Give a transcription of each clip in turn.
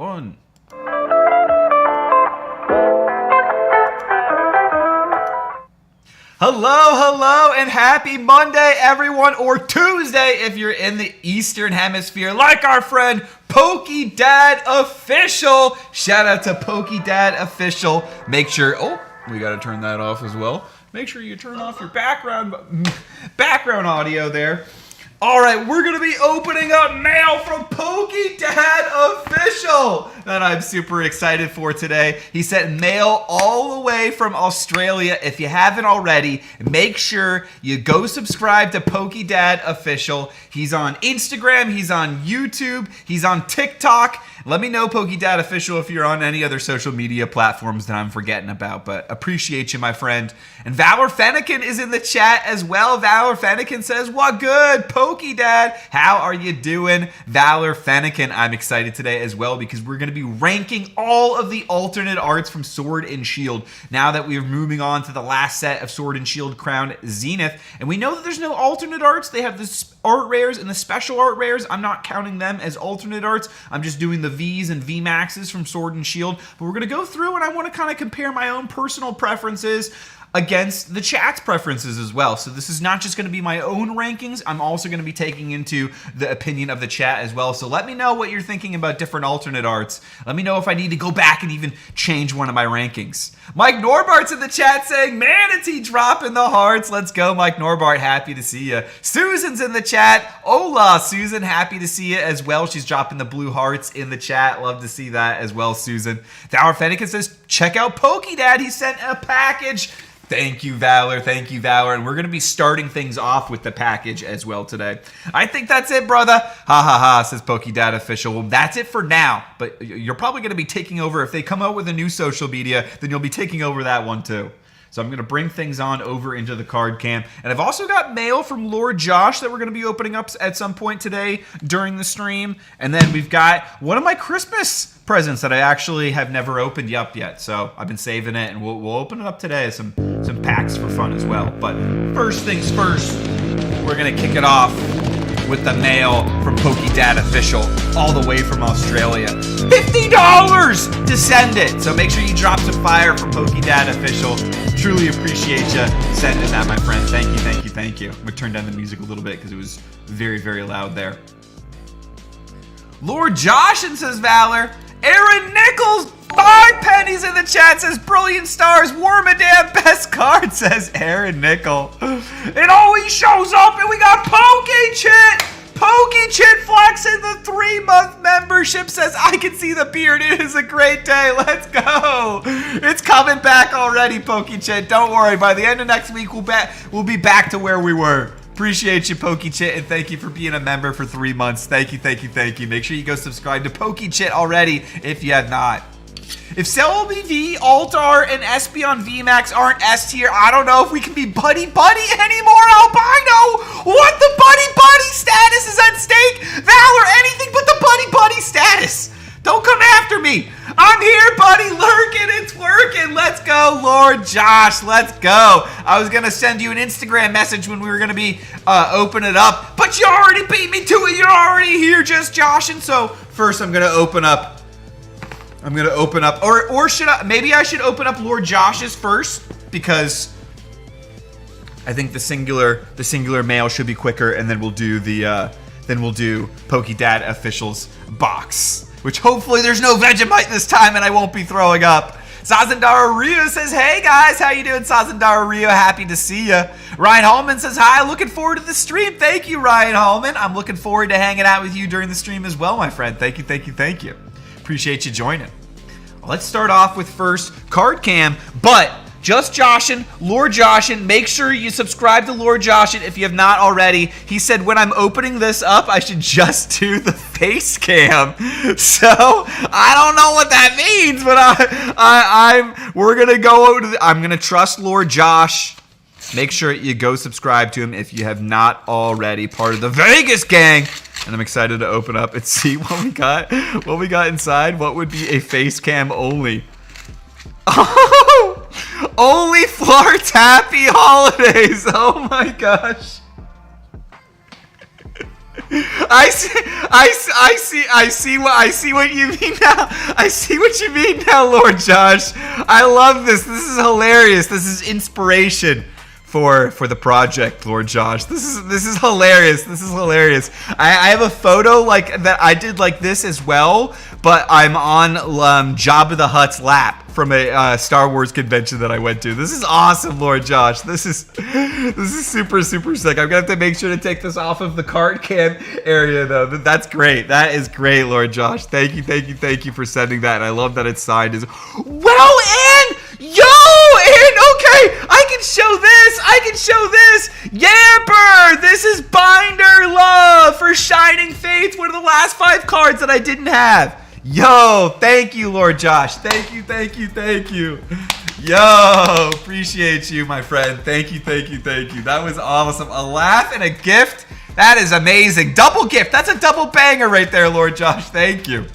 1. Hello, and happy Monday, everyone, or Tuesday if you're in the Eastern Hemisphere, like our friend PokeDad Official. Shout out to PokeDad Official. Make sure, we got to turn that off as well. Make sure you turn off your background audio there. All right, we're going to be opening up mail from PokeDad Official that I'm super excited for today. He sent mail all the way from Australia. If you haven't already, make sure you go subscribe to PokeDad Official. He's on Instagram, he's on YouTube, he's on TikTok. Let me know, PokeDad Official, if you're on any other social media platforms that I'm forgetting about, but appreciate you, my friend. And Valor Fennekin is in the chat as well. Valor Fennekin says, what good, PokeDad? How are you doing, Valor Fennekin? I'm excited today as well because we're going to be ranking all of the alternate arts from Sword and Shield now that we're moving on to the last set of Sword and Shield Crown Zenith. And we know that there's no alternate arts. They have the art rares and the special art rares. I'm not counting them as alternate arts. I'm just doing the Vs and VMAXs from Sword and Shield. But we're going to go through and I want to kind of compare my own personal preferences against the chat's preferences as well. So this is not just going to be my own rankings. I'm also going to be taking into the opinion of the chat as well. So let me know what you're thinking about different alternate arts. Let me know if I need to go back and even change one of my rankings. Mike Norbart's in the chat saying, Manatee dropping the hearts. Let's go, Mike Norbart. Happy to see you. Susan's in the chat. Hola, Susan. Happy to see you as well. She's dropping the blue hearts in the chat. Love to see that as well, Susan. Valor Fennekin says, check out PokeDad. He sent a package. Thank you, Valor. Thank you, Valor. And we're going to be starting things off with the package as well today. I think that's it, brother. Ha ha ha, says PokeDad Official. Well, that's it for now. But you're probably going to be taking over. If they come out with a new social media, then you'll be taking over that one too. So I'm going to bring things on over into the card cam. And I've also got mail from Lord Josh that we're going to be opening up at some point today during the stream. And then we've got one of my Christmas presents that I actually have never opened up yet. So I've been saving it, and we'll open it up today. Some packs for fun as well. But first things first, we're going to kick it off with the mail from PokeDad Official, all the way from Australia. $50 to send it. So make sure you drop some fire from PokeDad Official. Truly appreciate you sending that, my friend. Thank you, thank you, thank you. I'm going to turn down the music a little bit because it was very, very loud there. Lord Joshin, says Valor. Aaron Nichols, 5 pennies in the chat, says Brilliant Stars. Wormadam, best card, says Aaron Nickel. It always shows up, and we got PokeChit. PokeChit flexing the 3-month membership, says I can see the beard. It is a great day. Let's go. It's coming back already, PokeChit. Don't worry. By the end of next week, we'll be back to where we were. Appreciate you, PokeChit, and thank you for being a member for 3 months. Thank you, thank you, thank you. Make sure you go subscribe to PokeChit already if you have not. If CellBV, Altar, and Espeon VMAX aren't S tier, I don't know if we can be buddy-buddy anymore, Albino! What the buddy-buddy status is at stake? Valor, anything but the buddy-buddy status! Don't come after me! I'm here, buddy, lurking, it's working! Let's go, Lord Josh, let's go! I was gonna send you an Instagram message when we were gonna be open it up, but you already beat me to it, you're already here, just Josh, and so first I'm gonna open up, or should I, maybe I should open up Lord Josh's first, because I think the singular mail should be quicker, and then we'll do PokeDad Official's box, which hopefully there's no Vegemite this time and I won't be throwing up. Sazandara Rio says, hey guys, how you doing, Sazandara Rio? Happy to see you. Ryan Hallman says, hi, looking forward to the stream. Thank you, Ryan Hallman. I'm looking forward to hanging out with you during the stream as well, my friend. Thank you, thank you, thank you. Appreciate you joining. Let's start off with first card cam, but just Joshin, Lord Joshin. Make sure you subscribe to Lord Joshin if you have not already. He said when I'm opening this up, I should just do the face cam. So I don't know what that means, but I'm gonna trust Lord Josh. Make sure you go subscribe to him if you have not already. Part of the Vegas gang. And I'm excited to open up and see what we got. What we got inside. What would be a face cam only? Oh, only Flart's Happy Holidays. Oh my gosh. I see what you mean now. I see what you mean now, Lord Josh. I love this. This is hilarious. This is inspiration for the project, Lord Josh. This is hilarious. This is hilarious. I have a photo like that I did like this as well, but I'm on Jabba the Hutt's lap from a Star Wars convention that I went to. This is awesome, Lord Josh. This is super sick. I'm gonna have to make sure to take this off of the card can area though. That's great. That is great, Lord Josh. Thank you for sending that. And I love that it's signed as well. And okay, I can show this. Yamper, this is Binder Love for Shining Fates, one of the last 5 cards that I didn't have. Yo, thank you, Lord Josh. Thank you. Yo, appreciate you, my friend. Thank you. That was awesome. A laugh and a gift. That is amazing. Double gift. That's a double banger right there, Lord Josh. Thank you.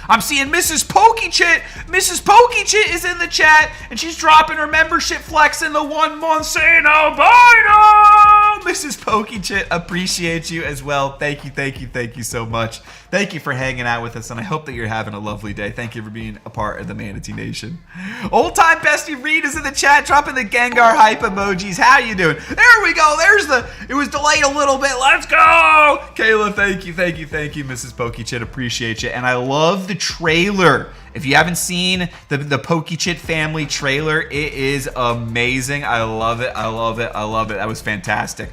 I'm seeing Mrs. Pokechit. Mrs. Pokechit is in the chat, and she's dropping her membership flex in the 1 month saying albino. Mrs. Pokechit, appreciate you as well. Thank you so much. Thank you for hanging out with us, and I hope that you're having a lovely day. Thank you for being a part of the Manatee Nation. Old time bestie Reed is in the chat, dropping the Gengar hype emojis. How you doing? There we go. It was delayed a little bit. Let's go. Kayla, thank you, Mrs. Pokechit. Appreciate you. And I love the trailer. If you haven't seen the Pokechit family trailer, it is amazing. I love it. That was fantastic.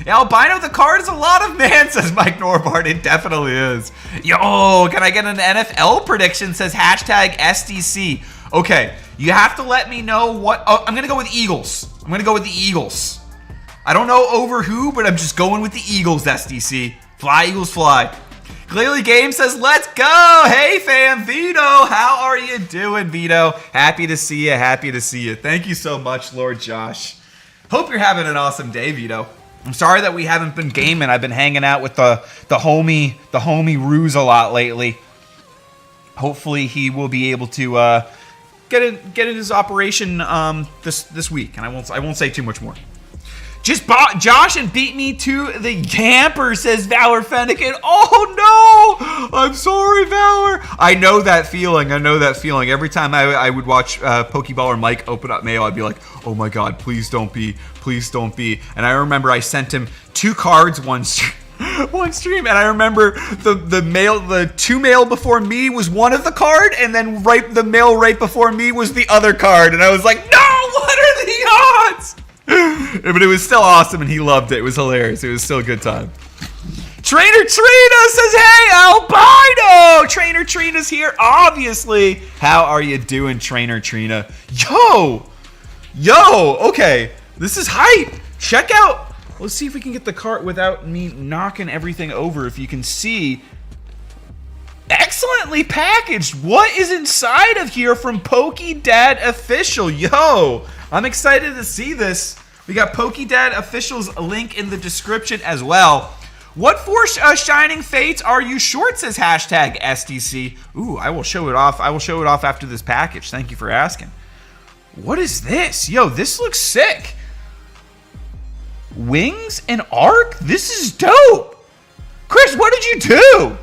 Albino, the card is a lot of man, says Mike Norbart. It definitely is. Yo, can I get an NFL prediction? Says hashtag SDC. Okay, you have to let me know what. Oh, I'm going to go with Eagles. I don't know over who, but I'm just going with the Eagles, SDC. Fly, Eagles, fly. Glalie Game says, let's go. Hey, fam. Vito, how are you doing, Vito? Happy to see you. Thank you so much, Lord Josh. Hope you're having an awesome day, Vito. I'm sorry that we haven't been gaming. I've been hanging out with the homie Ruse a lot lately. Hopefully he will be able to get in his operation this week, and I won't say too much more. Just bought Josh and beat me to the camper, says Valor Fennekin. Oh no! I'm sorry, Valor. I know that feeling. Every time I would watch Pokeballer Mike open up mail, I'd be like, oh my god, please don't be. And I remember I sent him 2 cards one stream, and I remember the 2 mail before me was one of the card, and then the mail right before me was the other card, and I was like, no, what are the odds? But it was still awesome, and he loved it. It was hilarious. It was still a good time. Trainer Trina says, hey, Albino! Trainer Trina's here, obviously. How are you doing, Trainer Trina? Yo, okay. This is hype. Check out. Let's see if we can get the cart without me knocking everything over. If you can see. Excellently packaged. What is inside of here from PokeDad Official? Yo, I'm excited to see this. We got PokeDad Official's link in the description as well. What 4 Shining Fates are you short, says hashtag SDC. Ooh, I will show it off. After this package. Thank you for asking. What is this? Yo, this looks sick. Wings and Arc? This is dope. Chris, what did you do?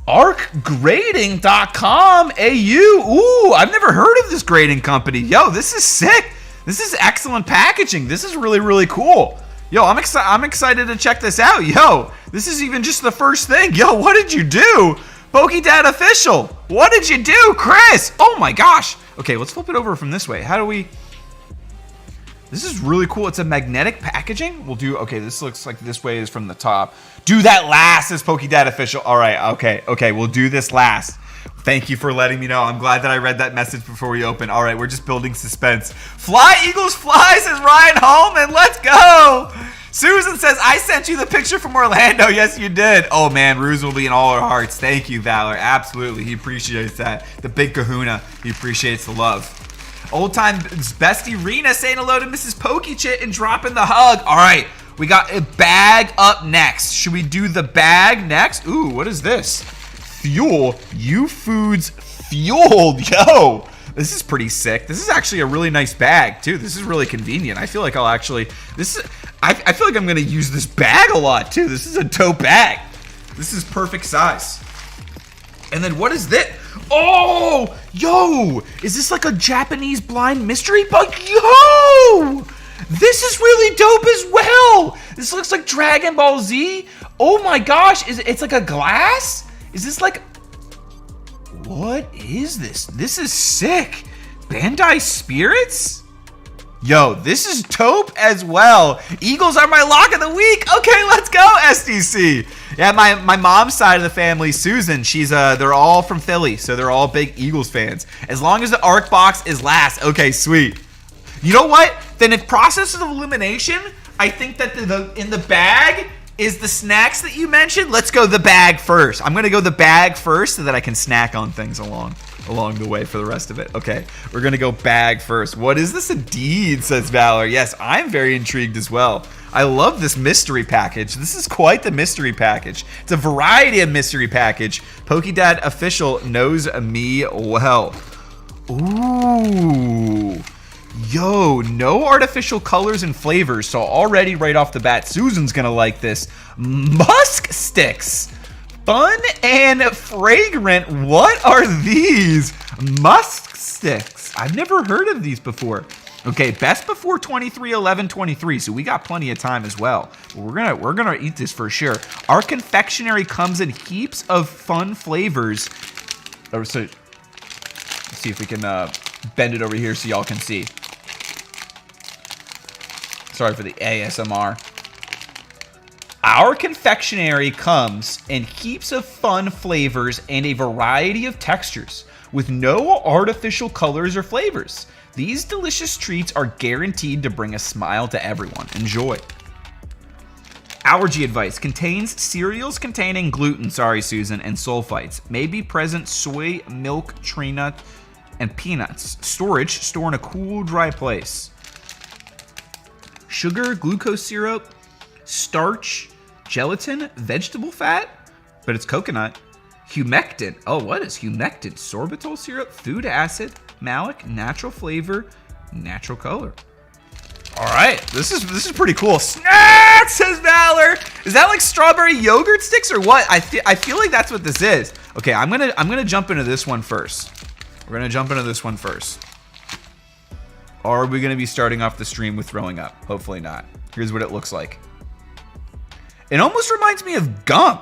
ArcGrading.com AU. Ooh, I've never heard of this grading company. Yo, this is sick. This is excellent packaging. This is really cool. Yo, I'm excited to check this out. Yo, this is even just the first thing. Yo, what did you do? PokeDad Official. What did you do, Chris? Oh my gosh. Okay, let's flip it over from this way. How do we... This is really cool. It's a magnetic packaging. We'll do... Okay, this looks like this way is from the top. Do that last, is PokeDad Official. All right, okay, we'll do this last. Thank you for letting me know. I'm glad that I read that message before we open. All right, we're just building suspense. Fly, Eagles, fly, says Ryan Holman. Let's go. Susan says, I sent you the picture from Orlando. Yes, you did. Oh, man, Ruse will be in all our hearts. Thank you, Valor. Absolutely. He appreciates that. The big kahuna. He appreciates the love. Old time bestie Rena saying hello to Mrs. Pokechit and dropping the hug. All right, we got a bag up next. Should we do the bag next? Ooh, what is this? Fuel. You Foods Fueled. Yo, This is pretty sick. This is actually a really nice bag, too. This is really convenient. I feel like I'll actually... I feel like I'm going to use this bag a lot, too. This is a dope bag. This is perfect size. And then what is this? Oh! Yo! Is this like a Japanese blind mystery bug? Yo! This is really dope as well. This looks like Dragon Ball Z. Oh my gosh. It's like a glass? Is this like... What is this? This is sick. Bandai Spirits? Yo, this is dope as well. Eagles are my lock of the week. Okay, let's go, SDC. Yeah, my mom's side of the family, Susan, they're all from Philly, so they're all big Eagles fans. As long as the ARC box is last, okay, sweet. You know what? Then if process of elimination, I think that in the bag is the snacks that you mentioned. Let's go the bag first. I'm gonna go the bag first so that I can snack on things along the way for the rest of it. Okay, we're gonna go bag first. What is this indeed, says Valor. Yes, I'm very intrigued as well. I love this mystery package. This is quite the mystery package. It's a variety of mystery package. PokeDad official knows me well. Ooh. Yo, no artificial colors and flavors, so already right off the bat, Susan's gonna like this. Musk sticks. Fun and fragrant. What are these? Musk sticks. I've never heard of these before. Okay, best before 23/11/23, so we got plenty of time as well. We're gonna eat this for sure. Our confectionery comes in heaps of fun flavors. So, let's see if we can bend it over here so y'all can see. Sorry for the ASMR. Our confectionery comes in heaps of fun flavors and a variety of textures with no artificial colors or flavors. These delicious treats are guaranteed to bring a smile to everyone. Enjoy. Allergy advice. Contains cereals containing gluten, sorry Susan, and sulfites. May be present soy, milk, tree nut, and peanuts. Storage. Store in a cool, dry place. Sugar, glucose syrup, starch, gelatin, vegetable fat, but it's coconut. Humectant. Oh, what is humectant? Sorbitol syrup, food acid, malic, natural flavor, natural color. All right, this is pretty cool. Snack, says Valor. Is that like strawberry yogurt sticks or what? I feel like that's what this is. Okay, I'm gonna jump into this one first. We're gonna jump into this one first. Or are we gonna be starting off the stream with throwing up? Hopefully not. Here's what it looks like. It almost reminds me of gum.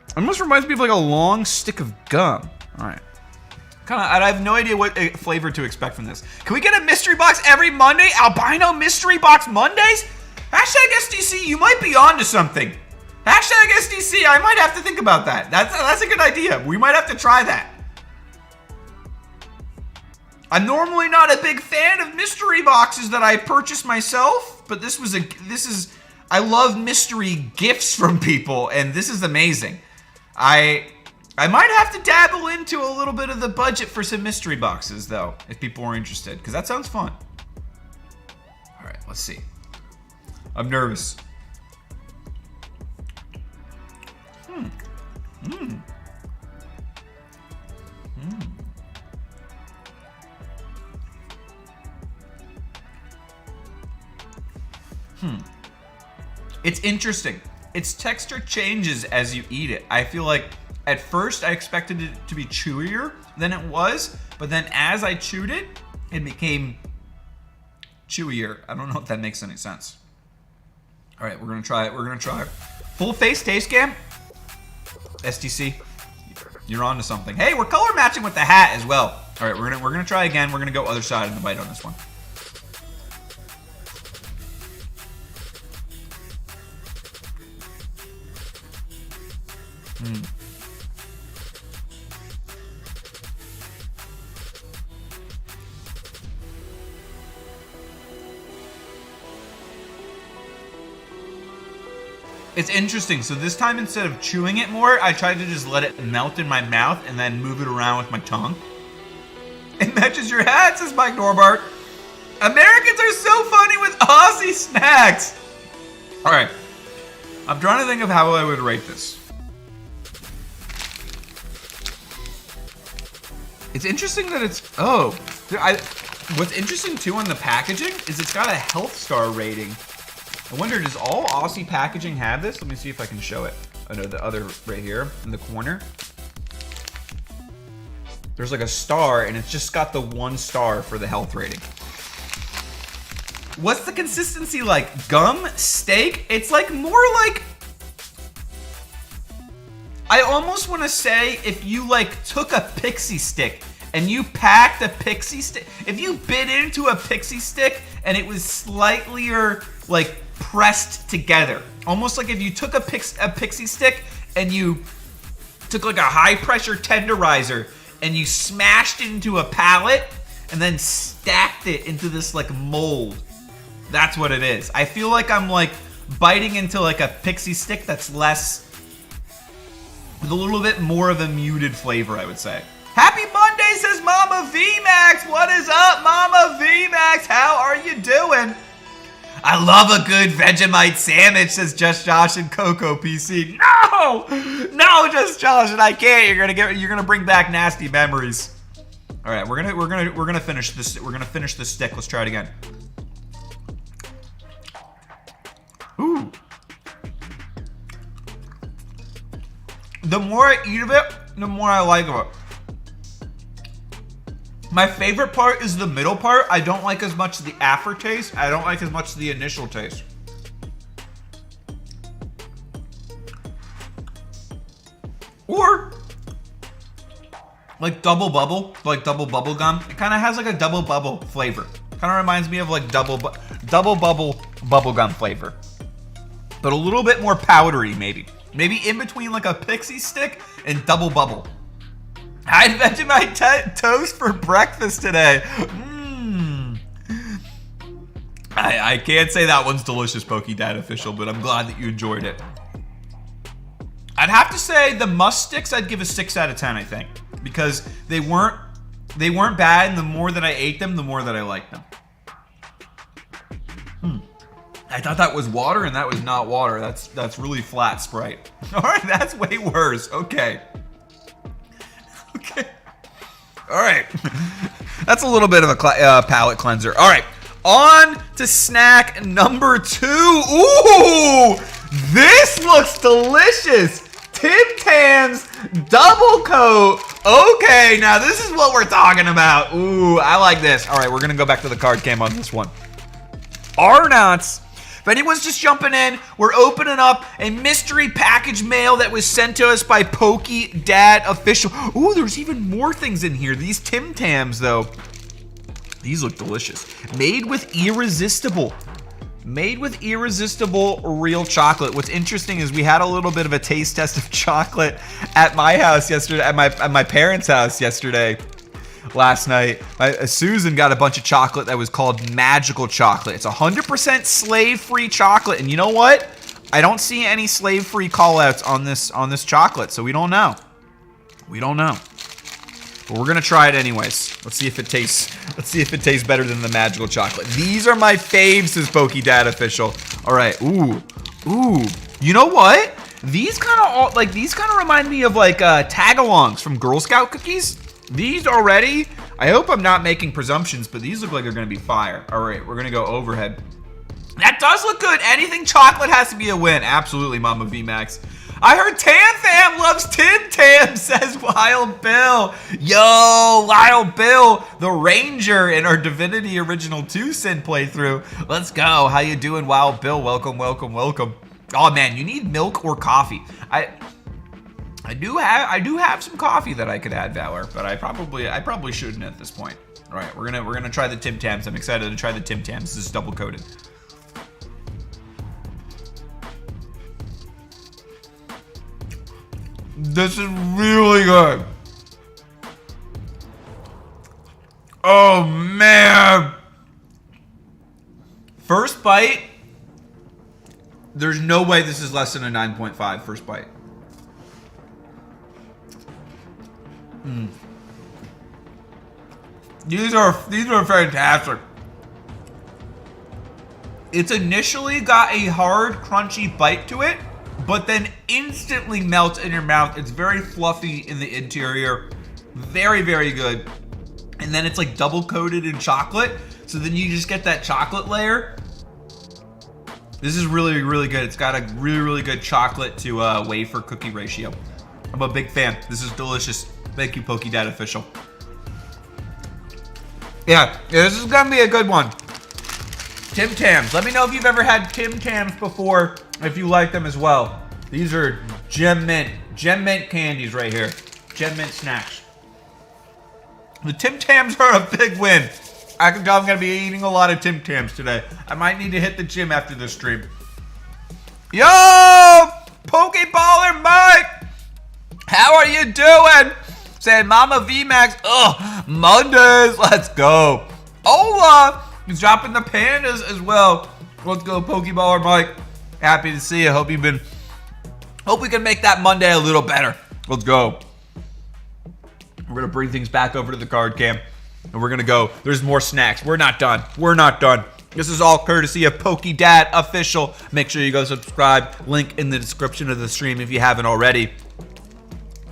It almost reminds me of like a long stick of gum. All right. I have no idea what flavor to expect from this. Can we get a mystery box every Monday? Albino mystery box Mondays? Hashtag SDC, you might be onto something. Hashtag SDC, I might have to think about that. That's a good idea. We might have to try that. I'm normally not a big fan of mystery boxes that I purchase myself, but I love mystery gifts from people, and this is amazing. I might have to dabble into a little bit of the budget for some mystery boxes, though, if people are interested, because that sounds fun. All right, let's see. I'm nervous. It's interesting. Its texture changes as you eat it. I feel like at first I expected it to be chewier than it was, but then as I chewed it, it became chewier. I don't know if that makes any sense. All right, we're gonna try it. We're gonna try it. Full face taste cam. SDC, you're on to something. Hey, we're color matching with the hat as well. All right, we're gonna try again. We're gonna go other side of the bite on this one. It's interesting. So this time, instead of chewing it more, I tried to just let it melt in my mouth and then move it around with my tongue. It matches your hat, says Mike Norbart. Americans are so funny with Aussie snacks. All right. I'm trying to think of how I would rate this. It's interesting that it's, what's interesting too on the packaging is it's got a health star rating. I wonder, does all Aussie packaging have this? Let me see if I can show it. Oh no, the other right here in the corner. There's like a star and it's just got the 1 star for the health rating. What's the consistency like? Gum? Steak? It's like more like, I almost want to say if you like took a pixie stick and you packed a pixie stick, if you bit into a pixie stick and it was slightly like pressed together, almost like if you took a pixie stick and you took like a high pressure tenderizer and you smashed it into a pallet and then stacked it into this like mold. That's what it is. I feel like I'm like biting into like a pixie stick that's less, with a little bit more of a muted flavor, I would say. Happy Monday, says Mama VMAX. What is up, Mama VMAX? How are you doing? I love a good Vegemite sandwich, says Just Josh and Coco PC. No, Just Josh, and I can't. You're gonna bring back nasty memories. All right, we're gonna finish this. We're gonna finish this stick. Let's try it again. Ooh. The more I eat of it, the more I like it. My favorite part is the middle part. I don't like as much the aftertaste. I don't like as much the initial taste. Or like double bubble gum. It kind of has like a double bubble flavor. Kind of reminds me of like double bubble gum flavor, but a little bit more powdery maybe. Maybe in between like a pixie stick and double bubble. I had Vegemite toast for breakfast today. I can't say that one's delicious, PokeDad Official, but I'm glad that you enjoyed it. I'd have to say the Must Sticks I'd give a 6 out of 10, I think. Because they weren't bad, and the more that I ate them, the more that I liked them. I thought that was water, and that was not water. That's really flat Sprite. All right, that's way worse. Okay. All right. That's a little bit of a palate cleanser. All right, on to snack number 2. Ooh, this looks delicious. Tim Tams double coat. Okay, now this is what we're talking about. Ooh, I like this. All right, we're gonna go back to the card cam on this one. Arnauts. If anyone's just jumping in, we're opening up a mystery package mail that was sent to us by PokeDad Official. Ooh, there's even more things in here. These Tim Tams, though, these look delicious. Made with irresistible real chocolate. What's interesting is we had a little bit of a taste test of chocolate at my house yesterday, at my parents' house yesterday. Last night, Susan got a bunch of chocolate that was called magical chocolate. It's 100% slave-free chocolate, and you know what? I don't see any slave-free call-outs on this chocolate, so we don't know. But we're gonna try it anyways. Let's see if it tastes better than the magical chocolate. These are my faves, says PokeDad Official. All right, ooh. You know what? These kind of remind me of like tag-alongs from Girl Scout cookies. These already, I hope I'm not making presumptions, but these look like they're gonna be fire. All right, we're gonna go overhead. That does look good. Anything chocolate has to be a win. Absolutely, Mama VMAX. I heard Tam Fam loves Tim Tam, says Wild Bill. Yo, Wild Bill, the Ranger in our Divinity Original 2 Sin playthrough. Let's go. How you doing, Wild Bill? Welcome. Oh man, you need milk or coffee. I do have some coffee that I could add, Valor, but I probably shouldn't at this point. All right, we're gonna try the Tim Tams. I'm excited to try the Tim Tams. This is double coated. This is really good. Oh man! First bite. There's no way this is less than a 9.5 first bite. These are fantastic. It's initially got a hard, crunchy bite to it, but then instantly melts in your mouth. It's very fluffy in the interior. Very, very good. And then it's like double coated in chocolate. So then you just get that chocolate layer. This is really, really good. It's got a really, really good chocolate to wafer cookie ratio. I'm a big fan. This is delicious. Thank you, PokeDad Official. Yeah, this is gonna be a good one. Tim Tams. Let me know if you've ever had Tim Tams before, if you like them as well. These are Gem Mint candies right here. Gem Mint snacks. The Tim Tams are a big win. I can tell I'm gonna be eating a lot of Tim Tams today. I might need to hit the gym after this stream. Yo, Pokeballer Mike, how are you doing? Saying Mama VMAX. Ugh, Mondays. Let's go. Ola is dropping the pandas as well. Let's go, Pokeballer Mike. Happy to see you. Hope we can make that Monday a little better. Let's go. We're gonna bring things back over to the card cam. And we're gonna go. There's more snacks. We're not done. We're not done. This is all courtesy of PokeDad Official. Make sure you go subscribe. Link in the description of the stream if you haven't already.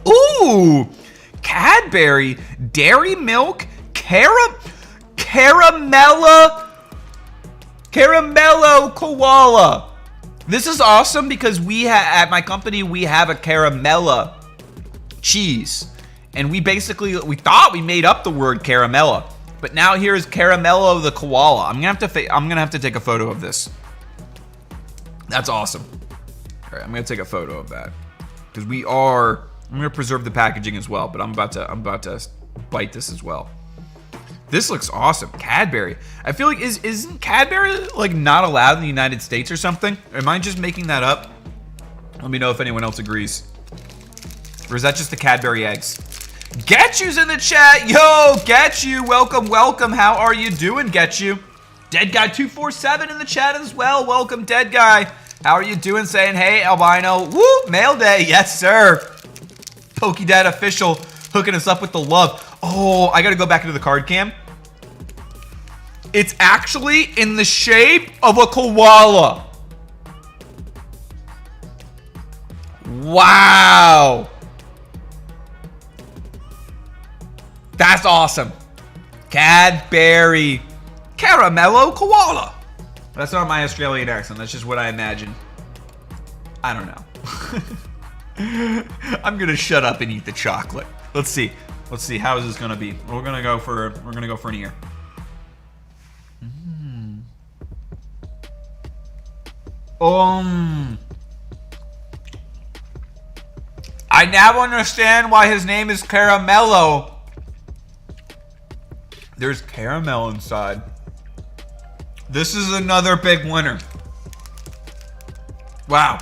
Ooh, Cadbury Dairy Milk Caramello Koala. This is awesome because at my company we have a Caramella cheese. And we thought we made up the word caramella, but now here's Caramello the koala. I'm gonna have to take a photo of this. That's awesome. All right, I'm gonna take a photo of that because I'm gonna preserve the packaging as well. But I'm about to bite this as well. This looks awesome. Cadbury. I feel like isn't Cadbury like not allowed in the United States or something? Am I just making that up? Let me know if anyone else agrees. Or is that just the Cadbury eggs? Get You's in the chat. Yo, Get You. Welcome. How are you doing, Get You? Dead Guy 247 in the chat as well. Welcome, Dead Guy. How are you doing? Saying, hey, Albino. Woo, mail day. Yes, sir. PokeDad Official hooking us up with the love. Oh, I got to go back into the card cam. It's actually in the shape of a koala. Wow. That's awesome. Cadbury Caramello Koala. That's not my Australian accent. That's just what I imagine. I don't know. I'm gonna shut up and eat the chocolate. Let's see. How is this gonna be? We're gonna go for an ear. I now understand why his name is Caramello. There's caramel inside. This is another big winner. Wow.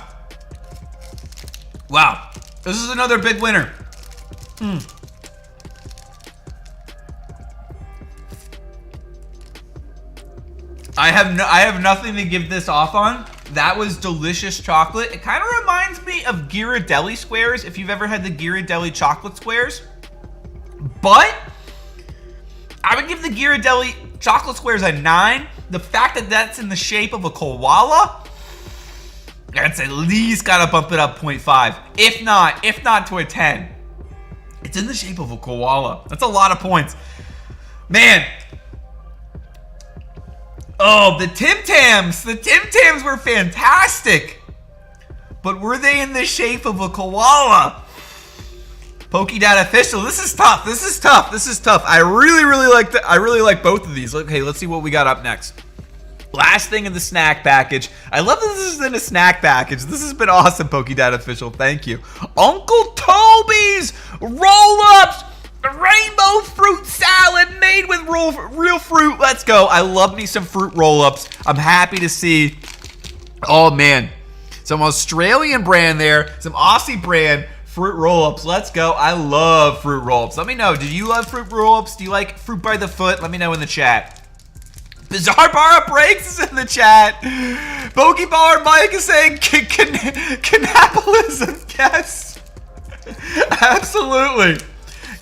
This is another big winner. I have nothing to give this off on. That was delicious chocolate. It kind of reminds me of Ghirardelli squares, if you've ever had the Ghirardelli chocolate squares. But I would give the Ghirardelli chocolate squares a 9. The fact that that's in the shape of a koala, that's at least gotta bump it up 0.5. If not to a 10. It's in the shape of a koala. That's a lot of points. Man. Oh, the Tim Tams. The Tim Tams were fantastic. But were they in the shape of a koala? PokeDad Official. This is tough. I really like both of these. Okay, let's see what we got up next. Last thing in the snack package. I love that this is in a snack package. This has been awesome, PokeDad Official. Thank you. Uncle Toby's roll-ups. Rainbow fruit salad made with real fruit. Let's go. I love me some fruit roll-ups. I'm happy to see. Oh, man. Some Australian brand there. Some Aussie brand fruit roll-ups. Let's go. I love fruit roll-ups. Let me know. Do you love fruit roll-ups? Do you like fruit by the foot? Let me know in the chat. Bizarre Bar Breaks is in the chat. Pokeballer Mike is saying cannibalism. Yes. Absolutely.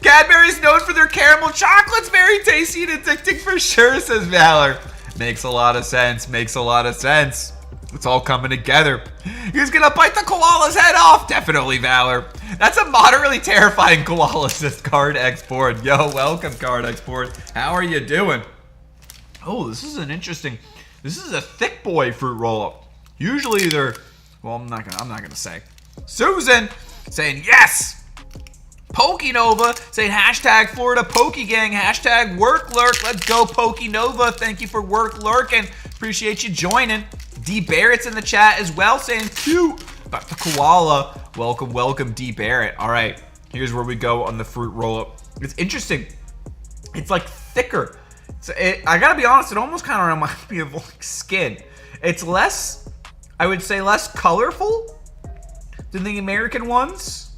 Cadbury's known for their caramel chocolates. Very tasty and addicting for sure, says Valor. Makes a lot of sense. It's all coming together. He's gonna bite the koala's head off. Definitely Valor. That's a moderately terrifying koala, says Card Export. Yo, welcome, Card Export. How are you doing? Oh, this is an interesting. This is a thick boy fruit roll-up. Usually they're. Well, I'm not gonna say. Susan saying yes. Pokenova saying hashtag Florida Pokegang, hashtag work lurk. Let's go, Pokenova. Thank you for work lurking. Appreciate you joining. D Barrett's in the chat as well saying cute about the koala. Welcome, welcome, D Barrett. All right, here's where we go on the fruit roll up. It's interesting. It's like thicker. So I gotta be honest, it almost kind of reminds me of like skin. It's less, I would say, less colorful than the American ones.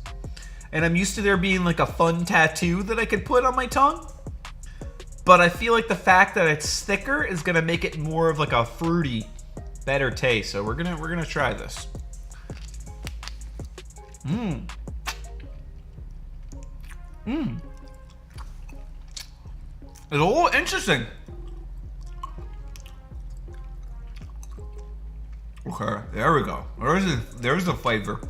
And I'm used to there being like a fun tattoo that I could put on my tongue. But I feel like the fact that it's thicker is gonna make it more of like a fruity, better taste. So we're gonna try this. It's a little interesting. Okay, there we go. There's the flavor.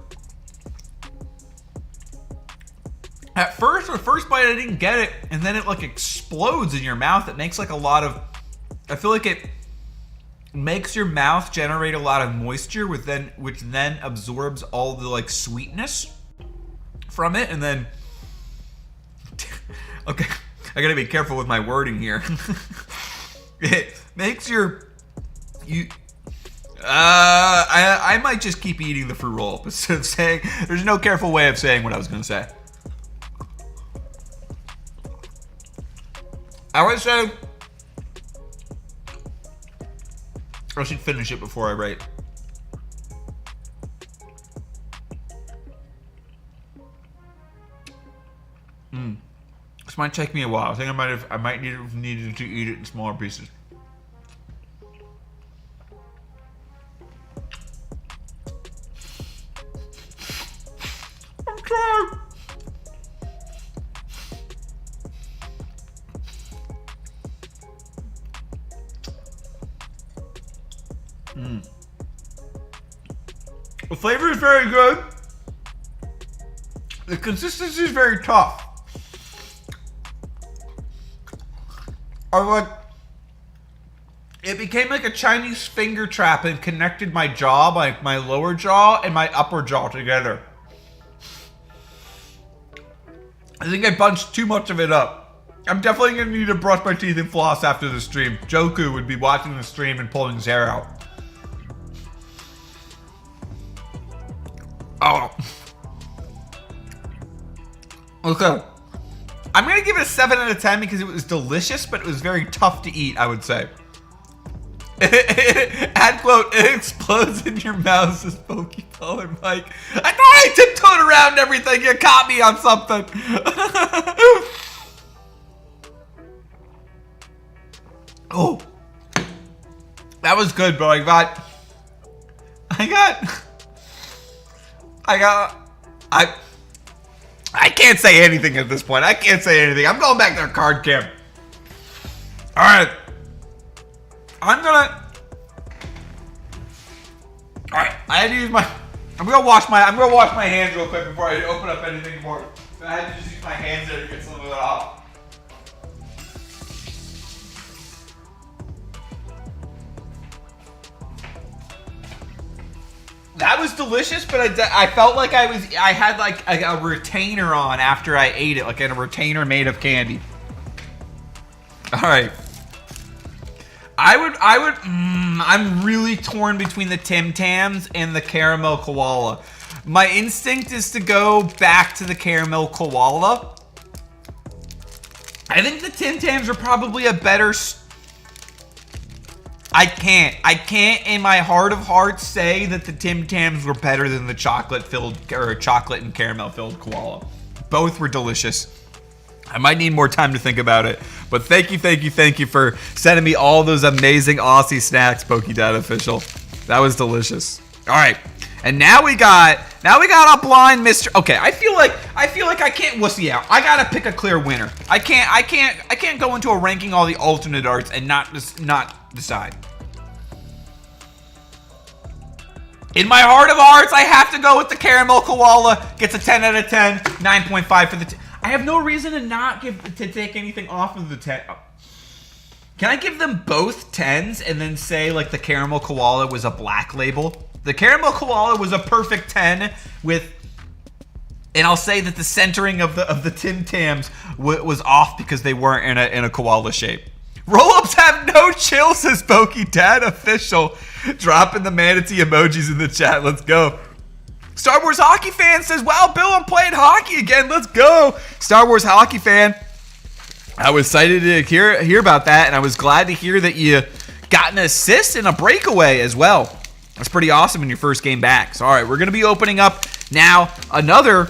At first, the first bite I didn't get it, and then it like explodes in your mouth. It makes like a lot of, I feel like it makes your mouth generate a lot of moisture, which then absorbs all the like sweetness from it, and then okay, I gotta be careful with my wording here. It makes I might just keep eating the fruit roll instead of saying. There's no careful way of saying what I was gonna say. I would say I should finish it before I rate. This might take me a while. I think I might needed to eat it in smaller pieces. I'm tired. The flavor is very good. The consistency is very tough. It became like a Chinese finger trap and connected my jaw, my lower jaw and my upper jaw together. I think I bunched too much of it up. I'm definitely gonna need to brush my teeth and floss after the stream. Joku would be watching the stream and pulling his hair out. Oh. Okay. I'm gonna give it a 7 out of 10 because it was delicious, but it was very tough to eat, I would say. Add quote, it explodes in your mouth, says Pokeballer Mike. I thought I tiptoed around everything. You caught me on something. Oh. That was good, bro. I can't say anything at this point. I can't say anything. I'm going back to the card camp. All right. All right. I had to use my. I'm gonna wash my hands real quick before I open up anything more. I had to just use my hands there to get some of it off. That was delicious, but I felt like I had like a retainer on after I ate it, like a retainer made of candy. All right. I'm really torn between the Tim Tams and the caramel koala. My instinct is to go back to the caramel koala. I think the Tim Tams are probably a better. I can't in my heart of hearts say that the Tim Tams were better than the chocolate and caramel filled koala. Both were delicious. I might need more time to think about it, but thank you for sending me all those amazing Aussie snacks, PokeDad Official. That was delicious. All right, and now we got a blind Mr. Okay, I feel like I can't wussy out. I gotta pick a clear winner. I can't go into a ranking all the alternate arts and not decide. In my heart of hearts, I have to go with the caramel koala. Gets a 10 out of 10. 9.5 for the... I have no reason to not take anything off of the 10. Can I give them both 10s and then say like the caramel koala was a black label? The caramel koala was a perfect 10 with... And I'll say that the centering of the Tim Tams was off because they weren't in a koala shape. Roll-ups have no chill, says Dad Official. Dropping the manatee emojis in the chat. Let's go. Star Wars hockey fan says, wow, Bill, I'm playing hockey again. Let's go. Star Wars hockey fan. I was excited to hear about that, and I was glad to hear that you got an assist and a breakaway as well. That's pretty awesome in your first game back. So, all right, we're going to be opening up now another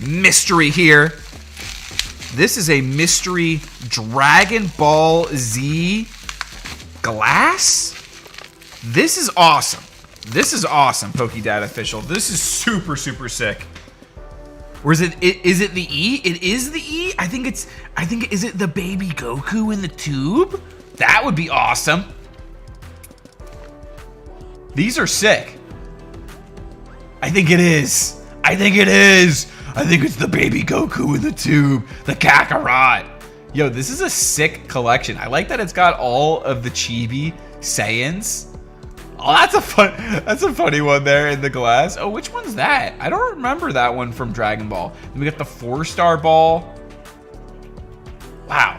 mystery here. This is a mystery Dragon Ball Z glass. This is awesome. This is awesome, Dad Official. This is super, super sick. Or is it the E? It is the E? Is it the baby Goku in the tube? That would be awesome. These are sick. I think it is. I think it's the baby Goku in the tube, the Kakarot. Yo, this is a sick collection. I like that it's got all of the chibi Saiyans. Oh, that's a funny one there in the glass. Oh, which one's that? I don't remember that one from Dragon Ball. Then we got the 4-star ball. Wow.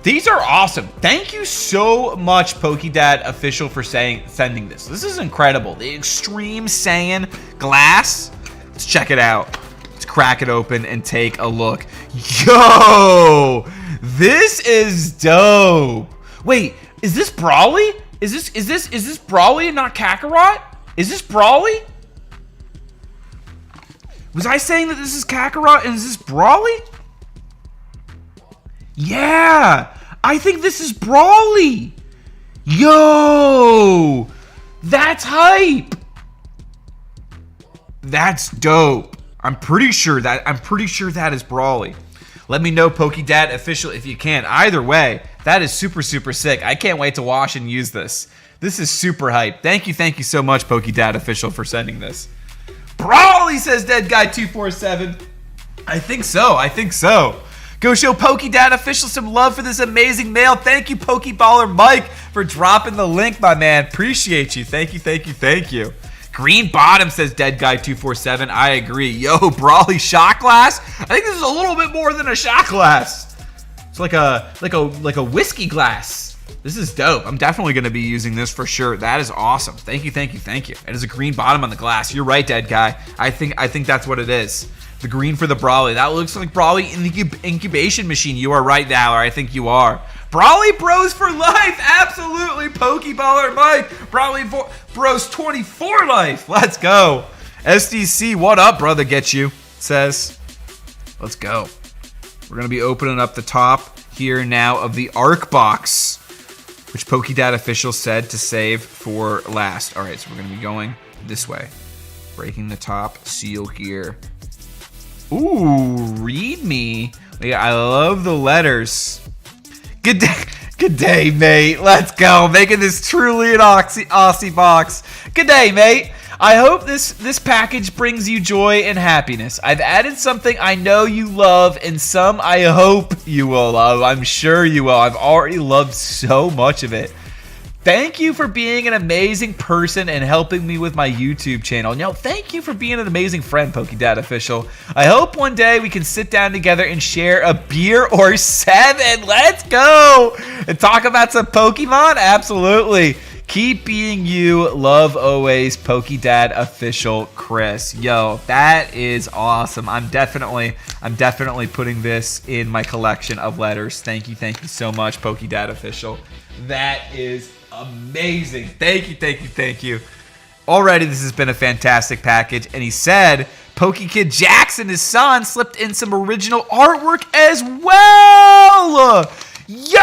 These are awesome. Thank you so much, Dad Official, for sending this. This is incredible. The Extreme Saiyan glass. Let's check it out. Let's crack it open and take a look. Yo, this is dope. Wait, is this Brawly? Is this Brawly and not Kakarot? Is this Brawly? Was I saying that this is Kakarot and is this Brawly? Yeah, I think this is Brawly. Yo, that's hype. That's dope. I'm pretty sure that is Brawly. Let me know, Dad Official, if you can. Either way, that is super, super sick. I can't wait to wash and use this. This is super hype. Thank you so much, Dad Official, for sending this. Brawly, says Dead Guy 247. I think so. Go show Dad Official some love for this amazing mail. Thank you, Pokeballer Mike, for dropping the link, my man. Appreciate you. Thank you. Green Bottom, says Dead Guy 247. I agree. Yo, Brawly shot glass. I think this is a little bit more than a shot glass. It's like a whiskey glass. This is dope. I'm definitely going to be using this for sure. That is awesome. Thank you. It is a green bottom on the glass. You're right, Dead Guy. I think that's what it is. The green for the Brawly. That looks like Brawly in the incubation machine. You are right, Valor. I think you are. Brawly Bros for life. Absolutely. Pokeballer Mike. Brawly Bros 24 life. Let's go. SDC, what up, brother? Get you. Says. Let's go. We're going to be opening up the top here now of the Arc Box, which Dad Official said to save for last. All right, so we're going to be going this way. Breaking the top seal here. Ooh, read me. Yeah, I love the letters. Good day, mate. Let's go. Making this truly an Aussie box. Good day, mate. I hope this package brings you joy and happiness. I've added something I know you love and some I hope you will love. I'm sure you will. I've already loved so much of it. Thank you for being an amazing person and helping me with my YouTube channel. Now, thank you for being an amazing friend, Dad Official. I hope one day we can sit down together and share a beer or 7. Let's go! And talk about some Pokemon? Absolutely. Keep being you. Love always, Dad Official Chris. Yo, that is awesome. I'm definitely putting this in my collection of letters. Thank you so much, Dad Official. That is amazing. Thank you. Already, this has been a fantastic package. And he said, Kid Jackson, his son, slipped in some original artwork as well. Yo!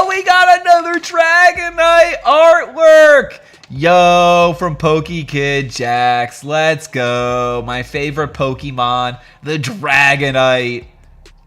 We got another Dragonite artwork. Yo, from Kid Jax. Let's go. My favorite Pokemon, the Dragonite.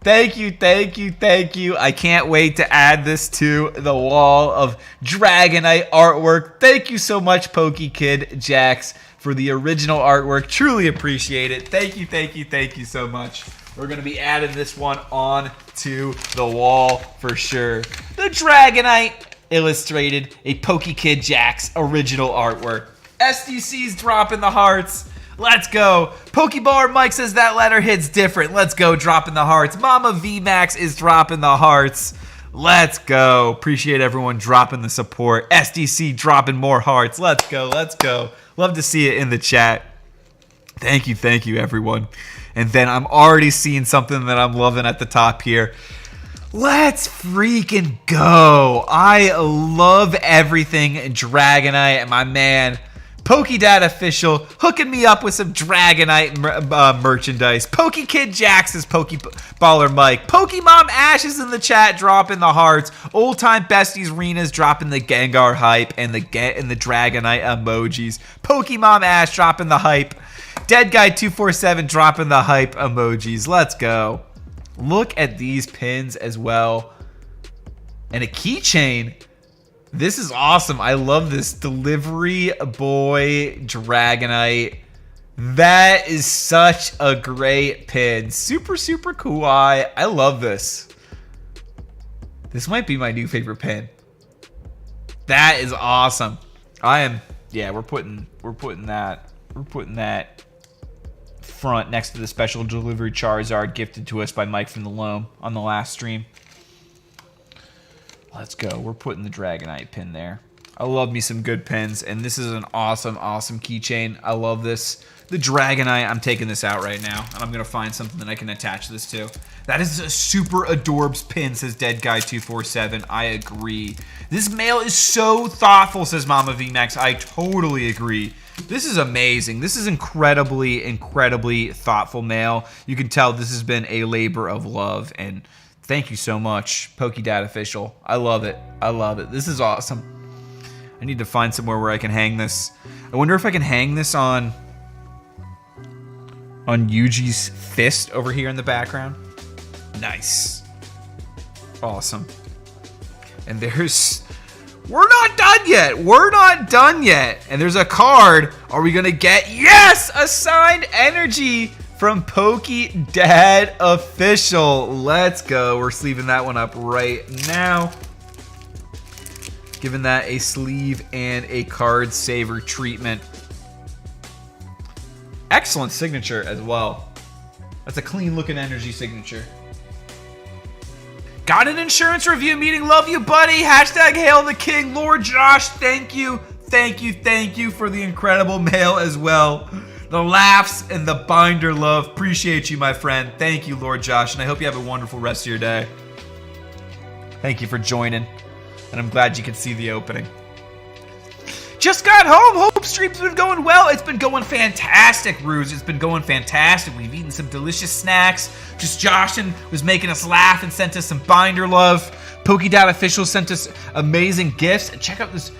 Thank you, thank you, thank you. I can't wait to add this to the wall of Dragonite artwork. Thank you so much, Pokekid Jax, for the original artwork. Truly appreciate it. Thank you, thank you, thank you so much. We're going to be adding this one on to the wall for sure. The Dragonite illustrated, a Pokekid Jax original artwork. SDC's dropping the hearts. Let's go. Pokeballer Mike says that letter hits different. Let's go, dropping the hearts. Mama VMAX is dropping the hearts. Let's go. Appreciate everyone dropping the support. SDC dropping more hearts. Let's go, let's go. Love to see it in the chat. Thank you, everyone. And then I'm already seeing something that I'm loving at the top here. Let's freaking go. I love everything Dragonite, and my man PokeDad Official hooking me up with some Dragonite merchandise. Pokekid Jax is Pokeballer Mike. Pokemon Ash is in the chat dropping the hearts. Old Time Besties Rena's dropping the Gengar hype and the Dragonite emojis. Pokemon Ash dropping the hype. Dead Guy 247 dropping the hype emojis. Let's go. Look at these pins as well. And a keychain. This is awesome. I love this Delivery Boy Dragonite. That is such a great pin. Super, super cool. I love this. This might be my new favorite pin. That is awesome. We're putting that front next to the special delivery Charizard gifted to us by Mike from the Loam on the last stream. Let's go. We're putting the Dragonite pin there. I love me some good pins, and this is an awesome, awesome keychain. I love this. The Dragonite, I'm taking this out right now, and I'm going to find something that I can attach this to. That is a super adorbs pin, says Dead Guy 247. I agree. This mail is so thoughtful, says Mama VMAX. I totally agree. This is amazing. This is incredibly, incredibly thoughtful mail. You can tell this has been a labor of love, and thank you so much, PokeDad Official. I love it. I love it. This is awesome. I need to find somewhere where I can hang this. I wonder if I can hang this on Yuji's fist over here in the background. Nice. Awesome. And we're not done yet. We're not done yet. And there's a card. Are we going to get, yes, a signed energy from PokeDad Official. Let's go. We're sleeving that one up right now. Giving that a sleeve and a card saver treatment. Excellent signature as well. That's a clean looking energy signature. Got an insurance review meeting. Love you, buddy. Hashtag Hail the King. Lord Josh, thank you. Thank you, thank you for the incredible mail as well. The laughs and the binder love. Appreciate you, my friend. Thank you, Lord Josh, and I hope you have a wonderful rest of your day. Thank you for joining, and I'm glad you could see the opening. Just got home. Hope stream's been going well. It's been going fantastic, Ruse. It's been going fantastic. We've eaten some delicious snacks. Just Joshin was making us laugh and sent us some binder love. PokeDad Official sent us amazing gifts. And check out this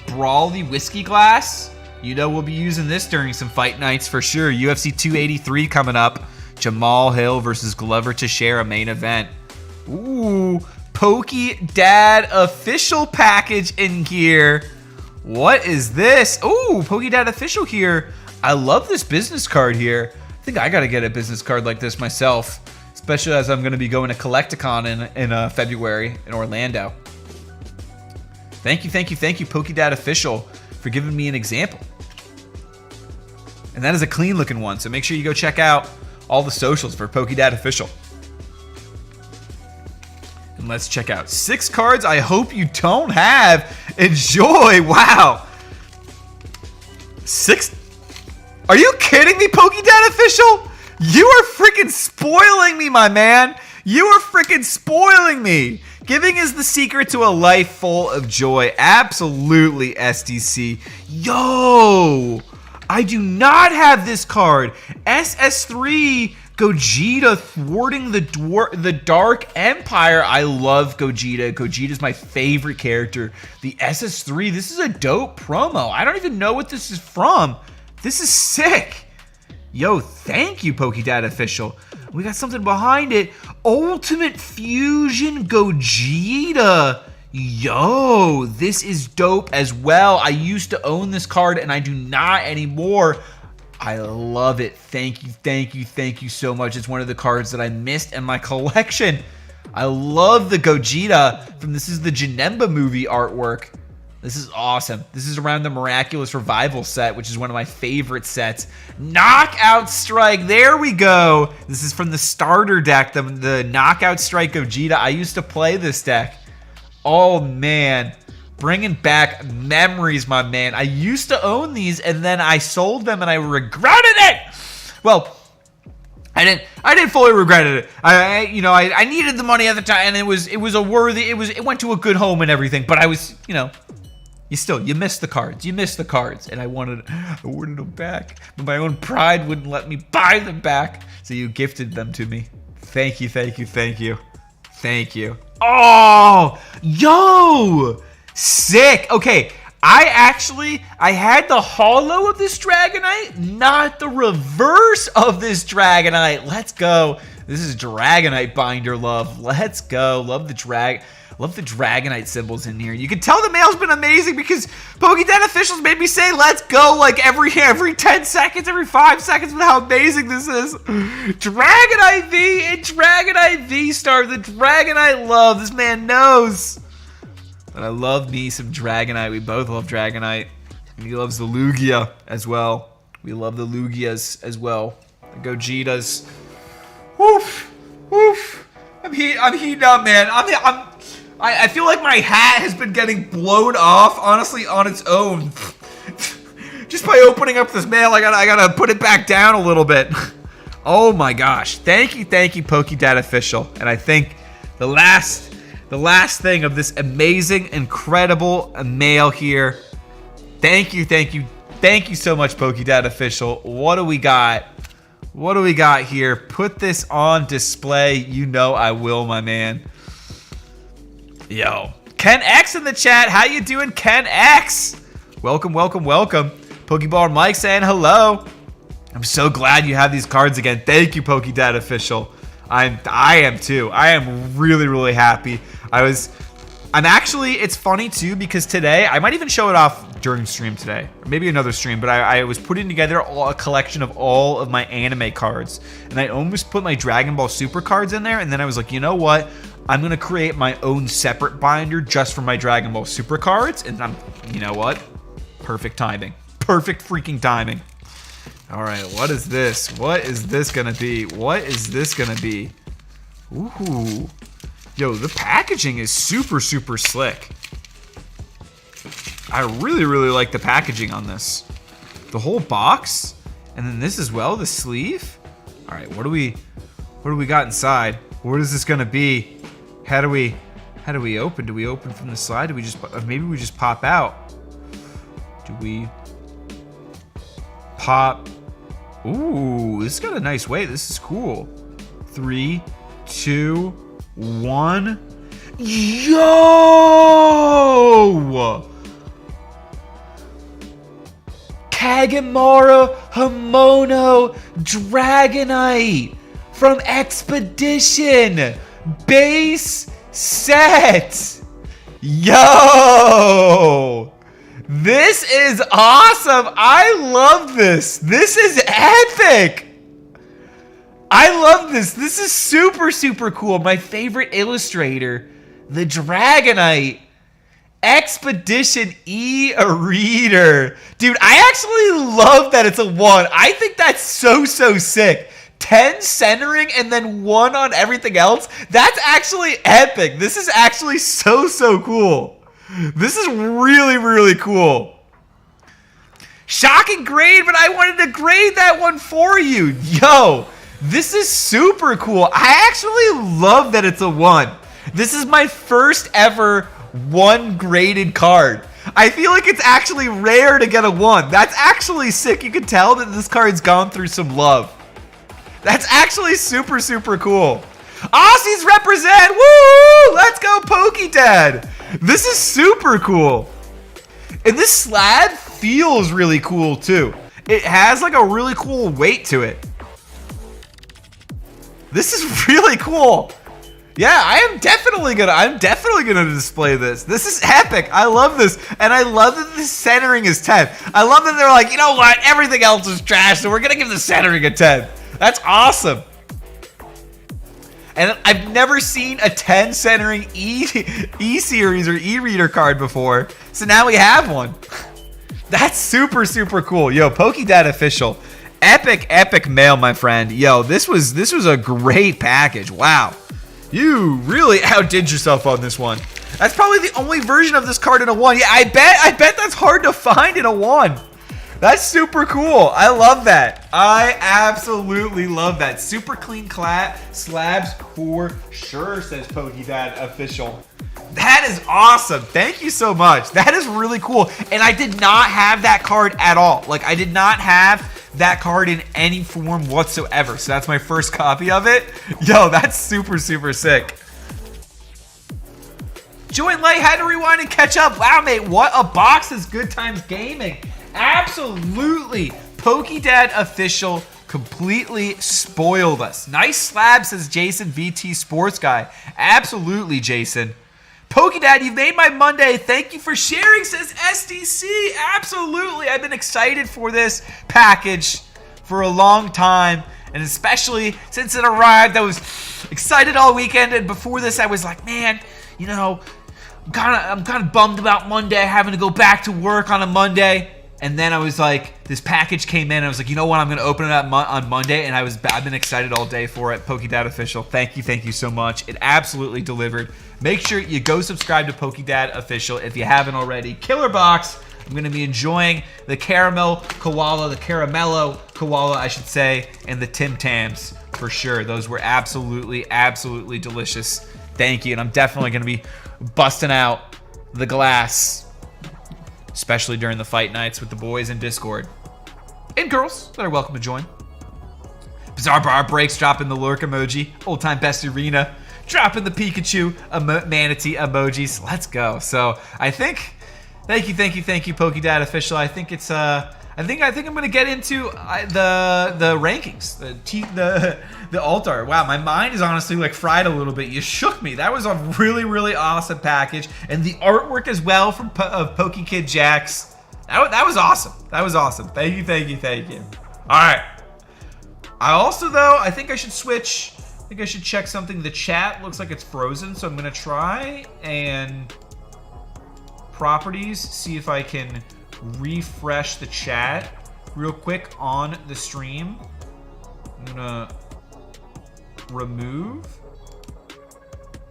Brawly whiskey glass. You know we'll be using this during some fight nights for sure. UFC 283 coming up. Jamal Hill versus Glover Teixeira main event. Ooh, PokeDad Official package in here. What is this? Ooh, PokeDad Official here. I love this business card here. I think I got to get a business card like this myself, especially as I'm going to be going to Collecticon in February in Orlando. Thank you, PokeDad Official, for giving me an example. And that is a clean looking one, so make sure you go check out all the socials for PokeDad Official. And let's check out 6 cards I hope you don't have. Enjoy. Wow. 6. Are you kidding me, PokeDad Official? You are freaking spoiling me, my man. You are freaking spoiling me. Giving is the secret to a life full of joy. Absolutely, SDC. Yo, I do not have this card. SS3 Gogeta thwarting the Dark Empire. I love Gogeta. Gogeta's my favorite character. The SS3, this is a dope promo. I don't even know what this is from. This is sick. Yo, thank you, PokeDad Official. We got something behind it. Ultimate Fusion Gogeta. Yo, this is dope as well. I used to own this card and I do not anymore. I love it. Thank you so much. It's one of the cards that I missed in my collection. I love the Gogeta from, this is the Janemba movie artwork. This is awesome. This is around the Miraculous Revival set, which is one of my favorite sets. Knockout Strike, there we go. This is from the starter deck, the Knockout Strike Gogeta. I used to play this deck. Oh man, bringing back memories, my man. I used to own these and then I sold them and I regretted it. Well, I didn't fully regret it. I needed the money at the time and it was a worthy, it went to a good home and everything, but I was, you missed the cards. You missed the cards and I wanted them back. But my own pride wouldn't let me buy them back. So you gifted them to me. Thank you. Oh, yo, sick. Okay, I had the holo of this Dragonite, not the reverse of this Dragonite. Let's go. This is Dragonite binder love. Let's go. Love the Dragonite symbols in here. You can tell the mail's been amazing because Pokedead officials made me say let's go like every 10 seconds, every 5 seconds with how amazing this is. Dragonite V and Dragonite V-Star. The Dragonite love. This man knows. But I love me some Dragonite. We both love Dragonite. And he loves the Lugia as well. We love the Lugias as well. The Gogetas. Woof. I'm heating up, man. I feel like my hat has been getting blown off, honestly, on its own. Just by opening up this mail, I gotta put it back down a little bit. Oh my gosh. Thank you, Pokedad official. And I think the last thing of this amazing, incredible mail here. Thank you so much, Pokedad official. What do we got? What do we got here? Put this on display. You know I will, my man. Yo, Ken X in the chat. How you doing, Ken X? Welcome. Pokeball Mike saying hello. I'm so glad you have these cards again. Thank you, Pokedad official. I am too. I am really happy. I'm actually, it's funny too because today, I might even show it off during stream today, or maybe another stream, but I was putting together a collection of all of my anime cards, and I almost put my Dragon Ball Super cards in there, and then I was like, you know what? I'm gonna create my own separate binder just for my Dragon Ball Super cards, and you know what? Perfect timing. Perfect freaking timing. All right, what is this? What is this gonna be? Ooh. Yo, the packaging is super slick. I really like the packaging on this. The whole box, and then this as well, the sleeve. All right, what do we got inside? What is this gonna be? How do we open? Do we open from the side? Do we just, maybe we just pop out? Do we pop? Ooh, this got a nice weight. This is cool. 3, 2, 1. Yo! Kagemara Hamono Dragonite from Expedition base set. Yo! This is awesome. I love this. This is epic. I love this. This is super cool. My favorite illustrator, the Dragonite Expedition E-Reader. Dude, I actually love that it's a 1. I think that's so sick. 10 centering and then 1 on everything else. That's actually epic. This is actually so cool. This is really cool. Shocking grade, but I wanted to grade that one for you. Yo, this is super cool. I actually love that it's a 1. This is my first ever 1 graded card. I feel like it's actually rare to get a 1. That's actually sick. You can tell that this card's gone through some love. That's actually super cool. Aussies represent! Woo! Let's go, Pokedad! This is super cool. And this slab feels really cool too. It has like a really cool weight to it. This is really cool. Yeah, I'm definitely gonna display this. This is epic. I love this. And I love that the centering is 10. I love that they're like, you know what? Everything else is trash, so we're gonna give the centering a 10. That's awesome. And I've never seen a 10 centering E-series or E-reader card before. So now we have one. That's super, super cool. Yo, PokeDad official. Epic mail, my friend. Yo, this was a great package. Wow. You really outdid yourself on this one. That's probably the only version of this card in a 1. Yeah, I bet that's hard to find in a 1. That's super cool. I love that. I absolutely love that. Super clean slabs for sure, says PokeDad official. That is awesome. Thank you so much. That is really cool. And I did not have that card at all. Like, I did not have that card in any form whatsoever. So that's my first copy of it. Yo, that's super, super sick. Join late, had to rewind and catch up. Wow, mate, what a box is Good Times Gaming. Absolutely. PokeDad official completely spoiled us. Nice slab, says Jason VT Sports Guy. Absolutely, Jason. PokeDad, you've made my Monday. Thank you for sharing, says SDC. Absolutely. I've been excited for this package for a long time, and especially since it arrived. I was excited all weekend, and before this I was like, man, you know, I'm kind of bummed about Monday, having to go back to work on a Monday. And then I was like, this package came in, and I was like, you know what? I'm going to open it up on Monday, and I've been excited all day for it. PokeDad official, thank you so much. It absolutely delivered. Make sure you go subscribe to PokeDad official if you haven't already. Killer box. I'm going to be enjoying the caramello koala, I should say, and the Tim Tams for sure. Those were absolutely delicious. Thank you, and I'm definitely going to be busting out the glass, especially during the fight nights with the boys in Discord. And girls that are welcome to join. Bizarre Bar Breaks dropping the lurk emoji. Old time best arena dropping the Pikachu manatee emojis. Let's go. So I think, thank you, PokeDad official. I think it's I think I'm gonna get into the rankings, the alt art. Wow, my mind is honestly like fried a little bit. You shook me. That was a really awesome package, and the artwork as well from Pokekid Jax. That was awesome. That was awesome. Thank you. All right. I also I think I should switch. I think I should check something. The chat looks like it's frozen, so I'm gonna try and properties, see if I can refresh the chat real quick on the stream. I'm gonna remove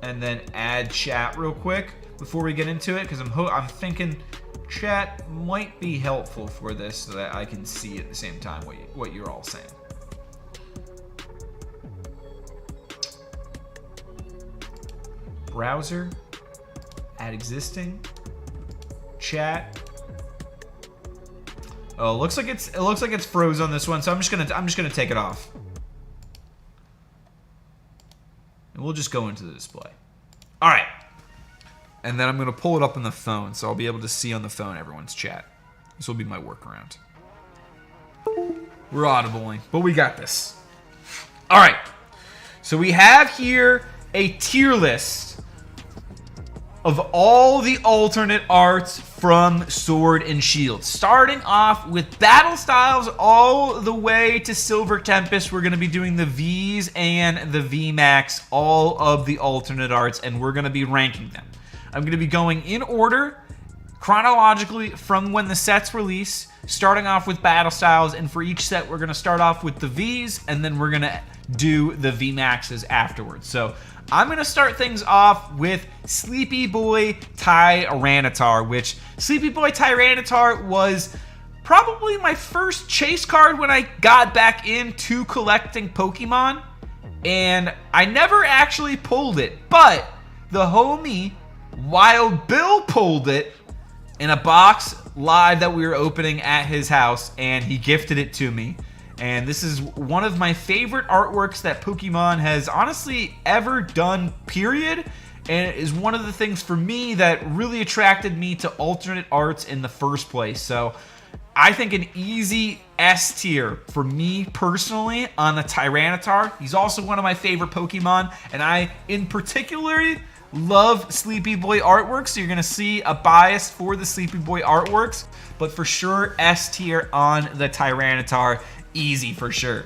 and then add chat real quick before we get into it, because I'm thinking chat might be helpful for this so that I can see at the same time what you're all saying. Browser, add existing, chat. Oh, it looks like it's froze on this one, so I'm just gonna take it off, and we'll just go into the display. All right, and then I'm gonna pull it up on the phone, so I'll be able to see on the phone everyone's chat. This will be my workaround. We're audibling, but we got this. All right, so we have here a tier list of all the alternate arts from Sword and Shield. Starting off with Battle Styles all the way to Silver Tempest. We're going to be doing the Vs and the VMAX, all of the alternate arts, and we're going to be ranking them. I'm going to be going in order, chronologically, from when the sets release, starting off with Battle Styles, and for each set we're going to start off with the Vs, and then we're going to do the VMAXs afterwards. So I'm going to start things off with Sleepy Boy Tyranitar, which Sleepy Boy Tyranitar was probably my first chase card when I got back into collecting Pokemon, and I never actually pulled it, but the homie Wild Bill pulled it in a box live that we were opening at his house, and he gifted it to me. And this is one of my favorite artworks that Pokemon has honestly ever done, period. And it is one of the things for me that really attracted me to alternate arts in the first place. So I think an easy S tier for me personally on the Tyranitar. He's also one of my favorite Pokemon, and I, in particular, love Sleepy Boy artwork, so you're going to see a bias for the Sleepy Boy artworks, but for sure, S tier on the Tyranitar. Easy for sure.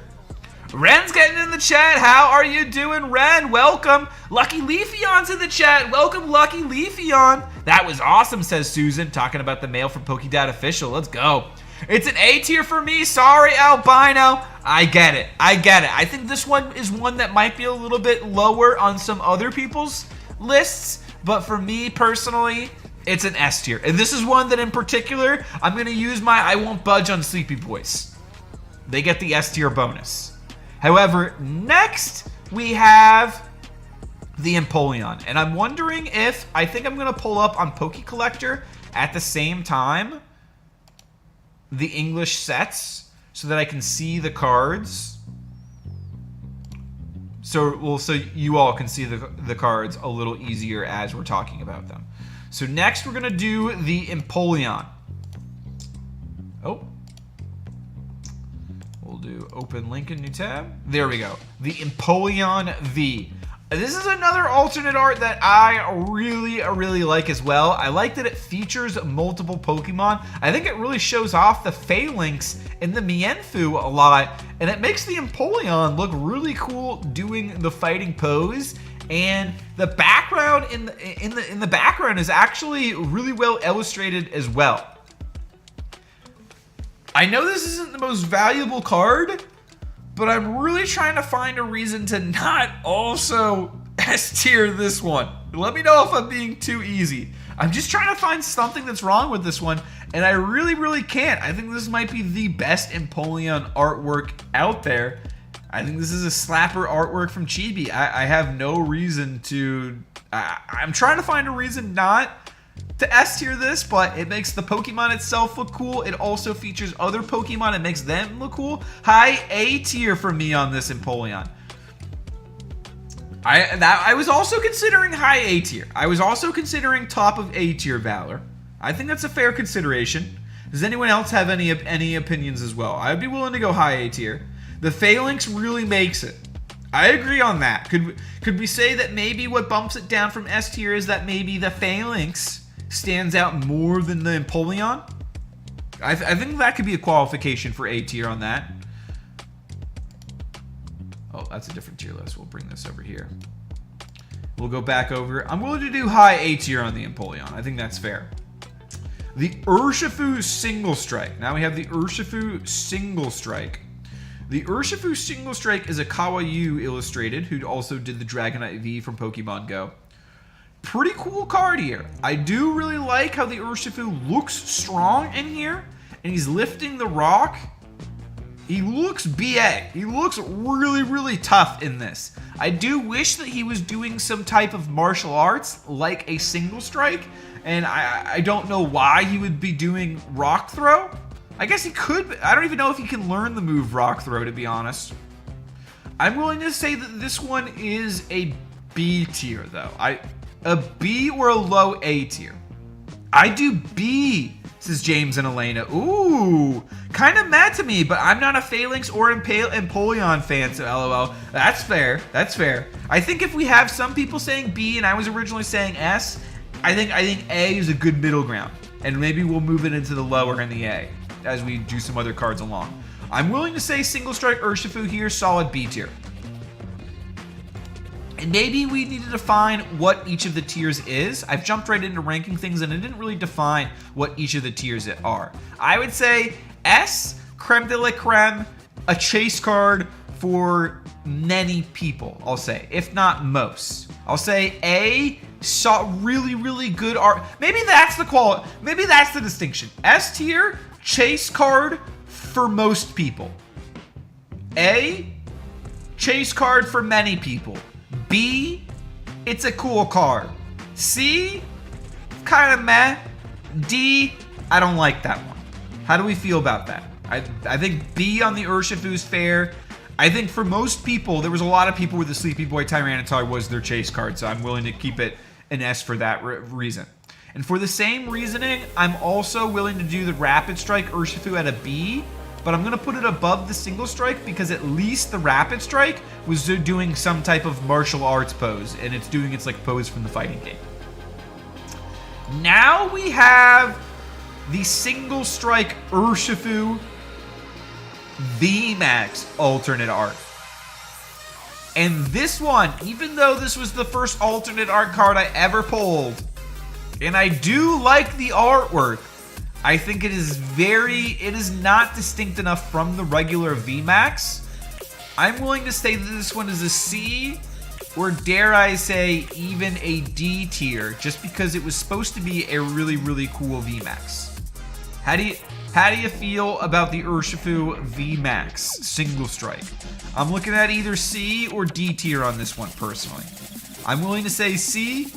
Ren's getting in the chat. How are you doing, Ren? Welcome. Lucky Leafeon's in the chat. Welcome, Lucky Leafeon. That was awesome, says Susan, talking about the mail from PokeDad Official. Let's go. It's an A tier for me. Sorry, Albino. I get it. I think this one is one that might be a little bit lower on some other people's lists, but for me personally, it's an S tier. And this is one that in particular, I'm going to use my I won't budge on Sleepy Boys. They get the S tier bonus. However, next we have the Empoleon. And I'm wondering if, I think I'm going to pull up on Poke Collector at the same time the English sets so that I can see the cards. So you all can see the cards a little easier as we're talking about them. So next we're going to do the Empoleon. Oh. We'll do open link in new tab. There we go. The Empoleon V. This is another alternate art that I really like as well. I like that it features multiple Pokemon. I think it really shows off the Phalanx and the Mienfoo a lot, and it makes the Empoleon look really cool doing the fighting pose. And the background in the background is actually really well illustrated as well. I know this isn't the most valuable card, but I'm really trying to find a reason to not also S tier this one. Let me know if I'm being too easy. I'm just trying to find something that's wrong with this one, and I really can't. I think this might be the best Empoleon artwork out there. I think this is a slapper artwork from Chibi. I have no reason to... I'm trying to find a reason not to S tier this, but it makes the Pokemon itself look cool. It also features other Pokemon. It makes them look cool. High A tier for me on this Empoleon. I was also considering high A tier. I was also considering top of A tier Valor. I think that's a fair consideration. Does anyone else have any opinions as well? I'd be willing to go high A tier. The Phalanx really makes it. I agree on that. Could we say that maybe what bumps it down from S tier is that maybe the Phalanx stands out more than the Empoleon? I think that could be a qualification for A tier on that. Oh, that's a different tier list. We'll bring this over here. We'll go back over. I'm willing to do high A tier on the Empoleon. I think that's fair. The Urshifu Single Strike. Now we have the Urshifu Single Strike. The Urshifu Single Strike is a Kawaii illustrated, who also did the Dragonite V from Pokemon Go. Pretty cool card here. I do really like how the Urshifu looks strong in here, and he's lifting the rock. He looks BA. He looks really tough in this. I do wish that he was doing some type of martial arts, like a Single Strike, and I don't know why he would be doing Rock Throw. I guess he could. I don't even know if he can learn the move Rock Throw, to be honest. I'm willing to say that this one is a B tier, though. A B or a low A tier. I do B, says James and Elena. Ooh, kind of mad to me, but I'm not a Phalanx or Empoleon fan, so LOL. That's fair. That's fair. I think if we have some people saying B and I was originally saying S, I think A is a good middle ground, and maybe we'll move it into the lower in the A as we do some other cards along. I'm willing to say Single Strike Urshifu here, solid B tier. And maybe we need to define what each of the tiers is. I've jumped right into ranking things and I didn't really define what each of the tiers are. I would say S, creme de la creme, a chase card for many people, I'll say, if not most. I'll say A, saw really good art. Maybe that's the quality. Maybe that's the distinction. S tier, chase card for most people. A, chase card for many people. B, it's a cool card. C, kind of meh. D, I don't like that one. How do we feel about that? I think B on the Urshifu is fair. I think for most people, there was a lot of people where the Sleepy Boy Tyranitar was their chase card, so I'm willing to keep it an S for that reason. And for the same reasoning, I'm also willing to do the Rapid Strike Urshifu at a B, but I'm going to put it above the Single Strike because at least the Rapid Strike was doing some type of martial arts pose, and it's doing its like pose from the fighting game. Now we have the Single Strike Urshifu VMAX alternate art. And this one, even though this was the first alternate art card I ever pulled, and I do like the artwork, I think it is not distinct enough from the regular VMAX. I'm willing to say that this one is a C, or dare I say even a D tier, just because it was supposed to be a really, really cool VMAX. How do you feel about the Urshifu VMAX Single Strike? I'm looking at either C or D tier on this one personally. I'm willing to say C,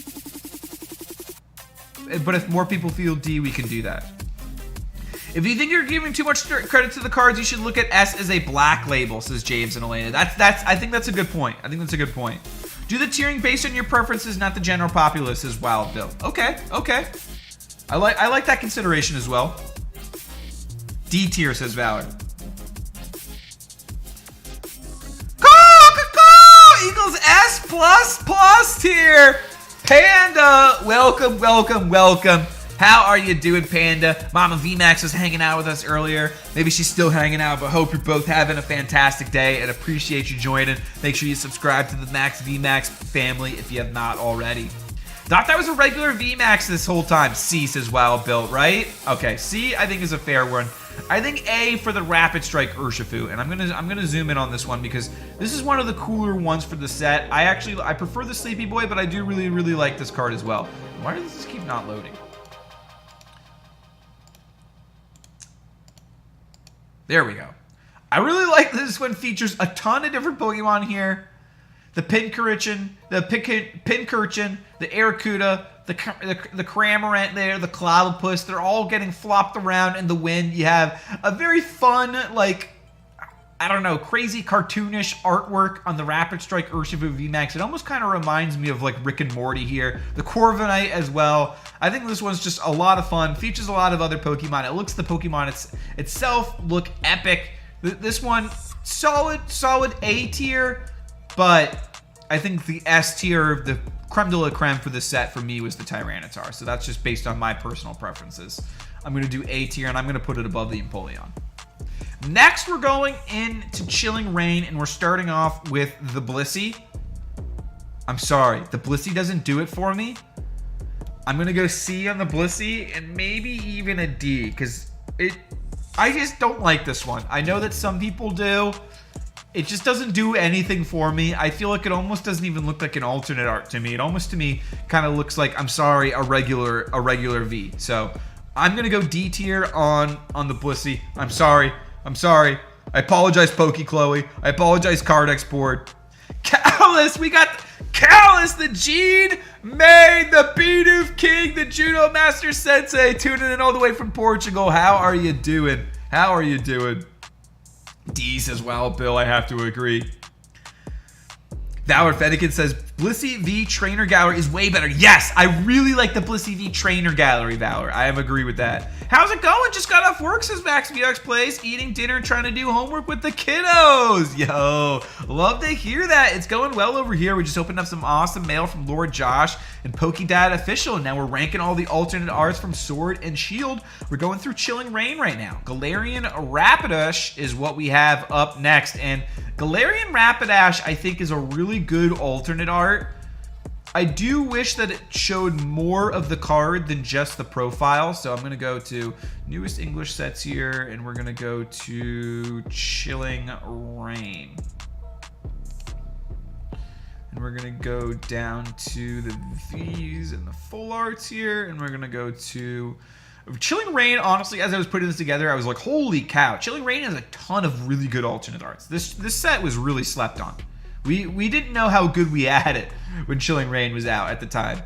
but if more people feel D, we can do that. If you think you're giving too much credit to the cards, you should look at S as a black label, says James and Elena. I think that's a good point. Do the tiering based on your preferences, not the general populace, says Wild Bill. Okay. I like that consideration as well. D tier, says Valor. Equals S++ tier. Panda, welcome. How are you doing, Panda? Mama VMAX was hanging out with us earlier. Maybe she's still hanging out, but hope you're both having a fantastic day and appreciate you joining. Make sure you subscribe to the Max VMAX family if you have not already. Thought that was a regular VMAX this whole time. C, says Wild Bill, right? Okay, C I think is a fair one. I think A for the Rapid Strike Urshifu, and I'm gonna zoom in on this one because this is one of the cooler ones for the set. I prefer the Sleepy Boy, but I do really like this card as well. Why does this keep not loading? There we go. I really like this one. Features a ton of different Pokemon here. The Pincurchin, the Arrokuda, the Cramorant there, the Clobbopus. They're all getting flopped around in the wind. You have a very fun, like, I don't know, crazy cartoonish artwork on the Rapid Strike Urshifu VMAX. It almost kind of reminds me of like Rick and Morty here. The Corviknight as well. I think this one's just a lot of fun. Features a lot of other Pokemon. It looks the Pokemon itself look epic. This one, solid A tier, but I think the S tier, the creme de la creme for this set for me was the Tyranitar. So that's just based on my personal preferences. I'm going to do A tier, and I'm going to put it above the Empoleon. Next, we're going into Chilling Reign, and we're starting off with the Blissey. I'm sorry, the Blissey doesn't do it for me. I'm going to go C on the Blissey, and maybe even a D, because I just don't like this one. I know that some people do. It just doesn't do anything for me. I feel like it almost doesn't even look like an alternate art to me. It almost, to me, kind of looks like, I'm sorry, a regular V. So I'm going to go D tier on the Blissey. I'm sorry. I apologize, Chloe. I apologize, Card Export. Callus, we got Callus, the Gene May, the Bidoof King, the Judo Master Sensei, tuning in all the way from Portugal. How are you doing? D says, well, Bill, I have to agree. Valor Fennekin says, Blissey V Trainer Gallery is way better. Yes, I really like the Blissey V Trainer Gallery, Valor. I agree with that. How's it going? Just got off work, says Max VX Plays. Eating dinner, trying to do homework with the kiddos. Yo, love to hear that. It's going well over here. We just opened up some awesome mail from Lord Josh and PokeDad Official. Now we're ranking all the alternate arts from Sword and Shield. We're going through Chilling Reign right now. Galarian Rapidash is what we have up next. And Galarian Rapidash, I think, is a really good alternate art. I do wish that it showed more of the card than just the profile. So I'm going to go to newest English sets here, and we're going to go to Chilling Reign. And we're going to go down to the V's and the full arts here, and we're going to go to Chilling Reign. Honestly, as I was putting this together, I was like, holy cow. Chilling Reign has a ton of really good alternate arts. This set was really slept on. We didn't know how good we had it when Chilling Reign was out at the time.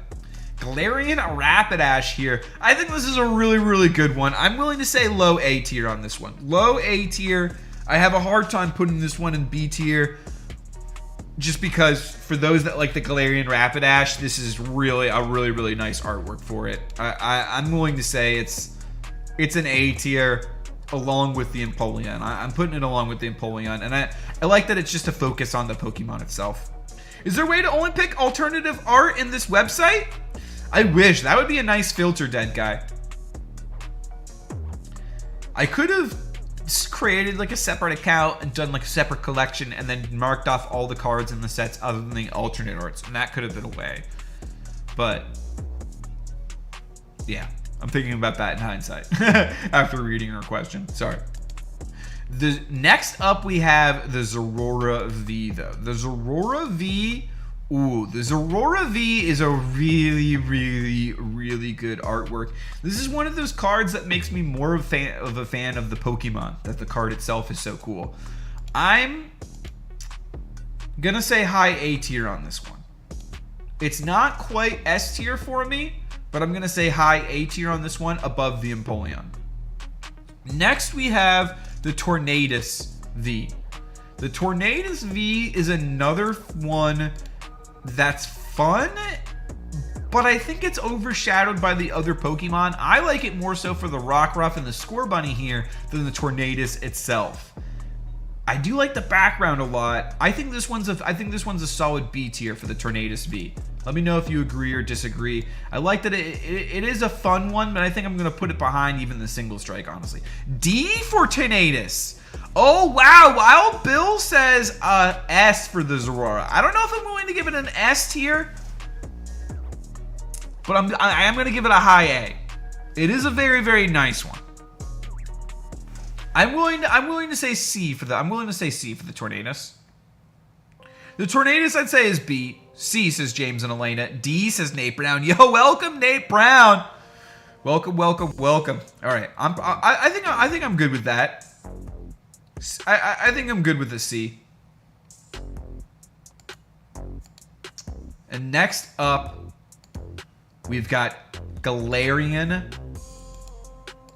Galarian Rapidash here. I think this is a really good one. I'm willing to say low A tier on this one. Low A tier. I have a hard time putting this one in B tier. just because for those that like the Galarian Rapidash, this is really a really nice artwork for it. I'm willing to say it's an A tier along with the Empoleon. I'm putting it along with the Empoleon, and I like that it's just a focus on the Pokemon itself. Is there a way to only pick alternative art in this website? I wish. That would be a nice filter, dead guy. I could have created like a separate account and done like a separate collection and then marked off all the cards in the sets other than the alternate arts, and that could have been a way. But yeah, I'm thinking about that in hindsight after reading her question. Sorry. The next up we have the Zorora V though. The Zorora V, the Zorora V is a really good artwork. This is one of those cards that makes me more of a fan of the Pokemon, that the card itself is so cool. I'm gonna say high A tier on this one. It's not quite S tier for me, but I'm gonna say high A tier on this one, above the Empoleon. Next we have the Tornadus V. The Tornadus V is another one that's fun, but I think it's overshadowed by the other Pokemon. I like it more so for the Rockruff and the Scorbunny here than the Tornadus itself. I do like the background a lot. I think this one's a solid B tier for the Tornadus V. Let me know if you agree or disagree. I like that it is a fun one, but I think I'm going to put it behind even the Single Strike, honestly. D for Tornadus. Oh, wow. Wild Bill says S for the Zorora. I don't know if I'm willing to give it an S tier, but I am going to give it a high A. It is a very nice one. I'm willing to say C for the Tornadus. The Tornadus I'd say is B. C says James and Elena. D says Nate Brown. Yo, welcome Nate Brown. Welcome. All right, I think I'm good with that. I think I'm good with the C. And next up, we've got Galarian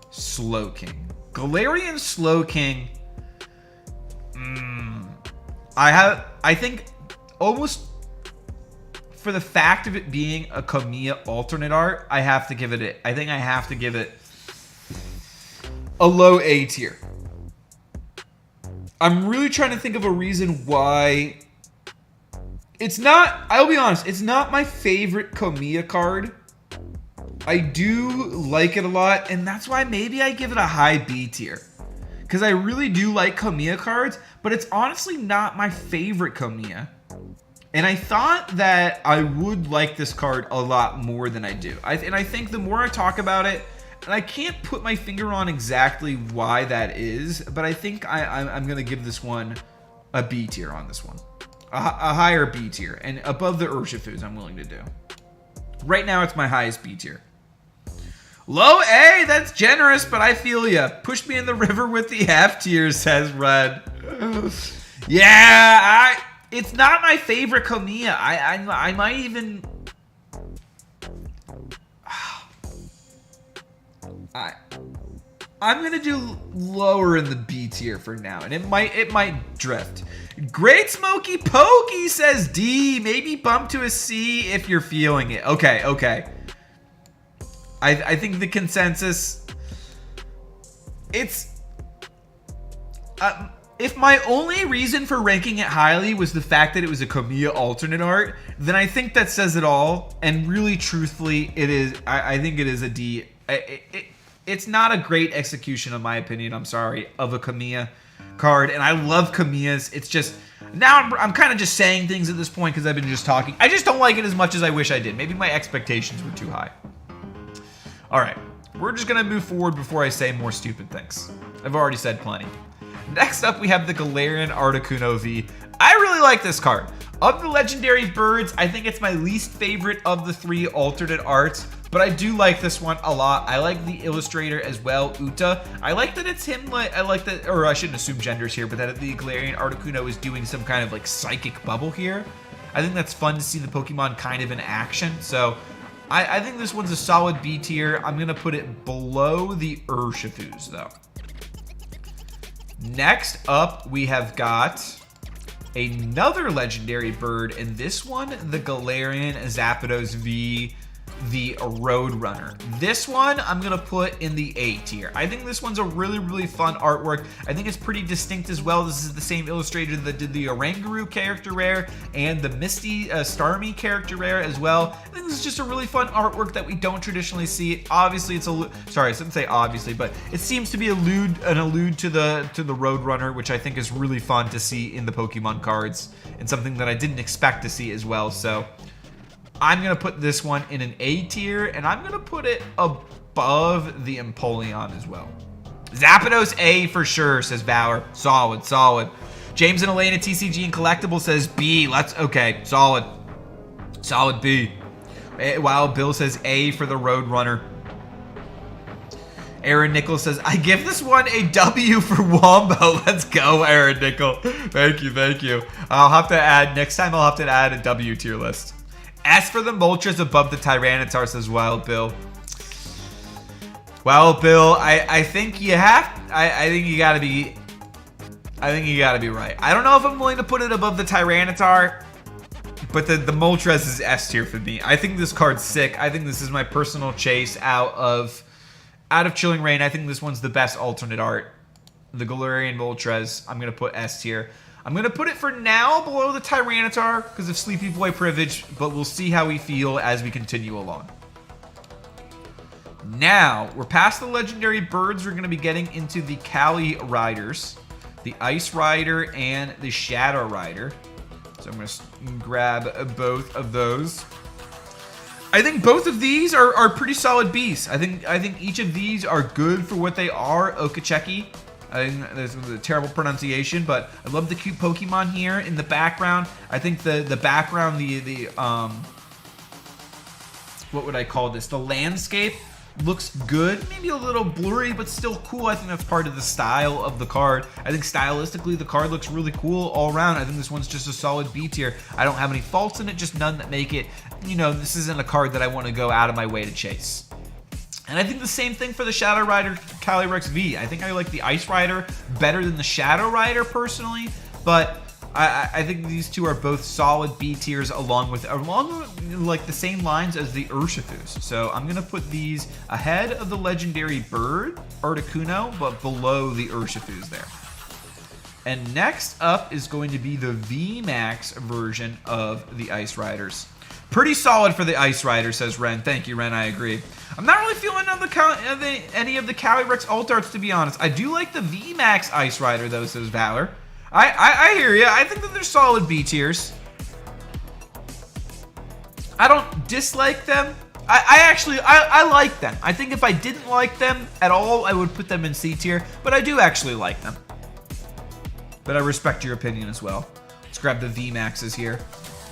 Slowking. Galarian Slowking. I think almost for the fact of it being a Kamiya alternate art, I have to give it a low A tier. I'm really trying to think of a reason why it's not, I'll be honest, it's not my favorite Kamiya card. I do like it a lot, and that's why maybe I give it a high B tier. Because I really do like Kamiya cards, but it's honestly not my favorite Kamiya. And I thought that I would like this card a lot more than I do. And I think the more I talk about it, and I can't put my finger on exactly why that is, but I think I'm going to give this one a B tier on this one. A higher B tier, and above the Urshifus I'm willing to do. Right now it's my highest B tier. Low A, that's generous, but I feel ya. Push me in the river with the F tier, says Red. Yeah, it's not my favorite Kamiya. I might even... I'm gonna do lower in the B tier for now, and it might drift. Great Smoky Pokey says D, maybe bump to a C if you're feeling it. Okay. I think the consensus, it's if my only reason for ranking it highly was the fact that it was a Kamiya alternate art, then I think that says it all. And really, truthfully, it is. I think it is a D. It's not a great execution, in my opinion. I'm sorry, of a Kamiya card, and I love Kamiyas. It's just now I'm kind of just saying things at this point because I've been just talking. I just don't like it as much as I wish I did. Maybe my expectations were too high. All right, we're just gonna move forward before I say more stupid things. I've already said plenty. Next up, we have the Galarian Articuno V. I really like this card. Of the legendary birds, I think it's my least favorite of the three alternate arts, but I do like this one a lot. I like the illustrator as well, Uta. I like that it's him, I like that, or I shouldn't assume genders here, but that the Galarian Articuno is doing some kind of like psychic bubble here. I think that's fun to see the Pokemon kind of in action, so I think this one's a solid B tier. I'm gonna put it below the Urshifus though. Next up, we have got another legendary bird, and this one, the Galarian Zapdos V, the Roadrunner. This one I'm gonna put in the A tier. I think this one's a really fun artwork. I think it's pretty distinct as well. This is the same illustrator that did the Oranguru character rare and the Misty Starmie character rare as well. I think this is just a really fun artwork that we don't traditionally see. Obviously, it's sorry, I shouldn't say obviously, but it seems to be allude to the Roadrunner, which I think is really fun to see in the Pokemon cards and something that I didn't expect to see as well. So I'm going to put this one in an A tier, and I'm going to put it above the Empoleon as well. Zapdos A for sure, says Bauer. Solid. James and Elena TCG and Collectible says B. Okay, solid B. While Bill says A for the Roadrunner. Aaron Nichols says, I give this one a W for Wombo. Let's go, Aaron Nichols. Thank you. Next time I'll have to add a W tier list. S for the Moltres above the Tyranitar, says Wild Bill. Well, Bill, I think you gotta be right. I don't know if I'm willing to put it above the Tyranitar, but the Moltres is S tier for me. I think this card's sick. I think this is my personal chase out of Chilling Reign. I think this one's the best alternate art. The Galarian Moltres, I'm gonna put S tier. I'm going to put it for now below the Tyranitar because of Sleepy Boy privilege, but we'll see how we feel as we continue along. Now, we're past the legendary birds. We're going to be getting into the Cali Riders, the Ice Rider and the Shadow Rider. So I'm going to grab both of those. I think both of these are pretty solid beasts. I think each of these are good for what they are. Okacheki. I think this was a terrible pronunciation, but I love the cute Pokemon here in the background. I think the background, what would I call this? The landscape looks good. Maybe a little blurry, but still cool. I think that's part of the style of the card. I think stylistically, the card looks really cool all around. I think this one's just a solid B tier. I don't have any faults in it, just none that make it, this isn't a card that I want to go out of my way to chase. And I think the same thing for the Shadow Rider Calyrex V. I think I like the Ice Rider better than the Shadow Rider personally, but I think these two are both solid B tiers along like the same lines as the Urshifu's. So I'm gonna put these ahead of the legendary bird Articuno, but below the Urshifu's there. And next up is going to be the VMAX version of the Ice Riders. Pretty solid for the Ice Rider, says Ren. Thank you, Ren. I agree. I'm not really feeling any of the Calyrex alt arts, to be honest. I do like the VMAX Ice Rider, though, says Valor. I hear you. I think that they're solid B tiers. I don't dislike them. I like them. I think if I didn't like them at all, I would put them in C tier. But I do actually like them. But I respect your opinion as well. Let's grab the VMAXs here.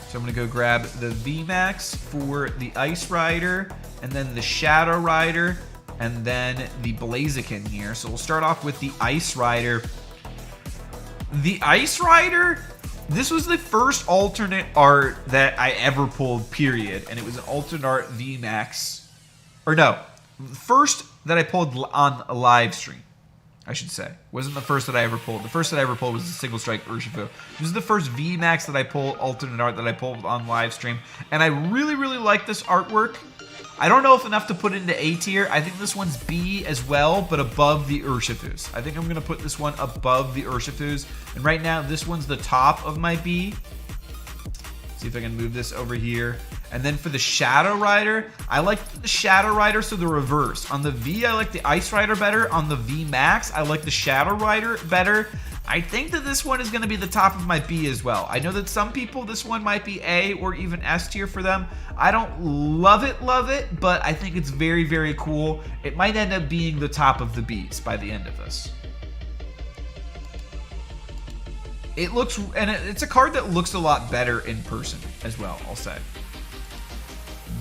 So I'm going to go grab the VMAX for the Ice Rider, and then the Shadow Rider, and then the Blaziken here. So we'll start off with the Ice Rider. The Ice Rider, this was the first alternate art that I ever pulled, period. And it was an alternate art VMAX. Or no, first that I pulled on a live stream, I should say. Wasn't the first that I ever pulled. The first that I ever pulled was the Single Strike Urshifu. This is the first VMAX that I pulled, alternate art that I pulled on live stream. And I really like this artwork. I don't know if enough to put into A tier. I think this one's B as well, but above the Urshifu's. I think I'm going to put this one above the Urshifu's. And right now, this one's the top of my B. See if I can move this over here. And then for the Shadow Rider, I like the Shadow Rider, so the reverse. On the V, I like the Ice Rider better. On the V Max, I like the Shadow Rider better. I think that this one is going to be the top of my B as well. I know that some people, this one might be A or even S tier for them. I don't love it, but I think it's very cool. It might end up being the top of the Bs by the end of this. It looks, and it's a card that looks a lot better in person as well, I'll say.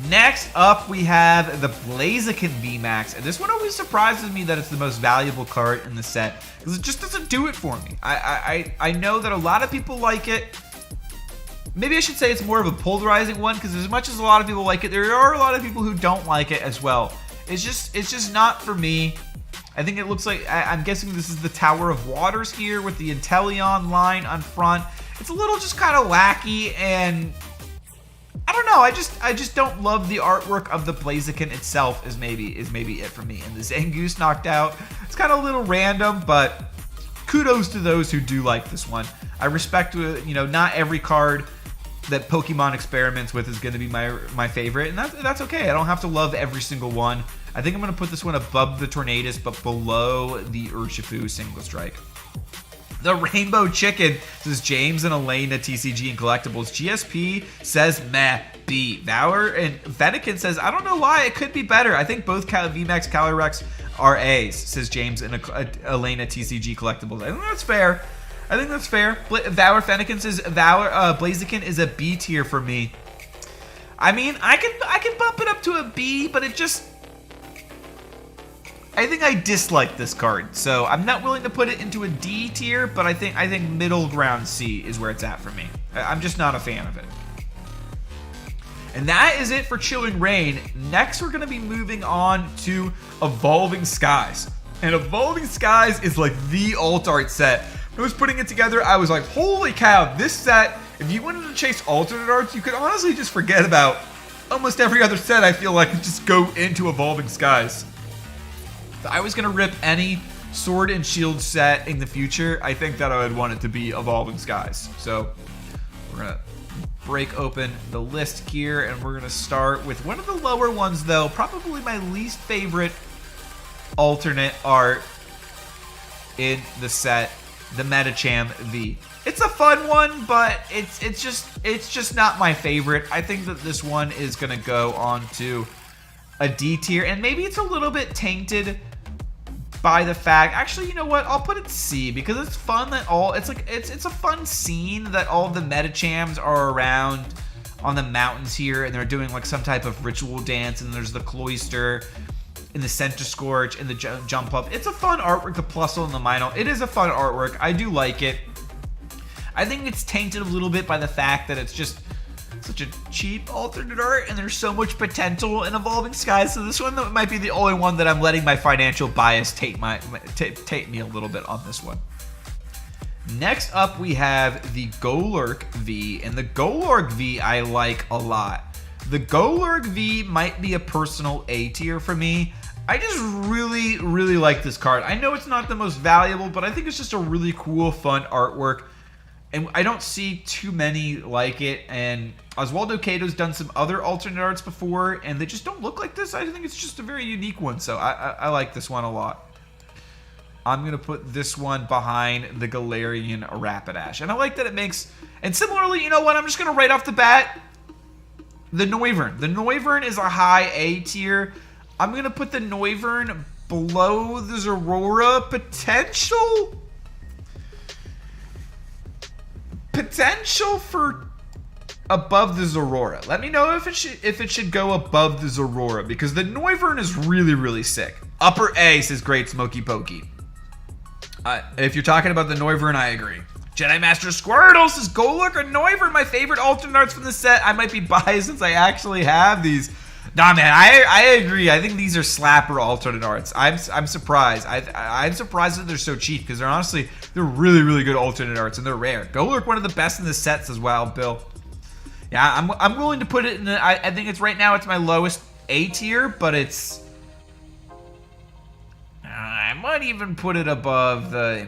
Next up, we have the Blaziken VMAX, and this one always surprises me that it's the most valuable card in the set, because it just doesn't do it for me. I know that a lot of people like it. Maybe I should say it's more of a polarizing one, because as much as a lot of people like it, there are a lot of people who don't like it as well. It's just not for me. I think it looks like, I'm guessing this is the Tower of Waters here with the Inteleon line on front. it's a little just kind of wacky, and I don't know. I just don't love the artwork of the Blaziken itself. Is maybe it for me. And the Zangoose knocked out. It's kind of a little random, but kudos to those who do like this one. I respect, not every card that Pokemon experiments with is going to be my favorite, and that's okay. I don't have to love every single one. I think I'm going to put this one above the Tornadus, but below the Urshifu Single Strike. The Rainbow Chicken says James and Elena TCG and Collectibles. GSP says meh, B. Valor and Fennekin says, I don't know why, it could be better. I think both VMAX Calyrex are A's, says James and Elena TCG Collectibles. I think that's fair. Valor Fennekin says Blaziken is a B tier for me. I mean, I can bump it up to a B, but it just, I think I dislike this card, so I'm not willing to put it into a D tier, but I think middle ground C is where it's at for me. I'm just not a fan of it. And that is it for Chilling Reign. Next, we're going to be moving on to Evolving Skies. And Evolving Skies is like the alt art set. When I was putting it together, I was like, holy cow, this set, if you wanted to chase alternate arts, you could honestly just forget about almost every other set, I feel like, and just go into Evolving Skies. If I was going to rip any Sword and Shield set in the future, I think that I would want it to be Evolving Skies. So we're going to break open the list here, and we're going to start with one of the lower ones, though. Probably my least favorite alternate art in the set, the Medicham V. It's a fun one, but it's just not my favorite. I think that this one is going to go on to a D tier, and maybe it's a little bit tainted by the fact, actually, you know what, I'll put it C, because it's fun that it's a fun scene that all the Medichams are around on the mountains here, and they're doing like some type of ritual dance, and there's the Cloister in the Center Scorch and the Jump Up. It's a fun artwork, the Plusle and the Minot. It is a fun artwork. I do like it. I think it's tainted a little bit by the fact that it's just such a cheap alternate art, and there's so much potential in Evolving Skies. So this one might be the only one that I'm letting my financial bias taint me a little bit on this one. Next up, we have the Golurk V, and the Golurk V I like a lot. The Golurk V might be a personal A tier for me. I just really, really like this card. I know it's not the most valuable, but I think it's just a really cool, fun artwork. And I don't see too many like it. And Oswaldo Cato's done some other alternate arts before, and they just don't look like this. I think it's just a very unique one. So I like this one a lot. I'm going to put this one behind the Galarian Rapidash. And I like that it makes... And similarly, you know what? I'm just going to right off the bat, the Noivern. The Noivern is a high A tier. I'm going to put the Noivern below the Zorora. Potential for above the Zorora. Let me know if it should go above the Zorora, because the Noivern is really, really sick. Upper A, says Great Smoky Pokey. If you're talking about the Noivern, I agree. Jedi Master Squirtle says Golurk or Noivern, my favorite alternate arts from the set. I might be biased since I actually have these. Nah, man, I agree. I think these are slapper alternate arts. I'm surprised. I'm surprised that they're so cheap, because they're really, really good alternate arts, and they're rare. Golurk, one of the best in the sets as well, Bill. Yeah, I'm willing to put it in the, I think it's right now, it's my lowest A tier, but it's, I might even put it above the,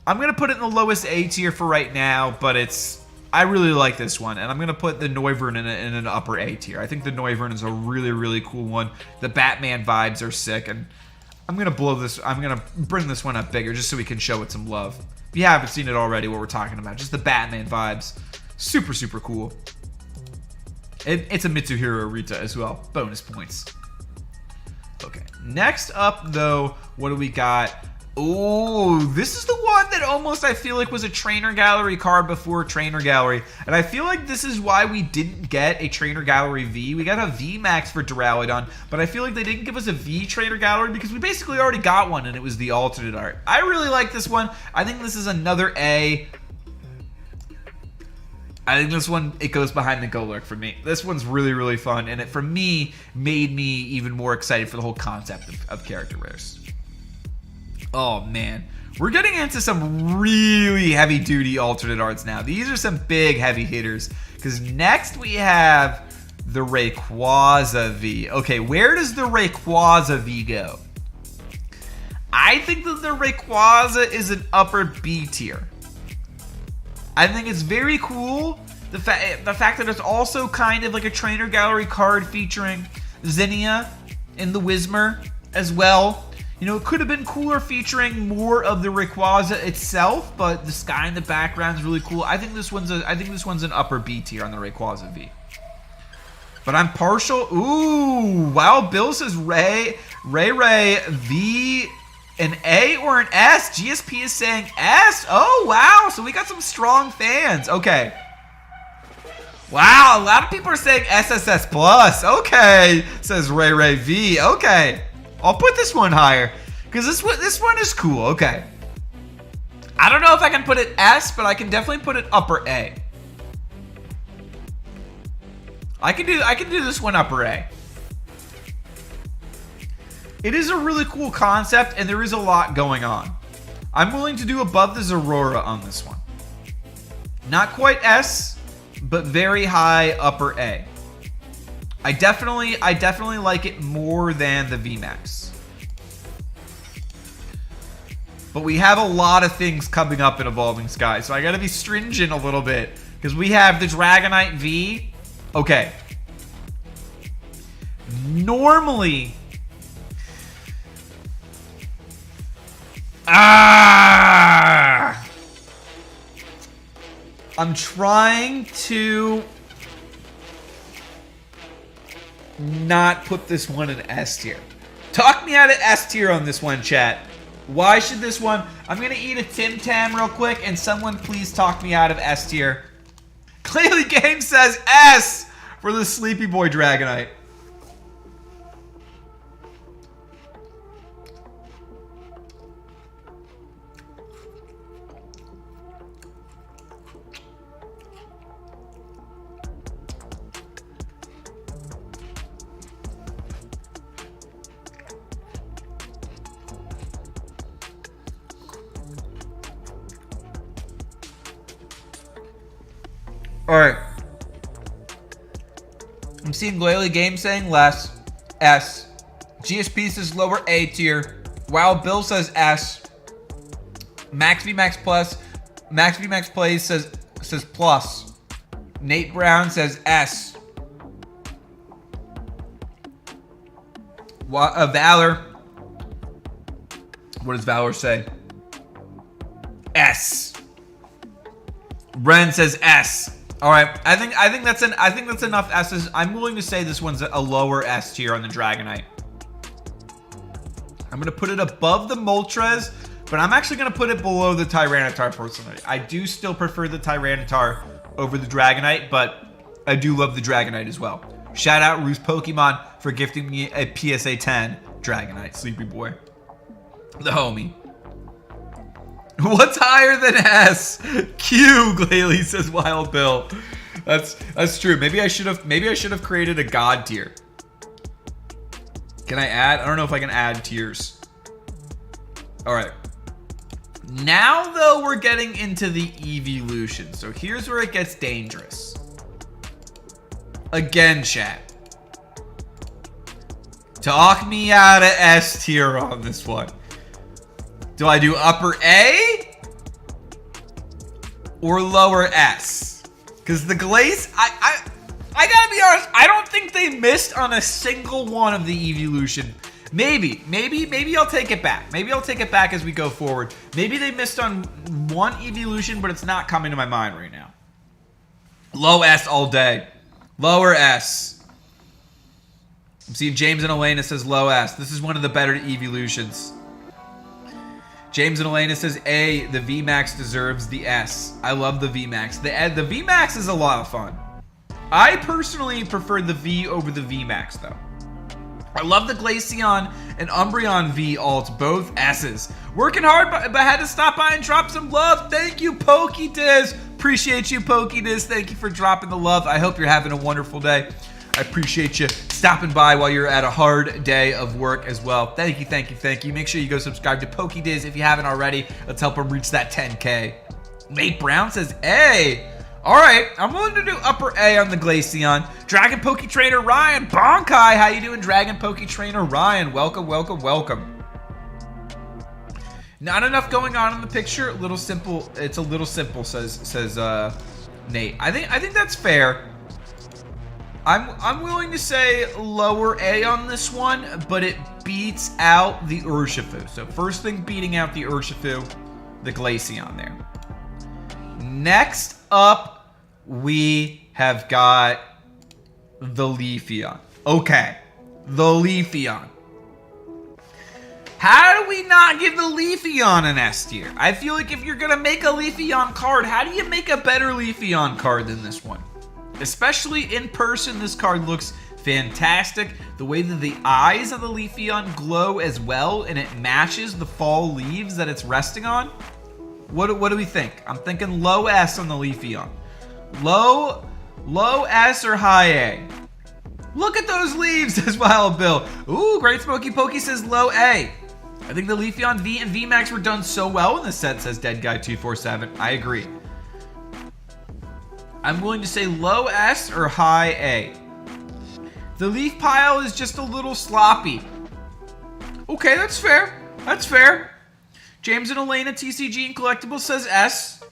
I'm going to put it in the lowest A tier for right now, but it's, I really like this one, and I'm going to put the Noivern in an upper A tier. I think the Noivern is a really, really cool one. The Batman vibes are sick, and I'm going to bring this one up bigger just so we can show it some love. If you haven't seen it already, what we're talking about, just the Batman vibes. Super, super cool. It's a Mitsuhiro Rita as well. Bonus points. Okay, next up, though, what do we got? Oh, this is the one that almost I feel like was a Trainer Gallery card before Trainer Gallery. And I feel like this is why we didn't get a Trainer Gallery V. We got a V Max for Duraludon, but I feel like they didn't give us a V Trainer Gallery because we basically already got one, and it was the alternate art. I really like this one. I think this is another A. I think this one, it goes behind the Golurk for me. This one's really, really fun, and it, for me, made me even more excited for the whole concept of character rares. Oh, man. We're getting into some really heavy-duty alternate arts now. These are some big heavy hitters. Because next we have the Rayquaza V. Okay, where does the Rayquaza V go? I think that the Rayquaza is an upper B tier. I think it's very cool. The fact that it's also kind of like a trainer gallery card featuring Zinnia in the Whismur as well. You know, it could have been cooler featuring more of the Rayquaza itself, but the sky in the background is really cool. I think this one's an upper B tier on the Rayquaza V. But I'm partial. Ooh, wow. Bill says Ray V, an A or an S. GSP is saying S. Oh wow. So we got some strong fans. Okay. Wow, a lot of people are saying SSS plus. Okay, says Ray V. Okay, I'll put this one higher because this one is cool. Okay, I don't know if I can put it S, but I can definitely put it upper A. I can do this one upper A. It is a really cool concept, and there is a lot going on. I'm willing to do above the Zorora on this one. Not quite S, but very high upper A. I definitely like it more than the VMAX. But we have a lot of things coming up in Evolving Skies, so I gotta be stringent a little bit. Because we have the Dragonite V. Okay. Normally... I'm trying to not put this one in S tier. Talk me out of S tier on this one, chat. Why should this one... I'm going to eat a Tim Tam real quick, and someone please talk me out of S tier. Clearly Game says S for the Sleepy Boy Dragonite. Alright. I'm seeing Glalie Game saying less. S. GSP says lower A tier. Wow, Bill says S. Max V Max Plus. Max V Max Plays says plus. Nate Brown says S. Valor. What does Valor say? S. Bren says S. All right, I think that's enough S's. I'm willing to say this one's a lower S tier on the Dragonite. I'm gonna put it above the Moltres, but I'm actually gonna put it below the Tyranitar personally. I do still prefer the Tyranitar over the Dragonite, but I do love the Dragonite as well. Shout out Ruse Pokemon for gifting me a PSA 10 Dragonite, Sleepy Boy, the homie. What's higher than S? Q, Glalie says Wild Bill. That's true. Maybe I should have created a God tier. Can I add? I don't know if I can add tiers. All right. Now though, we're getting into the evolution. So here's where it gets dangerous. Again, chat. Talk me out of S tier on this one. Do I do upper A or lower S? Because the Glace, I gotta be honest, I don't think they missed on a single one of the evolution. Maybe I'll take it back. Maybe I'll take it back as we go forward. Maybe they missed on one evolution, but it's not coming to my mind right now. Low S all day. Lower S. I'm seeing James and Elena says low S. This is one of the better evolutions. James and Elena says A, the VMAX deserves the S. I love the VMAX. The VMAX is a lot of fun. I personally prefer the V over the VMAX though. I love the Glaceon and Umbreon V alts, both S's. Working hard, but had to stop by and drop some love. Thank you, Pokédiz. Appreciate you, Pokédiz. Thank you for dropping the love. I hope you're having a wonderful day. I appreciate you stopping by while you're at a hard day of work as well. Thank you, thank you, thank you. Make sure you go subscribe to PokeDiz if you haven't already. Let's help him reach that 10K. Nate Brown says A. All right, I'm willing to do upper A on the Glaceon. Dragon Poke Trainer Ryan Bonkai, how you doing, Dragon Poke Trainer Ryan? Welcome, welcome, welcome. Not enough going on in the picture. A little simple. It's a little simple, says Nate. I think that's fair. I'm willing to say lower A on this one, but it beats out the Urshifu. So first thing beating out the Urshifu, the Glaceon there. Next up, we have got the Leafeon. Okay, the Leafeon. How do we not give the Leafeon an S tier? I feel like if you're gonna make a Leafeon card, how do you make a better Leafeon card than this one? Especially in person, this card looks fantastic. The way that the eyes of the Leafeon glow as well, and it matches the fall leaves that it's resting on. What do we think? I'm thinking low S on the Leafeon. Low S or high A? Look at those leaves as well, Bill. Ooh, Great Smoky Pokey says low A. I think the Leafeon V and VMAX were done so well in this set, says Dead Guy 247. I agree. I'm willing to say low S or high A. The leaf pile is just a little sloppy. Okay, that's fair. That's fair. James and Elena TCG and Collectibles says S.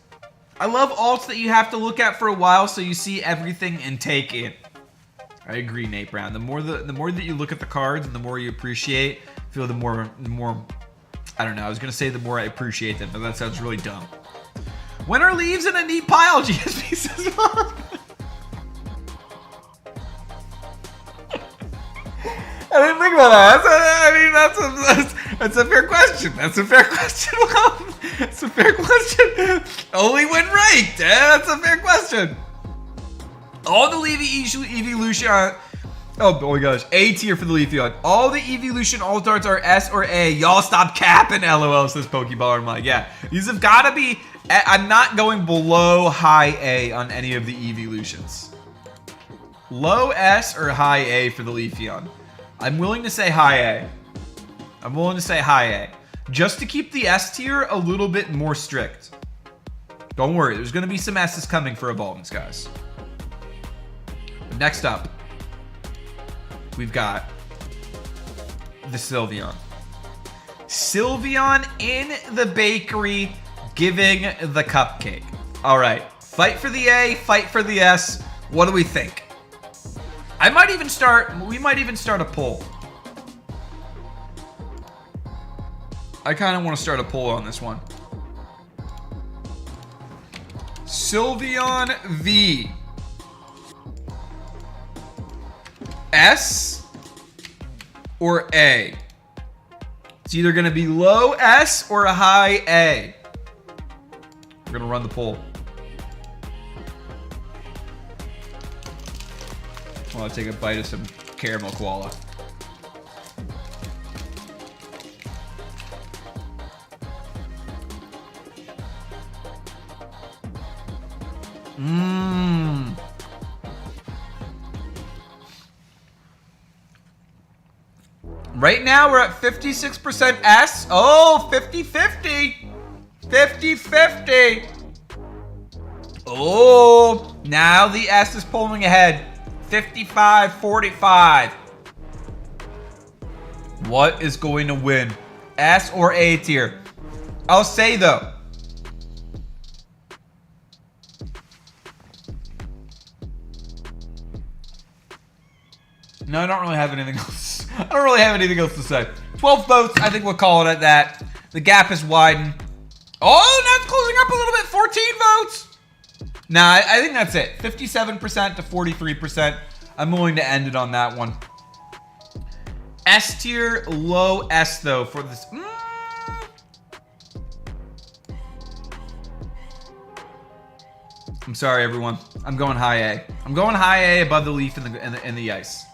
I love alts that you have to look at for a while so you see everything and take it. I agree, Nate Brown. The more that you look at the cards and the more you appreciate, I feel the more I don't know. I was gonna say the more I appreciate them, but that sounds really dumb. When are leaves in a neat pile? GSP says. I didn't think about that. That's a fair question. That's a fair question. That's a fair question. Only when ranked. That's a fair question. All the evolution. Oh my gosh, A tier for the Leafeon. All the evolution alt arts are S or A. Y'all stop capping. LOL says Pokeball. I'm like, yeah, these have got to be. I'm not going below high A on any of the evolutions. Low S or high A for the Leafeon. I'm willing to say high A. I'm willing to say high A. Just to keep the S tier a little bit more strict. Don't worry, there's going to be some S's coming for Evolvance, guys. Next up, we've got the Sylveon. Sylveon in the bakery giving the cupcake. All right, fight for the A, fight for the S. What do we think? We might even start a poll. I kind of want to start a poll on this one. Sylveon V. S or A? It's either going to be low S or a high A. We're going to run the poll. I want to take a bite of some caramel koala. Right now we're at 56% S. Oh, 50-50. 50-50. Oh, now the S is pulling ahead. 55-45. What is going to win? S or A tier? I'll say though. No, I don't really have anything else. I don't really have anything else to say. 12 votes. I think we'll call it at that. The gap is widened. Oh, now it's closing up a little bit. 14 votes. Nah, I think that's it. 57% to 43%. I'm willing to end it on that one. S tier, low S though for this. I'm sorry, everyone. I'm going high A. I'm going high A above the leaf in the ice.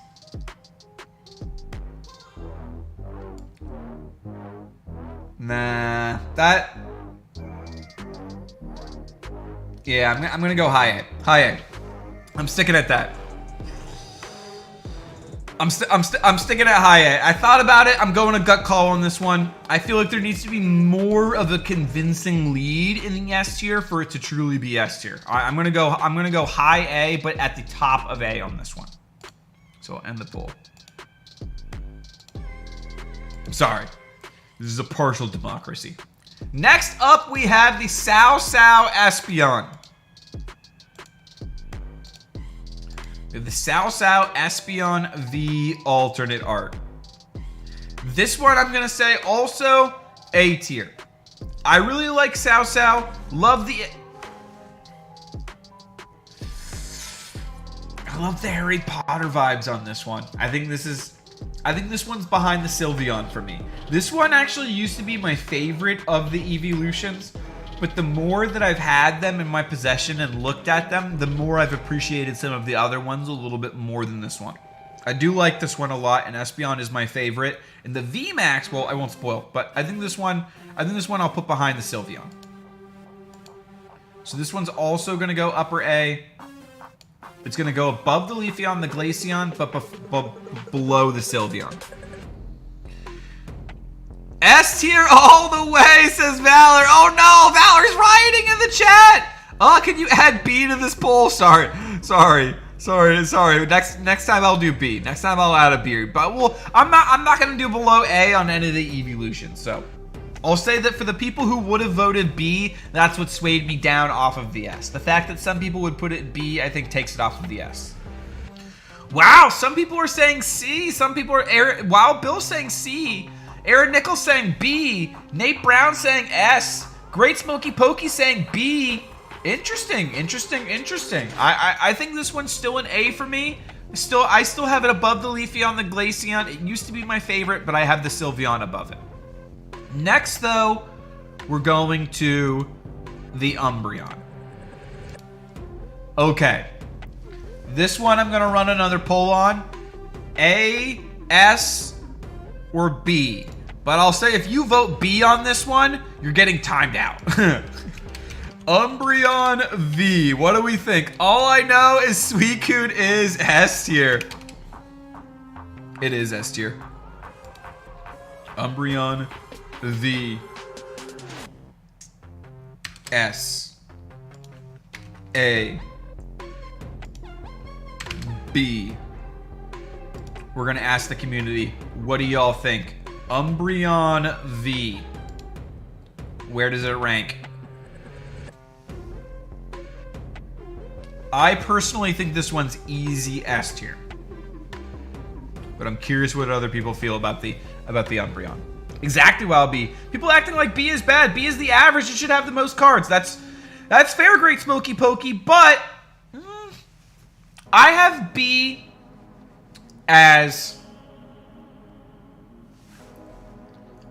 Nah, that. Yeah, I'm gonna go high A. High A. I'm sticking at that. I'm sticking at high A. I thought about it. I'm going a gut call on this one. I feel like there needs to be more of a convincing lead in the S tier for it to truly be S tier. All right, I'm gonna go high A, but at the top of A on this one. So I'll end the poll. I'm sorry. This is a partial democracy. Next up, we have the Sao Sao Espion. We have the Sao Sao Espion V alternate art. This one I'm gonna say also A tier. I really like Sao Sao. Love the Harry Potter vibes on this one. I think this one's behind the Sylveon for me. This one actually used to be my favorite of the evolutions, but the more that I've had them in my possession and looked at them, the more I've appreciated some of the other ones a little bit more than this one. I do like this one a lot, and Espeon is my favorite. And the VMAX, well, I won't spoil, but I think this one I'll put behind the Sylveon. So this one's also gonna go upper A. It's going to go above the Leafeon, the Glaceon, but below the Sylveon. S tier all the way, says Valor. Oh no, Valor's rioting in the chat. Oh, can you add B to this poll? Sorry. Next time I'll do B. Next time I'll add a B. But well, I'm not going to do below A on any of the evolutions. So I'll say that for the people who would have voted B, that's what swayed me down off of the S. The fact that some people would put it B, I think takes it off of the S. Wow, some people are saying C. Some people are... Wow, Bill's saying C. Aaron Nichols saying B. Nate Brown saying S. Great Smoky Pokey saying B. Interesting. I think this one's still an A for me. I still have it above the Leafeon, the Glaceon. It used to be my favorite, but I have the Sylveon above it. Next, though, we're going to the Umbreon. Okay. This one I'm going to run another poll on. A, S, or B. But I'll say if you vote B on this one, you're getting timed out. Umbreon V. What do we think? All I know is Suicune is S tier. It is S tier. Umbreon V. S. A. B. We're going to ask the community, what do y'all think? Umbreon V. Where does it rank? I personally think this one's easy S tier. But I'm curious what other people feel about the Umbreon. Exactly, Wild B. People acting like B is bad. B is the average. It should have the most cards. That's fair, Great Smoky Pokey, but I have B as...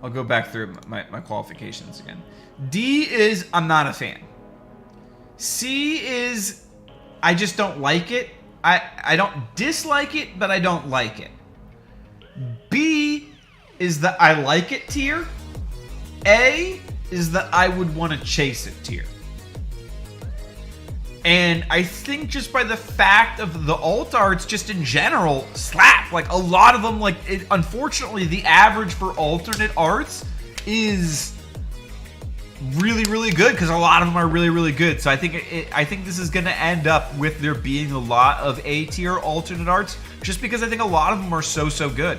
I'll go back through my qualifications again. D is I'm not a fan. C is I just don't like it. I don't dislike it, but I don't like it. B is the I like it tier. A is the I would want to chase it tier. And I think just by the fact of the alt arts, just in general, slap. Like a lot of them, like unfortunately, the average for alternate arts is really, really good because a lot of them are really, really good. So I think this is going to end up with there being a lot of A tier alternate arts, just because I think a lot of them are so good.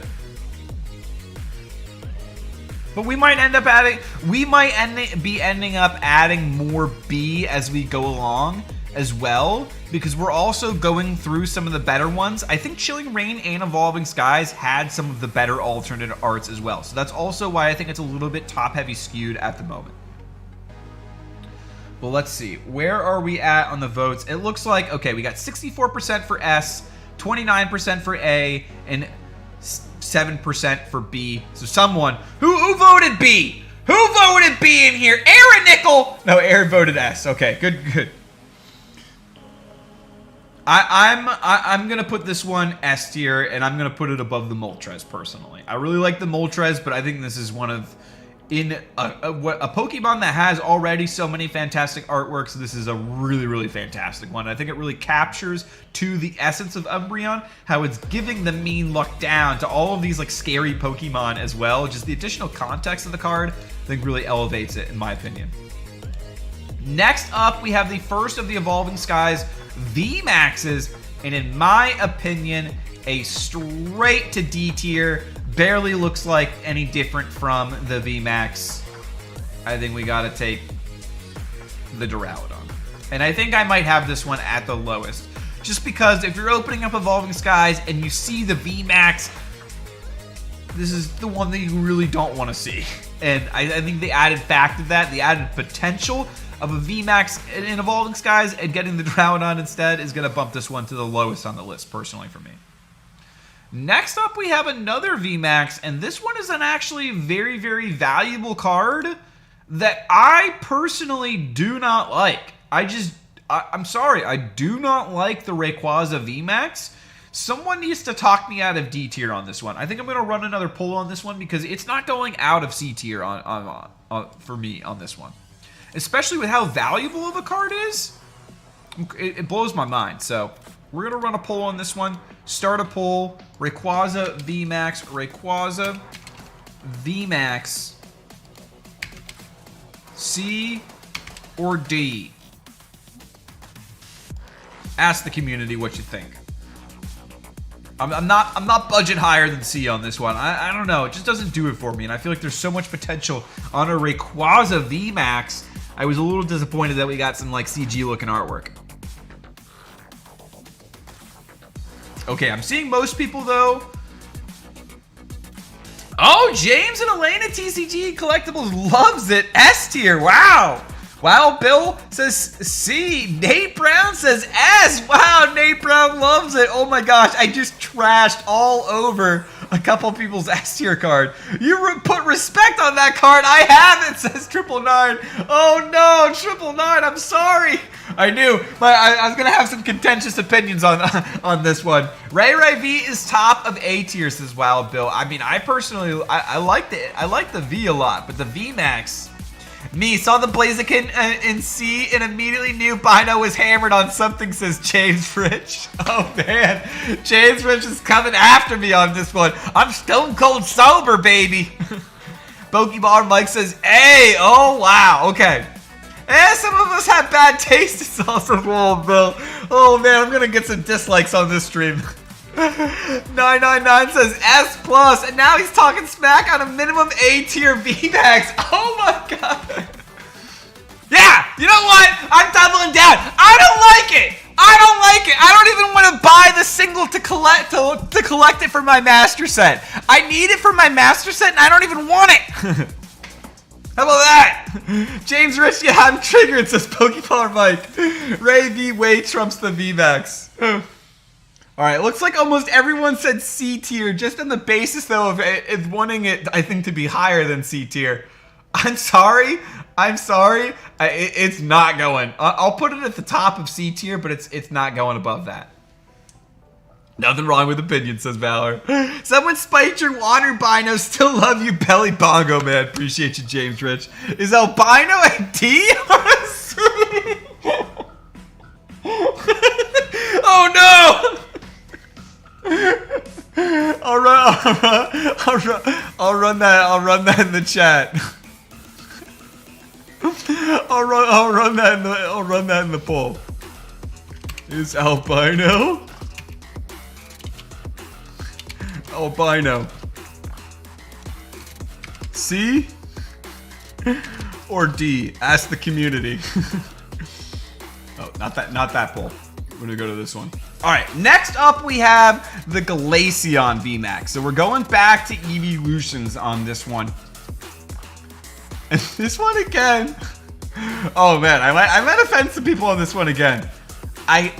But we might end up adding, be ending up adding more B as we go along as well, because we're also going through some of the better ones. I think Chilling Reign and Evolving Skies had some of the better alternate arts as well. So that's also why I think it's a little bit top-heavy skewed at the moment. Well, let's see. Where are we at on the votes? It looks like, okay, we got 64% for S, 29% for A, and 7% for B. So someone who voted B? Who voted B in here? Aaron Nickel. No, Aaron voted S. Okay, good. I'm gonna put this one S tier, and I'm gonna put it above the Moltres personally. I really like the Moltres, but I think this is one of in a Pokemon that has already so many fantastic artworks, this is a really, really fantastic one. I think it really captures to the essence of Umbreon, how it's giving the mean look down to all of these like scary Pokemon as well. Just the additional context of the card, I think really elevates it in my opinion. Next up, we have the first of the Evolving Skies VMAXs, and in my opinion, a straight to D tier. Barely looks like any different from the VMAX. I think we gotta take the Duraludon. And I think I might have this one at the lowest. Just because if you're opening up Evolving Skies and you see the VMAX, this is the one that you really don't want to see. And I think the added fact of that, the added potential of a VMAX in Evolving Skies and getting the Duraludon instead is gonna bump this one to the lowest on the list, personally for me. Next up, we have another VMAX, and this one is an actually very, very valuable card that I personally do not like. I'm sorry, I do not like the Rayquaza VMAX. Someone needs to talk me out of D tier on this one. I think I'm going to run another poll on this one because it's not going out of C tier for me on this one. Especially with how valuable of a card is. It blows my mind, so we're going to run a poll on this one. Start a poll. Rayquaza VMAX. Rayquaza VMAX. C or D? Ask the community what you think. I'm not budget higher than C on this one. I don't know. It just doesn't do it for me. And I feel like there's so much potential on a Rayquaza VMAX. I was a little disappointed that we got some like CG looking artwork. Okay, I'm seeing most people, though. Oh, James and Elena TCG Collectibles loves it. S tier. Wow. Wow, Bill says C. Nate Brown says S. Wow, Nate Brown loves it. Oh, my gosh. I just trashed all over a couple people's S tier card. You put respect on that card. I have it, says 999. Oh, no, 999. I'm sorry. I knew, but I was going to have some contentious opinions on this one. Ray V is top of A tier, says Wild Bill. I mean, I personally, I like the V a lot, but the VMAX, me, saw the Blaziken in C and immediately knew Bino was hammered on something, says James Rich. Oh, man. James Rich is coming after me on this one. I'm stone cold sober, baby. Pokemon Mike says A. Oh, wow. Okay. Some of us have bad taste. It's also wrong, Bill. Oh, man, I'm going to get some dislikes on this stream. 999 says S+, and now he's talking smack on a minimum A tier VMAX. Oh, my God. Yeah, you know what? I'm doubling down. I don't like it. I don't even want to buy the single to collect it for my master set. I need it for my master set, and I don't even want it. How about that? James Rich, yeah, I'm triggered, says Pokemon Mike. Ray V way trumps the VMAX. Alright, looks like almost everyone said C tier, just on the basis, though, of it wanting it, I think, to be higher than C tier. I'm sorry. It's not going. I'll put it at the top of C tier, but it's not going above that. Nothing wrong with opinion, says Valor. Someone spiked your water, Bino. Still love you, Belly Bongo, man. Appreciate you, James Rich. Is Albino a D or a C? Oh, no! I'll run that in the chat. I'll run that in the poll. Is Albino? Albino. C or D? Ask the community. Oh, not that poll. We're gonna go to this one. All right, next up we have the Glaceon VMAX. So we're going back to evolutions on this one. And this one again. Oh man, I might offend some people on this one again. I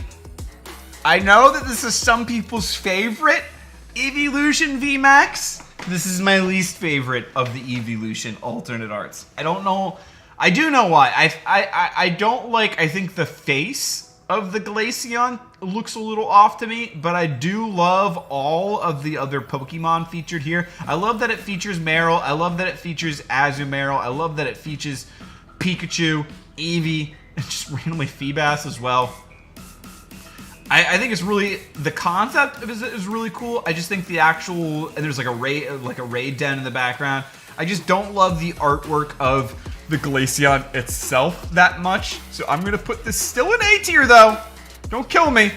know that this is some people's favorite Evolution VMAX. This is my least favorite of the Evolution alternate arts. I don't know. I do know why. I don't like, I think, the face of the Glaceon looks a little off to me, but I do love all of the other Pokemon featured here. I love that it features Meryl. I love that it features Azumarill. I love that it features Pikachu, Eevee, and just randomly Feebas as well. I think it's really, the concept of it is really cool. I just think the actual, and there's like a raid den in the background. I just don't love the artwork of the Glaceon itself that much. So I'm gonna put this still in A tier though. Don't kill me.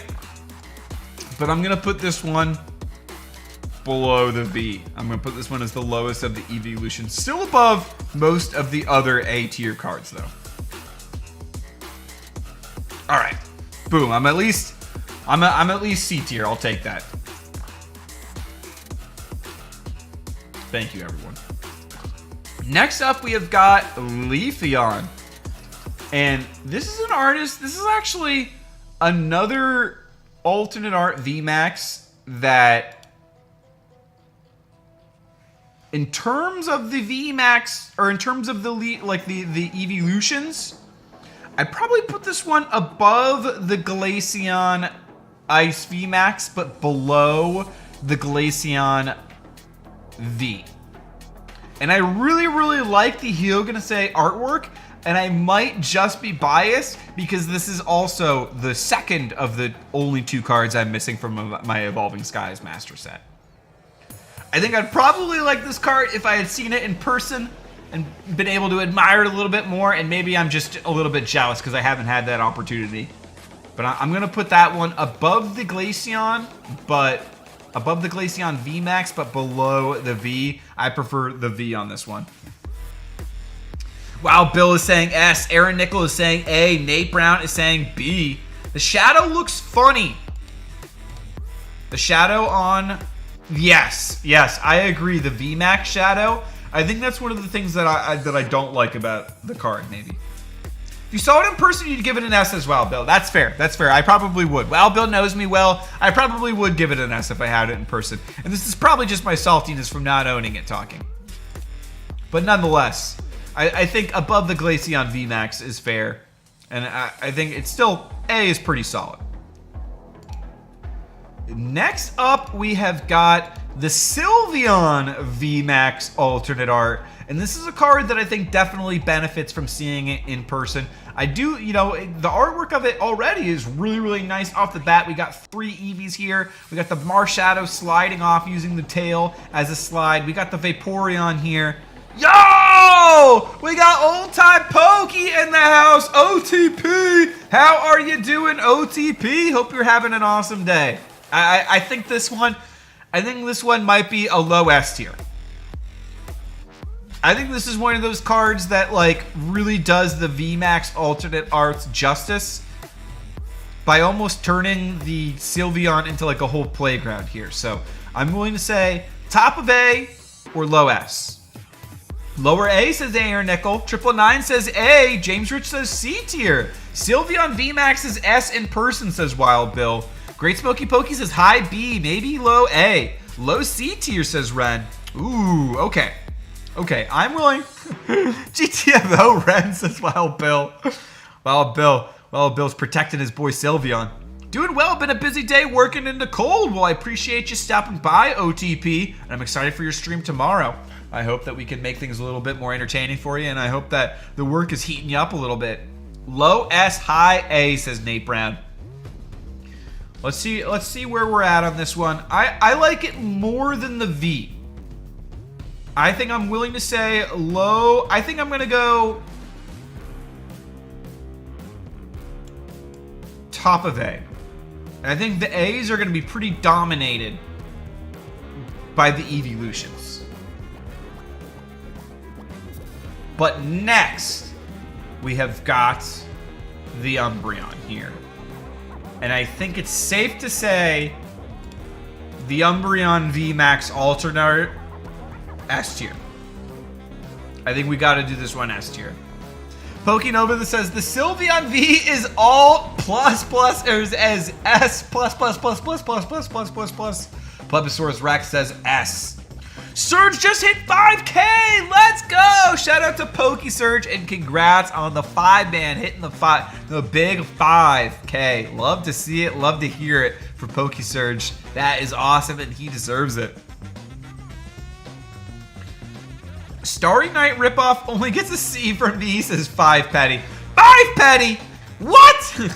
But I'm gonna put this one below the V. I'm gonna put this one as the lowest of the evolutions. Still above most of the other A tier cards though. All right, boom. I'm at least C tier. I'll take that. Thank you, everyone. Next up, we have got Leafeon. And this is an artist. This is actually another alternate art VMAX that, in terms of the VMAX, or in terms of the evolutions, I'd probably put this one above the Glaceon Ice VMAX, but below the Glaceon V. And I really, really like the Hyoganase artwork, and I might just be biased because this is also the second of the only 2 cards I'm missing from my Evolving Skies Master set. I think I'd probably like this card if I had seen it in person and been able to admire it a little bit more, and maybe I'm just a little bit jealous because I haven't had that opportunity. But I'm going to put that one above the Glaceon, but above the Glaceon VMAX, but below the V. I prefer the V on this one. Wow, Bill is saying S. Aaron Nickel is saying A. Nate Brown is saying B. The shadow looks funny. The shadow on... Yes, I agree. The VMAX shadow. I think that's one of the things that I don't like about the card, maybe. If you saw it in person, you'd give it an S as well, Bill. That's fair. That's fair. I probably would. Well, Bill knows me well. I probably would give it an S if I had it in person. And this is probably just my saltiness from not owning it talking. But nonetheless, I think above the Glaceon VMAX is fair. And I think it's still, A is pretty solid. Next up, we have got the Sylveon VMAX alternate art. And this is a card that I think definitely benefits from seeing it in person. I do, the artwork of it already is really, really nice off the bat. We got 3 Eevees here. We got the Marshadow sliding off using the tail as a slide. We got the Vaporeon here. Yo! We got old time Pokey in the house. OTP! How are you doing, OTP? Hope you're having an awesome day. I think this one might be a low S tier. I think this is one of those cards that really does the VMAX alternate arts justice by almost turning the Sylveon into a whole playground here. So I'm willing to say top of A or low S. Lower A says A or Nickel. 999 says A. James Rich says C tier. Sylveon VMAX is S in person, says Wild Bill. Great Smoky Pokey says high B, maybe low A. Low C tier, says Ren. Ooh, okay. Okay, I'm willing. GTFO Ren says Wild Bill. Wild Bill's protecting his boy Sylveon. Doing well, been a busy day working in the cold. Well, I appreciate you stopping by, OTP. And I'm excited for your stream tomorrow. I hope that we can make things a little bit more entertaining for you, and I hope that the work is heating you up a little bit. Low S, high A, says Nate Brown. Let's see where we're at on this one. I like it more than the V. I think I'm willing to say low. I think I'm going to go top of A. And I think the A's are going to be pretty dominated by the evolutions. But next, we have got the Umbreon here. And I think it's safe to say the Umbreon VMAX alternate S tier. I think we got to do this one S tier. Pokenova that says the Sylveon V is all plus or is as S plus. Plebisaurus Rex says S. Surge just hit 5K. Let's go. Shout out to Pokesurge and congrats on the 5-man hitting the big 5K. Love to see it. Love to hear it for Pokesurge. That is awesome and he deserves it. Starry Night ripoff only gets a C from me, says 5 Petty. 5 Petty? What?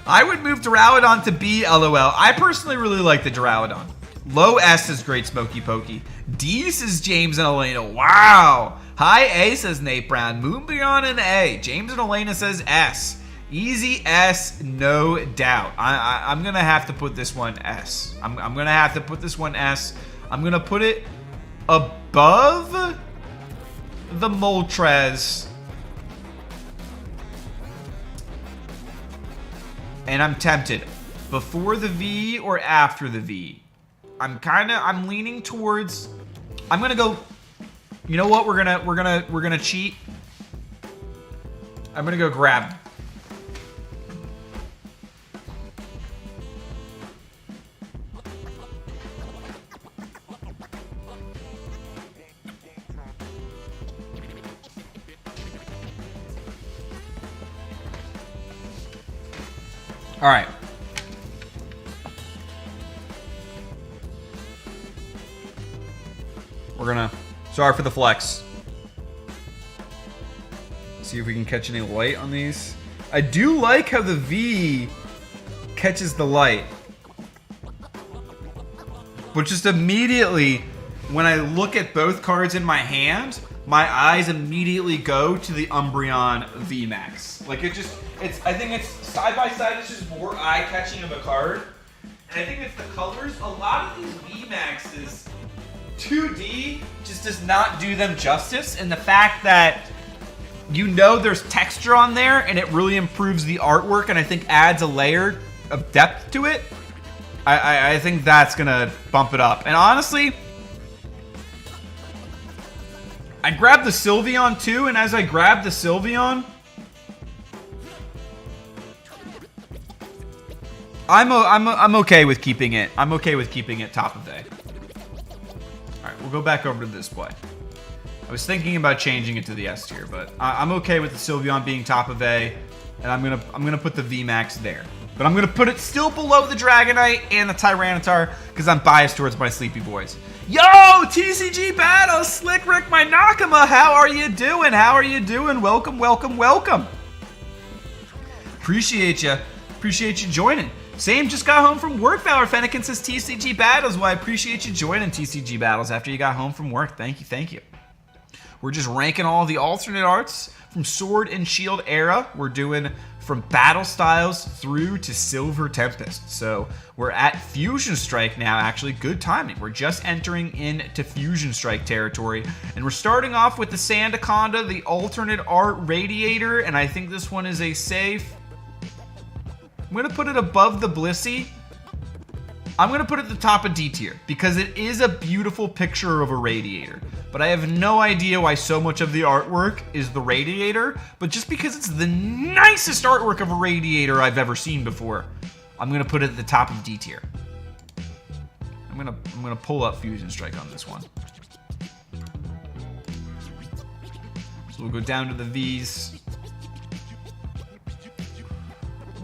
I would move Duraludon to B, LOL. I personally really like the Duraludon. Low S is Great Smoky Pokey. D says James and Elena. Wow. High A says Nate Brown. Moonbeyond an A. James and Elena says S. Easy S, no doubt. I'm going to have to put this one S. I'm going to have to put this one S. I'm going to put it above the Moltres. And I'm tempted. Before the V or after the V? I'm leaning towards, I'm gonna go, you know what, we're gonna cheat. I'm gonna go grab. All right. We're gonna, sorry for the flex. See if we can catch any light on these. I do like how the V catches the light. But just immediately, when I look at both cards in my hand, my eyes immediately go to the Umbreon VMAX. Like I think it's side by side, it's just more eye-catching of a card. And I think it's the colors. A lot of these VMAXs, 2D just does not do them justice. And the fact that you know there's texture on there and it really improves the artwork and I think adds a layer of depth to it. I think that's gonna bump it up. And honestly, I grabbed the Sylveon too, and as I grabbed the Sylveon, I'm okay with keeping it. I'm okay with keeping it top of A. All right, we'll go back over to the display. I was thinking about changing it to the S tier, but I'm okay with the Sylveon being top of A, and I'm gonna put the VMAX there. But I'm gonna put it still below the Dragonite and the Tyranitar because I'm biased towards my Sleepy Boys. Yo, TCG Battles, Slick Rick, my Nakama, how are you doing? How are you doing? Welcome, welcome, welcome. Appreciate you joining. Same, just got home from work. Valor Fennekin says TCG Battles. Well, I appreciate you joining TCG Battles after you got home from work. Thank you, thank you. We're just ranking all the alternate arts from Sword and Shield era. We're doing from Battle Styles through to Silver Tempest. So we're at Fusion Strike now, actually. Good timing. We're just entering into Fusion Strike territory. And we're starting off with the Sandaconda, the alternate art Radiator. And I think this one is a safe. I'm going to put it above the Blissey. I'm going to put it at the top of D tier because it is a beautiful picture of a Radiator. But I have no idea why so much of the artwork is the Radiator. But just because it's the nicest artwork of a Radiator I've ever seen before, I'm going to put it at the top of D tier. I'm going to pull up Fusion Strike on this one. So we'll go down to the V's.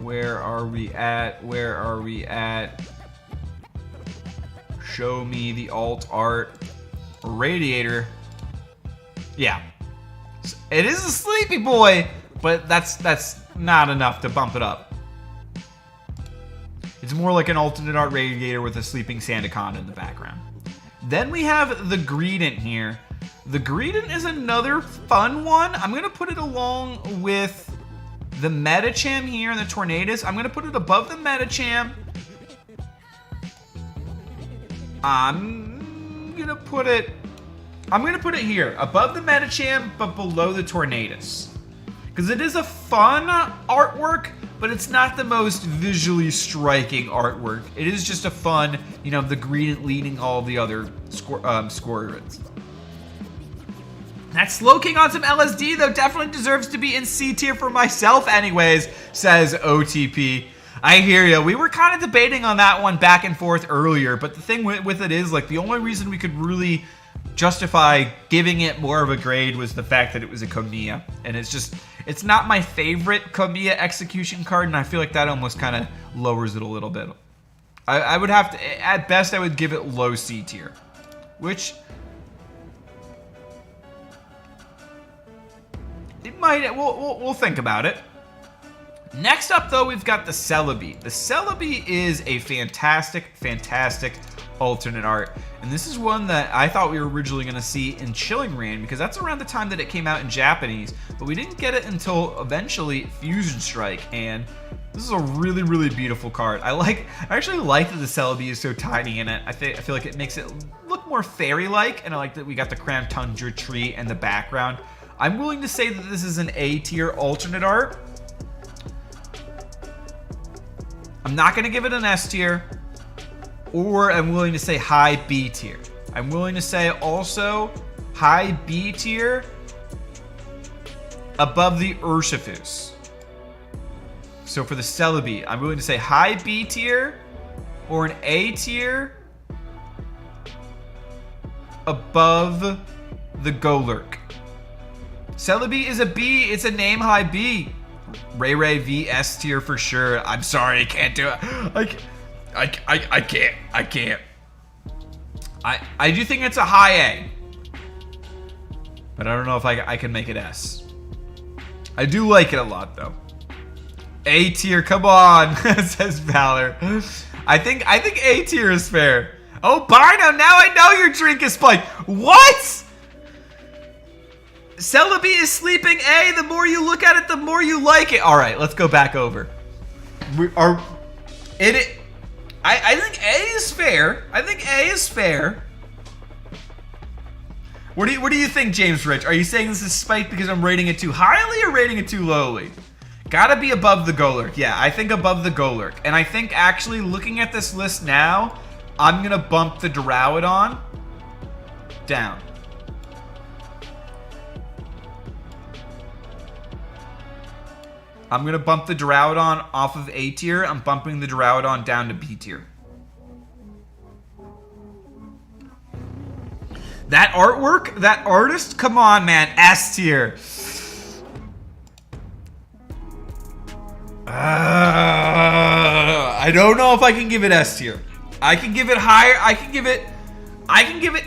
Where are we at? Where are we at? Show me the alt art. Radiator. Yeah. It is a Sleepy Boy, but that's not enough to bump it up. It's more like an alternate art Radiator with a sleeping Sandaconda in the background. Then we have the Greedent here. The Greedent is another fun one. I'm going to put it along with the Metacham here and the Tornadus. I'm going to put it above the Metacham. I'm going to put it here, above the Metacham, but below the Tornadus. Because it is a fun artwork, but it's not the most visually striking artwork. It is just a fun, the Greedent leading all the other Squirrets. That Slowking on some LSD, though, definitely deserves to be in C tier for myself anyways, says OTP. I hear you. We were kind of debating on that one back and forth earlier, but the thing with it is, like, the only reason we could really justify giving it more of a grade was the fact that it was a Kamiya. And it's not my favorite Kamiya execution card, and I feel like that almost kind of lowers it a little bit. I would have to, at best, I would give it low C tier, which it might, we'll think about it. Next up, though, we've got the Celebi. The Celebi is a fantastic, fantastic alternate art. And this is one that I thought we were originally going to see in Chilling Reign, because that's around the time that it came out in Japanese. But we didn't get it until eventually Fusion Strike. And this is a really, really beautiful card. I actually like that the Celebi is so tiny in it. I feel like it makes it look more fairy-like. And I like that we got the Crown Tundra tree in the background. I'm willing to say that this is an A tier alternate art. I'm not going to give it an S tier, or I'm willing to say high B tier. I'm willing to say also high B tier above the Urshifu's. So for the Celebi, I'm willing to say high B tier or an A tier above the Golurk. Celebi is a B. It's a name high B. Ray Ray V S tier for sure. I'm sorry, I can't do it. I can't. I do think it's a high A, but I don't know if I can make it S. I do like it a lot though. A tier, come on, says Valor. I think A tier is fair. Oh, Bino, now I know your drink is spiked. What? Celebi is sleeping A. The more you look at it, the more you like it. All right, let's go back over. I think A is fair. I think A is fair. What do you think, James Rich? Are you saying this is spiked because I'm rating it too highly or rating it too lowly? Gotta be above the Golurk. Yeah, I think above the Golurk. And I think actually looking at this list now, I'm gonna bump the Duraludon down. I'm going to bump the Duraludon off of A tier. I'm bumping the Duraludon down to B tier. That artwork, that artist, come on, man. S tier. I don't know if I can give it S tier. I can give it higher. I can give it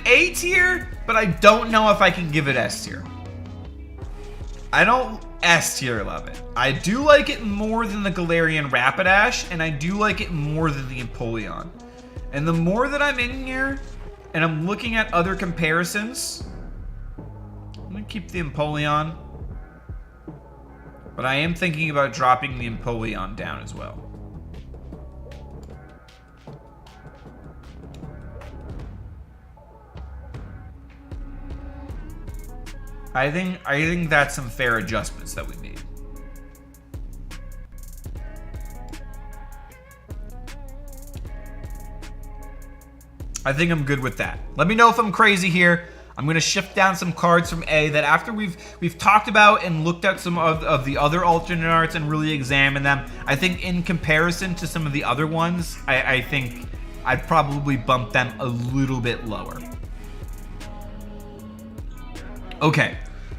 A tier, but I don't know if I can give it S tier. I don't S tier love it. I do like it more than the Galarian Rapidash, and I do like it more than the Empoleon. And the more that I'm in here, and I'm looking at other comparisons, I'm going to keep the Empoleon. But I am thinking about dropping the Empoleon down as well. I think that's some fair adjustments that we made. I think I'm good with that. Let me know if I'm crazy here. I'm gonna shift down some cards from A that after we've talked about and looked at some of the other alternate arts and really examined them. I think in comparison to some of the other ones, I think I'd probably bump them a little bit lower. Okay.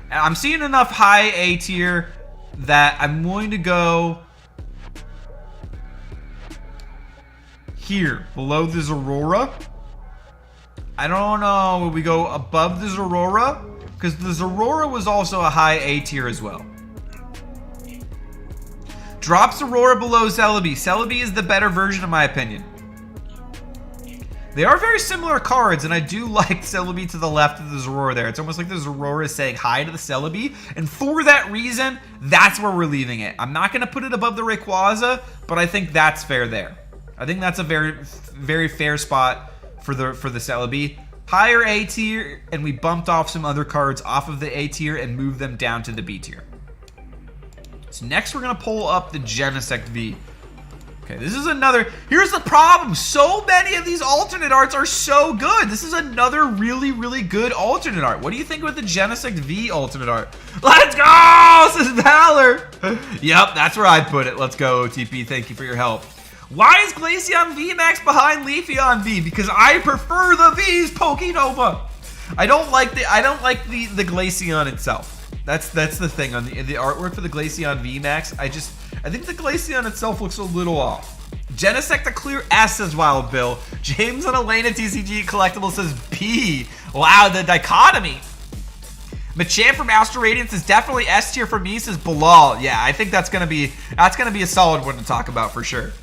I'm seeing enough high A tier that I'm willing to go here, below the Zorora. I don't know, will we go above the Zorora? Because the Zorora was also a high A tier as well. Drop Zorora below Celebi. Celebi is the better version in my opinion. They are very similar cards, and I do like Celebi to the left of the Zorora there. It's almost like the Zorora is saying hi to the Celebi, and for that reason, that's where we're leaving it. I'm not going to put it above the Rayquaza, but I think that's fair there. I think that's a very, very fair spot for the Celebi. Higher A tier, and we bumped off some other cards off of the A tier and moved them down to the B tier. So next we're going to pull up the Genesect V. Okay, this is another... Here's the problem. So many of these alternate arts are so good. This is another really, really good alternate art. What do you think about the Genesect V alternate art? Let's go, says Valor. Yep, that's where I'd put it. Let's go, OTP. Thank you for your help. Why is Glaceon VMAX behind Leafeon V? Because I prefer the V's, Pokenova. I don't like the Glaceon itself. That's the thing on the artwork for the Glaceon VMAX. I think the Glaceon itself looks a little off. Genesect a clear S says Wild Bill. James and Elena TCG Collectible says B. Wow, the dichotomy. Machamp from Astral Radiance is definitely S tier for me, says Bilal. Yeah, I think that's gonna be a solid one to talk about for sure.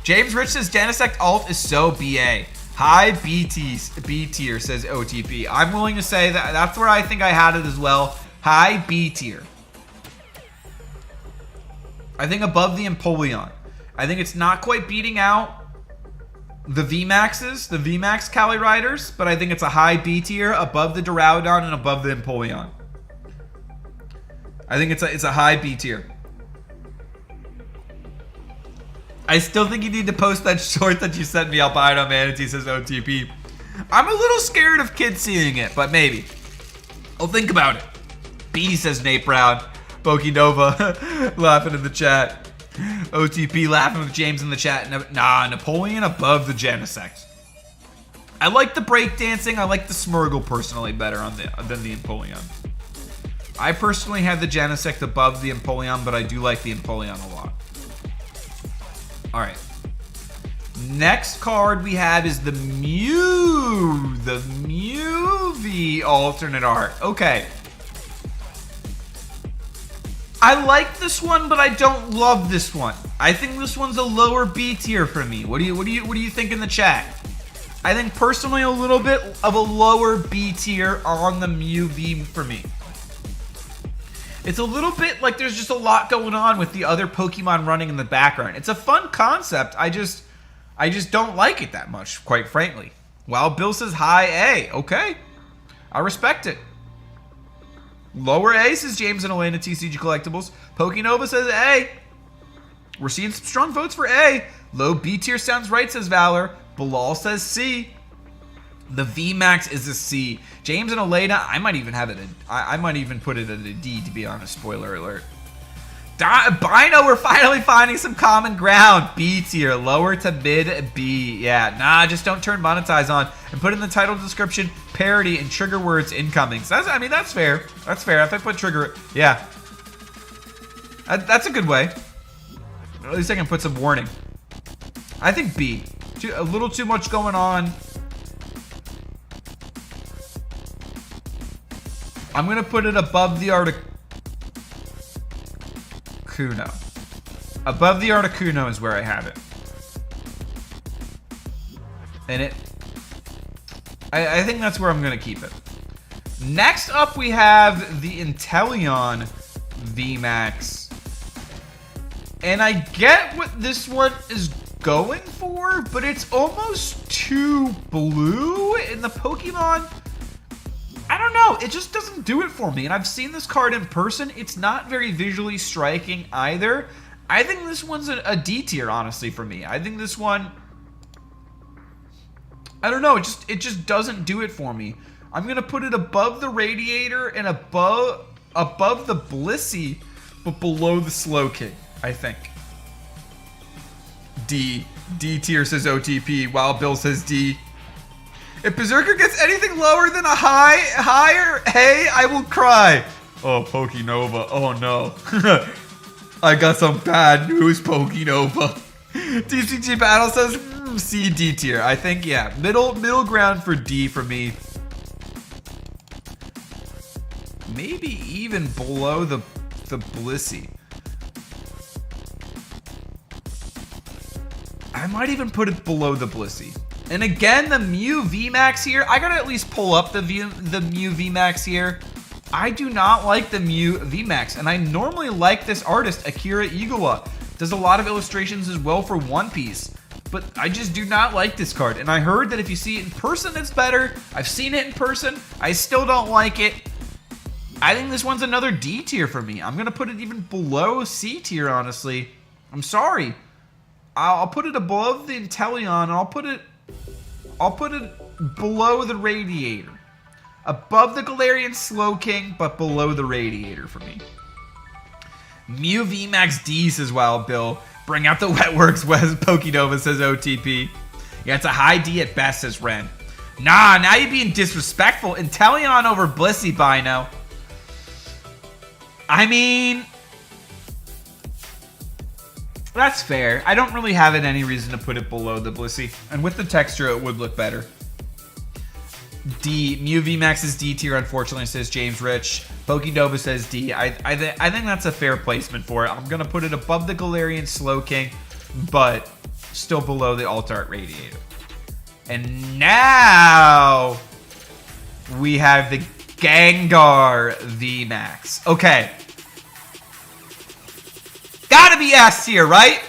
James Rich says Genesect alt is so BA. High B tier, says OTP. I'm willing to say that's where I think I had it as well. High B tier. I think above the Empoleon. I think it's not quite beating out the VMAXs, the VMAX Cali Riders, but I think it's a high B tier above the Duraludon and above the Empoleon. I think it's a high B tier. I still think you need to post that short that you sent me, Albino Manatee, says OTP. I'm a little scared of kids seeing it, but maybe. I'll think about it. B, says Nate Brown. Pokenova laughing in the chat. OTP laughing with James in the chat. Nah, Napoleon above the Genesect. I like the breakdancing. I like the Smurgle personally better than the Empoleon. I personally have the Genesect above the Empoleon, but I do like the Empoleon a lot. All right. Next card we have is the Mew. The Mew V alternate art. Okay. I like this one, but I don't love this one. I think this one's a lower B tier for me. What do you think in the chat? I think personally a little bit of a lower B tier on the Mew V for me. It's a little bit like there's just a lot going on with the other Pokemon running in the background. It's a fun concept. I just don't like it that much, quite frankly. Wild Bill says high A. Okay. I respect it. Lower A says James and Elena TCG Collectibles. Pokenova says A. We're seeing some strong votes for A. Low B tier sounds right, says Valor. Bilal says C. The VMAX is a C. James and Elena, I might even have it. I might even put it at a D, to be honest. Spoiler alert. Bino, we're finally finding some common ground. B tier, lower to mid B. Yeah, nah, just don't turn monetize on and put in the title description parody and trigger words incoming. So I mean, that's fair. That's fair. If I put trigger, yeah, that's a good way. At least I can put some warning. I think B. A little too much going on. I'm gonna put it above the Articuno. Above the Articuno is where I have it. And I think that's where I'm gonna keep it. Next up we have the Inteleon VMAX. And I get what this one is going for, but it's almost too blue in the Pokemon. I don't know, it just doesn't do it for me. And I've seen this card in person. It's not very visually striking either. I think this one's a D tier, honestly, for me. I think this one, I don't know, it just doesn't do it for me. I'm gonna put it above the Radiator and above the Blissey, but below the Slowking, I think. D tier, says OTP, while Bill says D. If Berserker gets anything lower than a higher A, I will cry. Oh, Pokenova. Oh, no. I got some bad news, Pokenova. TCG Battle says C, D tier. I think, yeah, middle ground for D for me. Maybe even below the Blissey. I might even put it below the Blissey. And again, the Mew VMAX here, I gotta at least pull up the Mew VMAX here. I do not like the Mew VMAX, and I normally like this artist, Akira Igawa. Does a lot of illustrations as well for One Piece, but I just do not like this card. And I heard that if you see it in person, it's better. I've seen it in person. I still don't like it. I think this one's another D tier for me. I'm gonna put it even below C tier, honestly. I'm sorry. I'll put it above the Inteleon, and I'll put it below the Radiator. Above the Galarian Slowking, but below the Radiator for me. Mew VMAX D says Wild Bill. Bring out the Wetworks, Wes Pokenova says OTP. Yeah, it's a high D at best, says Ren. Nah, now you're being disrespectful. Inteleon over Blissey, Bino. I mean, that's fair. I don't really have any reason to put it below the Blissey. And with the texture, it would look better. D. Mew VMAX is D tier, unfortunately, says James Rich. Pokenova says D. I think that's a fair placement for it. I'm going to put it above the Galarian Slowking, but still below the Alt-Art Radiator. And now we have the Gengar VMAX. Okay. Gotta be S tier, right?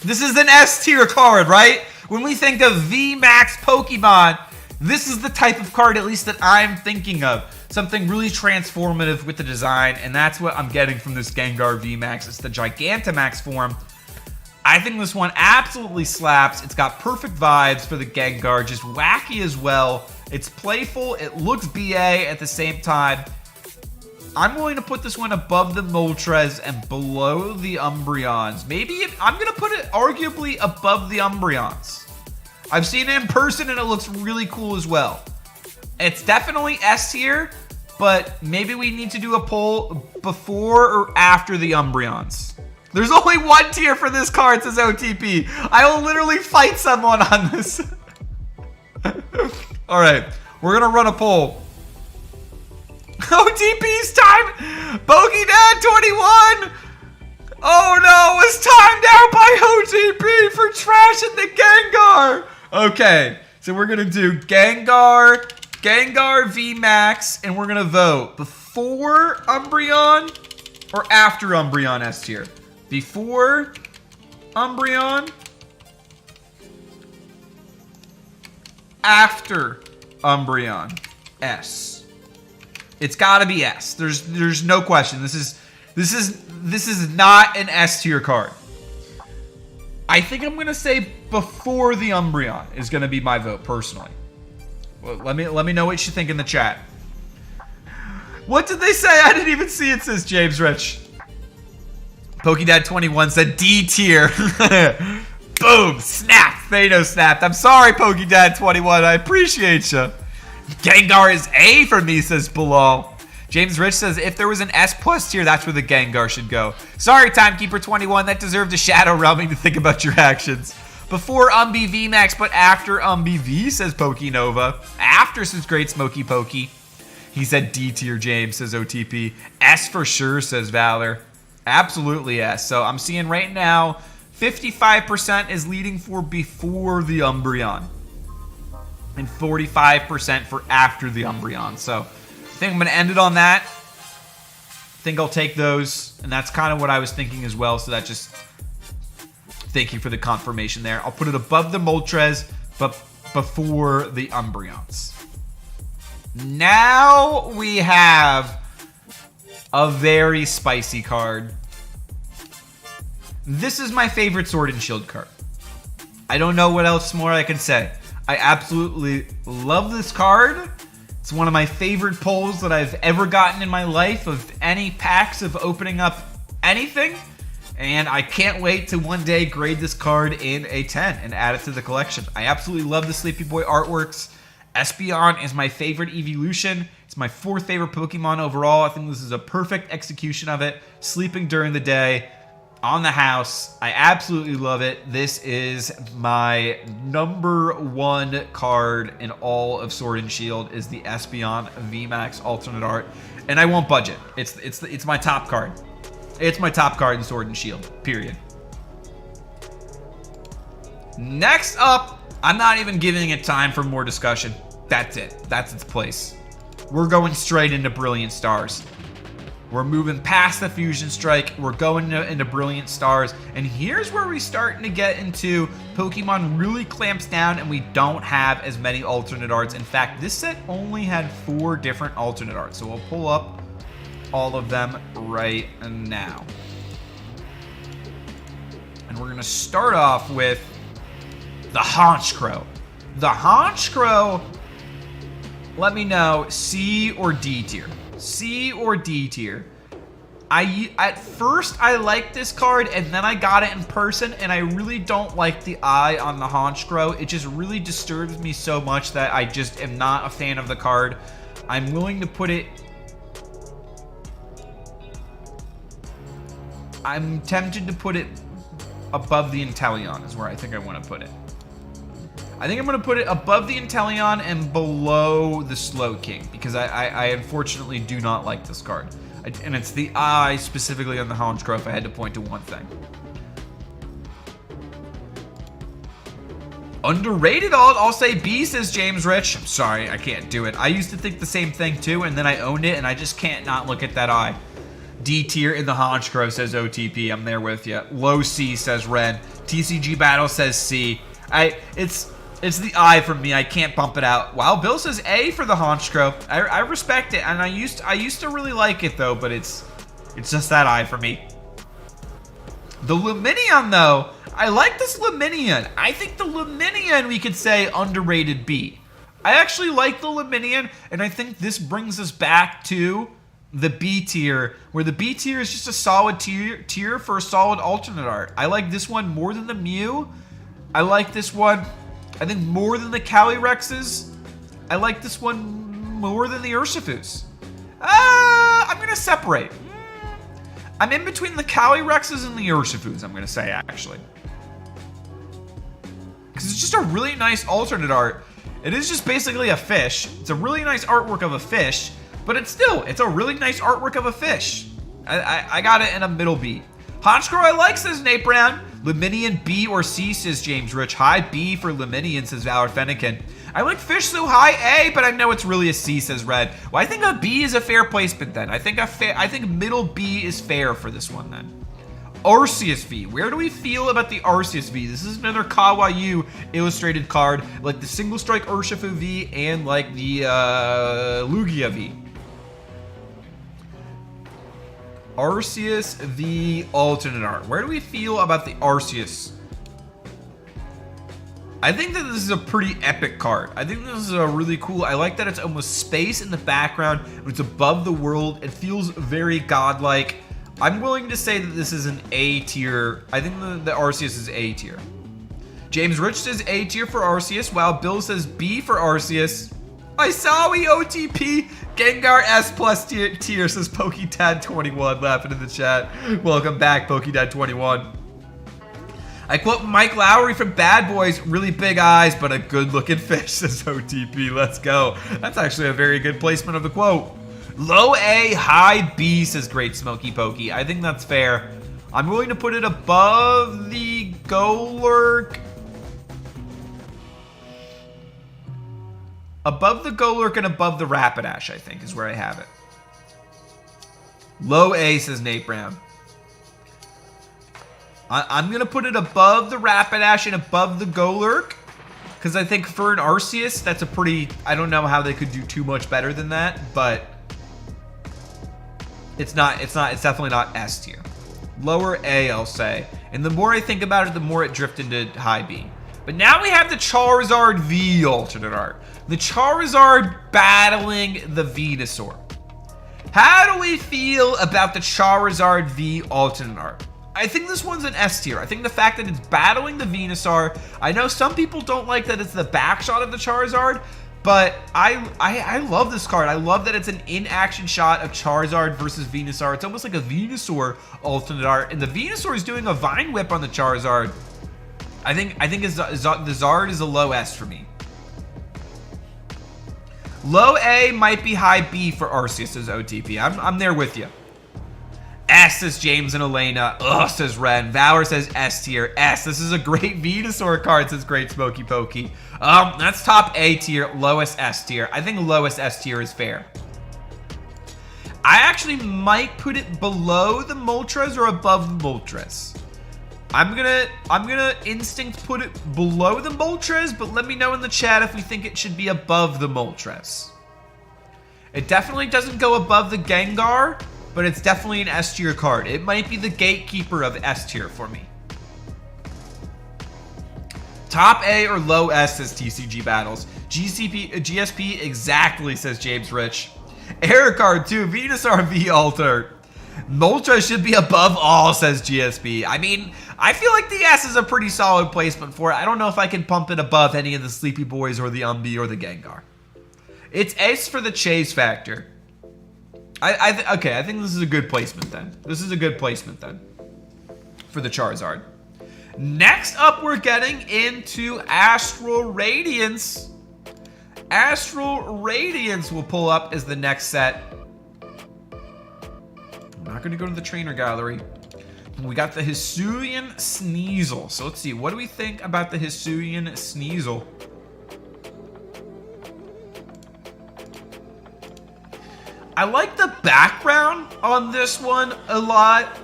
This is an S tier card, right? When we think of VMAX Pokemon, this is the type of card, at least that I'm thinking of. Something really transformative with the design, and that's what I'm getting from this Gengar VMAX. It's the Gigantamax form. I think this one absolutely slaps. It's got perfect vibes for the Gengar, just wacky as well. It's playful, it looks BA at the same time. I'm willing to put this one above the Moltres and below the Umbreons. I'm going to put it arguably above the Umbreons. I've seen it in person and it looks really cool as well. It's definitely S tier, but maybe we need to do a poll before or after the Umbreons. There's only one tier for this card, says OTP. I will literally fight someone on this. All right, we're going to run a poll. OTP's time. Pokedad 21. Oh no, was timed out by OTP for trashing the Gengar. Okay, so we're going to do Gengar VMAX, and we're going to vote before Umbreon or after Umbreon S tier. Before Umbreon, after Umbreon S. It's got to be S. There's no question. This is not an S tier card. I think I'm gonna say before the Umbreon is gonna be my vote personally. Well, let me know what you think in the chat. What did they say? I didn't even see it, says James Rich. Pokedad21 said D tier. Boom! Snapped. Thanos snapped. I'm sorry, Pokedad21. I appreciate you. Gengar is A for me, says Bilal. James Rich says, if there was an S plus tier, that's where the Gengar should go. Sorry, Timekeeper21. That deserved a shadow realming to think about your actions. Before Umbi VMAX, but after Umbi V, says Pokenova. After, says Great Smoky Pokey. He said D tier, James, says OTP. S for sure, says Valor. Absolutely S. So I'm seeing right now, 55% is leading for before the Umbreon. And 45% for after the Umbreon. So I think I'm going to end it on that. I think I'll take those. And that's kind of what I was thinking as well. So that just... Thank you for the confirmation there. I'll put it above the Moltres, but before the Umbreons. Now we have a very spicy card. This is my favorite Sword and Shield card. I don't know what else more I can say. I absolutely love this card. It's one of my favorite pulls that I've ever gotten in my life of any packs of opening up anything. And I can't wait to one day grade this card in a 10 and add it to the collection. I absolutely love the Sleepy Boy artworks. Espeon is my favorite evolution. It's my fourth favorite Pokemon overall. I think this is a perfect execution of it. Sleeping during the day, on the house. I absolutely love it. This is my #1 card in all of Sword and Shield is the Espeon VMAX alternate art. And I won't budge it. It's my top card. It's my top card in Sword and Shield, period. Next up, I'm not even giving it time for more discussion. That's it. That's its place. We're going straight into Brilliant Stars. We're moving past the Fusion Strike. We're going into Brilliant Stars. And here's where we're starting to get into Pokemon really clamps down and we don't have as many alternate arts. In fact, this set only had 4 different alternate arts. So we'll pull up all of them right now. And we're going to start off with the Honchkrow. The Honchkrow, let me know, C or D tier. C or D tier. At first, I liked this card, and then I got it in person, and I really don't like the eye on the Honchkrow. It just really disturbs me so much that I just am not a fan of the card. I'm willing to put it... I'm tempted to put it above the Inteleon is where I think I want to put it. I think I'm going to put it above the Inteleon and below the Slowking, because I unfortunately do not like this card. And it's the eye specifically on the Honchkrow if I had to point to one thing. Underrated alt, I'll say B, says James Rich. I'm sorry, I can't do it. I used to think the same thing too, and then I owned it, and I just can't not look at that eye. D tier in the Honchkrow, says OTP. I'm there with you. Low C, says Ren. TCG Battle says C. It's the I for me. I can't bump it out. Wow, Bill says A for the Honchkrow. I respect it, and I used to really like it though, but it's just that I for me. The Luminion though, I like this Luminion. I think the Luminion we could say underrated B. I actually like the Luminion, and I think this brings us back to the B tier, where the B tier is just a solid tier for a solid alternate art. I like this one more than the Mew. I like this one, I think, more than the Calyrexes. I like this one more than the Urshifu's. I'm going to separate. I'm in between the Calyrexes and the Urshifu's, I'm going to say, actually. Because it's just a really nice alternate art. It is just basically a fish. It's a really nice artwork of a fish, but it's a really nice artwork of a fish. I got it in a middle B. Honchkrow I like, says Nate Brown. Luminion B or C, says James Rich. High B for Luminion, says Valor Fennekin. I like fish, so high A, but I know it's really a C, says Red. Well, I think a B is a fair placement then. I think middle B is fair for this one then. Arceus V. Where do we feel about the Arceus V? This is another Kawaii illustrated card, like the Single Strike Urshifu V and like the Lugia V. Arceus V alternate art. Where do we feel about the Arceus? I think that this is a pretty epic card. I think this is a really cool. I like that it's almost space in the background. It's above the world. It feels very godlike. I'm willing to say that this is an A tier. I think the Arceus is A tier. James Rich says A tier for Arceus, while Bill says B for Arceus. Isawi OTP Gengar S plus tier, says PokeDad21, laughing in the chat. Welcome back, PokeDad21. I quote Mike Lowry from Bad Boys, really big eyes, but a good looking fish, says OTP. Let's go. That's actually a very good placement of the quote. Low A, high B, says Great Smoky Pokey. I think that's fair. I'm willing to put it above the Golurk. Above the Golurk and above the Rapidash, I think, is where I have it. Low A, says Nate Brown. I'm going to put it above the Rapidash and above the Golurk, because I think for an Arceus, that's a pretty... I don't know how they could do too much better than that, but it's definitely not S tier. Lower A, I'll say. And the more I think about it, the more it drifted into high B. But now we have the Charizard V alternate art. The Charizard battling the Venusaur. How do we feel about the Charizard V alternate art? I think this one's an S tier. I think the fact that it's battling the Venusaur. I know some people don't like that it's the back shot of the Charizard, but I love this card. I love that it's an in-action shot of Charizard versus Venusaur. It's almost like a Venusaur alternate art, and the Venusaur is doing a Vine Whip on the Charizard. I think the Zard is a low S for me. Low A might be high B for Arceus, says OTP. I'm there with you. S, says James and Elena. Ugh, says Ren. Valor says S tier. S. This is a great Venusaur card, says Great Smoky Pokey. That's top A tier, lowest S tier. I think lowest S tier is fair. I actually might put it below the Moltres or above the Moltres. I'm gonna instinct put it below the Moltres, but let me know in the chat if we think it should be above the Moltres. It definitely doesn't go above the Gengar, but it's definitely an S tier card. It might be the gatekeeper of S tier for me. Top A or low S, says TCG Battles. GSP exactly, says James Rich. Air card 2, Venusaur V Alter. Moltres should be above all, says GSP. I mean, I feel like the S is a pretty solid placement for it. I don't know if I can pump it above any of the Sleepy Boys or the Umbee or the Gengar. It's S for the chase factor. Okay, I think this is a good placement then. This is a good placement then for the Charizard. Next up, we're getting into Astral Radiance. Astral Radiance will pull up as the next set. I'm not going to go to the trainer gallery. We got the Hisuian Sneasel. So let's see. What do we think about the Hisuian Sneasel? I like the background on this one a lot.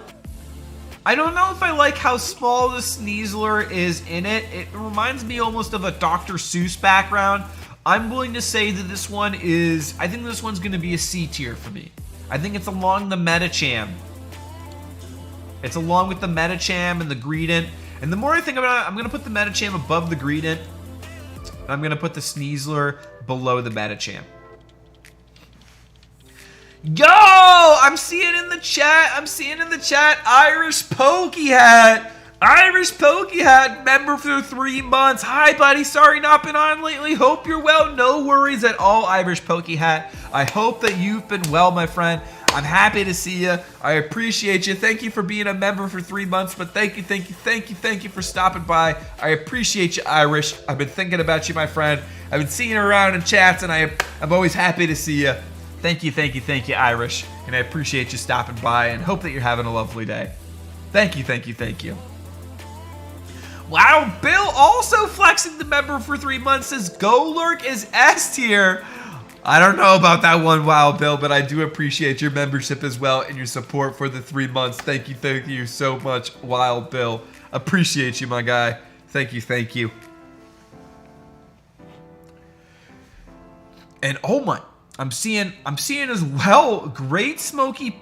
I don't know if I like how small the Sneasler is in it. It reminds me almost of a Dr. Seuss background. I'm willing to say that this one is... I think this one's going to be a C tier for me. I think it's along the Medicham. It's along with the Medicham and the Greedent. And the more I think about it, I'm going to put the Medicham above the Greedent. And I'm going to put the Sneasler below the Medicham. Yo! I'm seeing in the chat. Irish Pokehat. Irish Pokehat, member for 3 months. Hi, buddy. Sorry not been on lately. Hope you're well. No worries at all, Irish Pokehat. I hope that you've been well, my friend. I'm happy to see you. I appreciate you. Thank you for being a member for 3 months, but thank you for stopping by. I appreciate you, Irish. I've been thinking about you, my friend. I've been seeing you around in chats, and I'm always happy to see you. Thank you, Irish. And I appreciate you stopping by and hope that you're having a lovely day. Thank you. Wow, Bill also flexing the member for 3 months, says Golurk is S tier. I don't know about that one, wow, Bill, but I do appreciate your membership as well and your support for the 3 months. Thank you so much, Wild Bill. Appreciate you, my guy. Thank you. And oh my, I'm seeing as well Great Smoky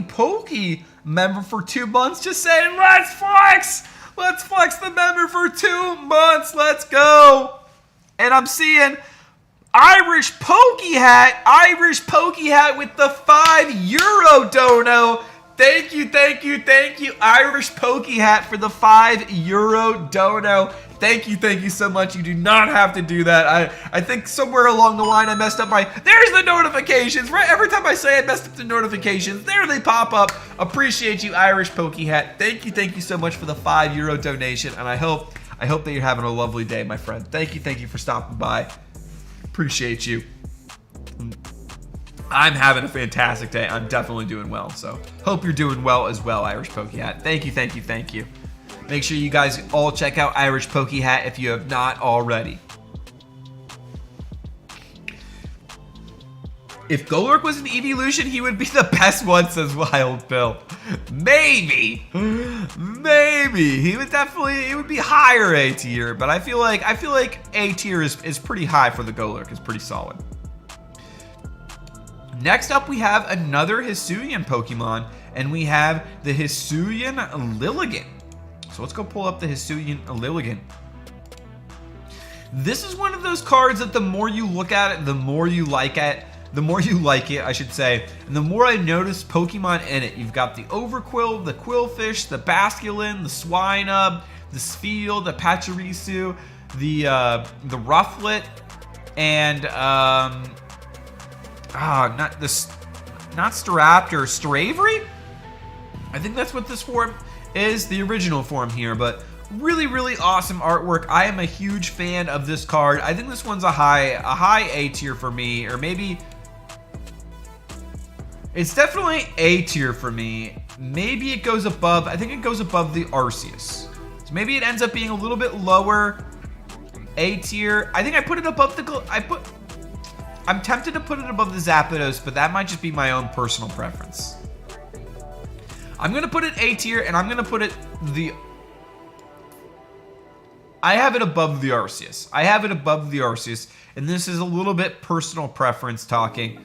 Pokey member for 2 months, just saying let's flex the member for 2 months, let's go. And I'm seeing Irish Pokehat with the €5 dono. Thank you, Irish Pokehat, for the €5 dono. Thank you so much. You do not have to do that. I think somewhere along the line I messed up there's the notifications, right? Every time I say I messed up the notifications, there they pop up. Appreciate you, Irish Pokehat. Thank you so much for the €5 donation, and I hope that you're having a lovely day, my friend. Thank you for stopping by. Appreciate you. I'm having a fantastic day. I'm definitely doing well, so hope you're doing well as well, Irish Pokehat. Thank you. Make sure you guys all check out Irish Pokehat if you have not already. If Golurk was an evolution, he would be the best one, says Wild Bill. Maybe. He would be higher A tier, but I feel like A tier is pretty high for the Golurk. It's pretty solid. Next up, we have another Hisuian Pokemon, and we have the Hisuian Lilligant. So let's go pull up the Hisuian Lilligant. This is one of those cards that the more you look at it, the more you like it, I should say. And the more I notice Pokemon in it. You've got the Overquill, the Quillfish, the Basculin, the Swinub, the Spheal, the Pachirisu, the Rufflet, and not Staraptor, Staravary? I think that's what this form is, the original form here, but really awesome artwork. I am a huge fan of this card. I think this one's a high A tier for me, or maybe it's definitely A tier for me. Maybe it goes above, I think it goes above the Arceus. So maybe it ends up being a little bit lower A tier. I think I put it above I'm tempted to put it above the Zapdos, but that might just be my own personal preference. I'm going to put it A tier, and I'm going to put it I have it above the Arceus. And this is a little bit personal preference talking.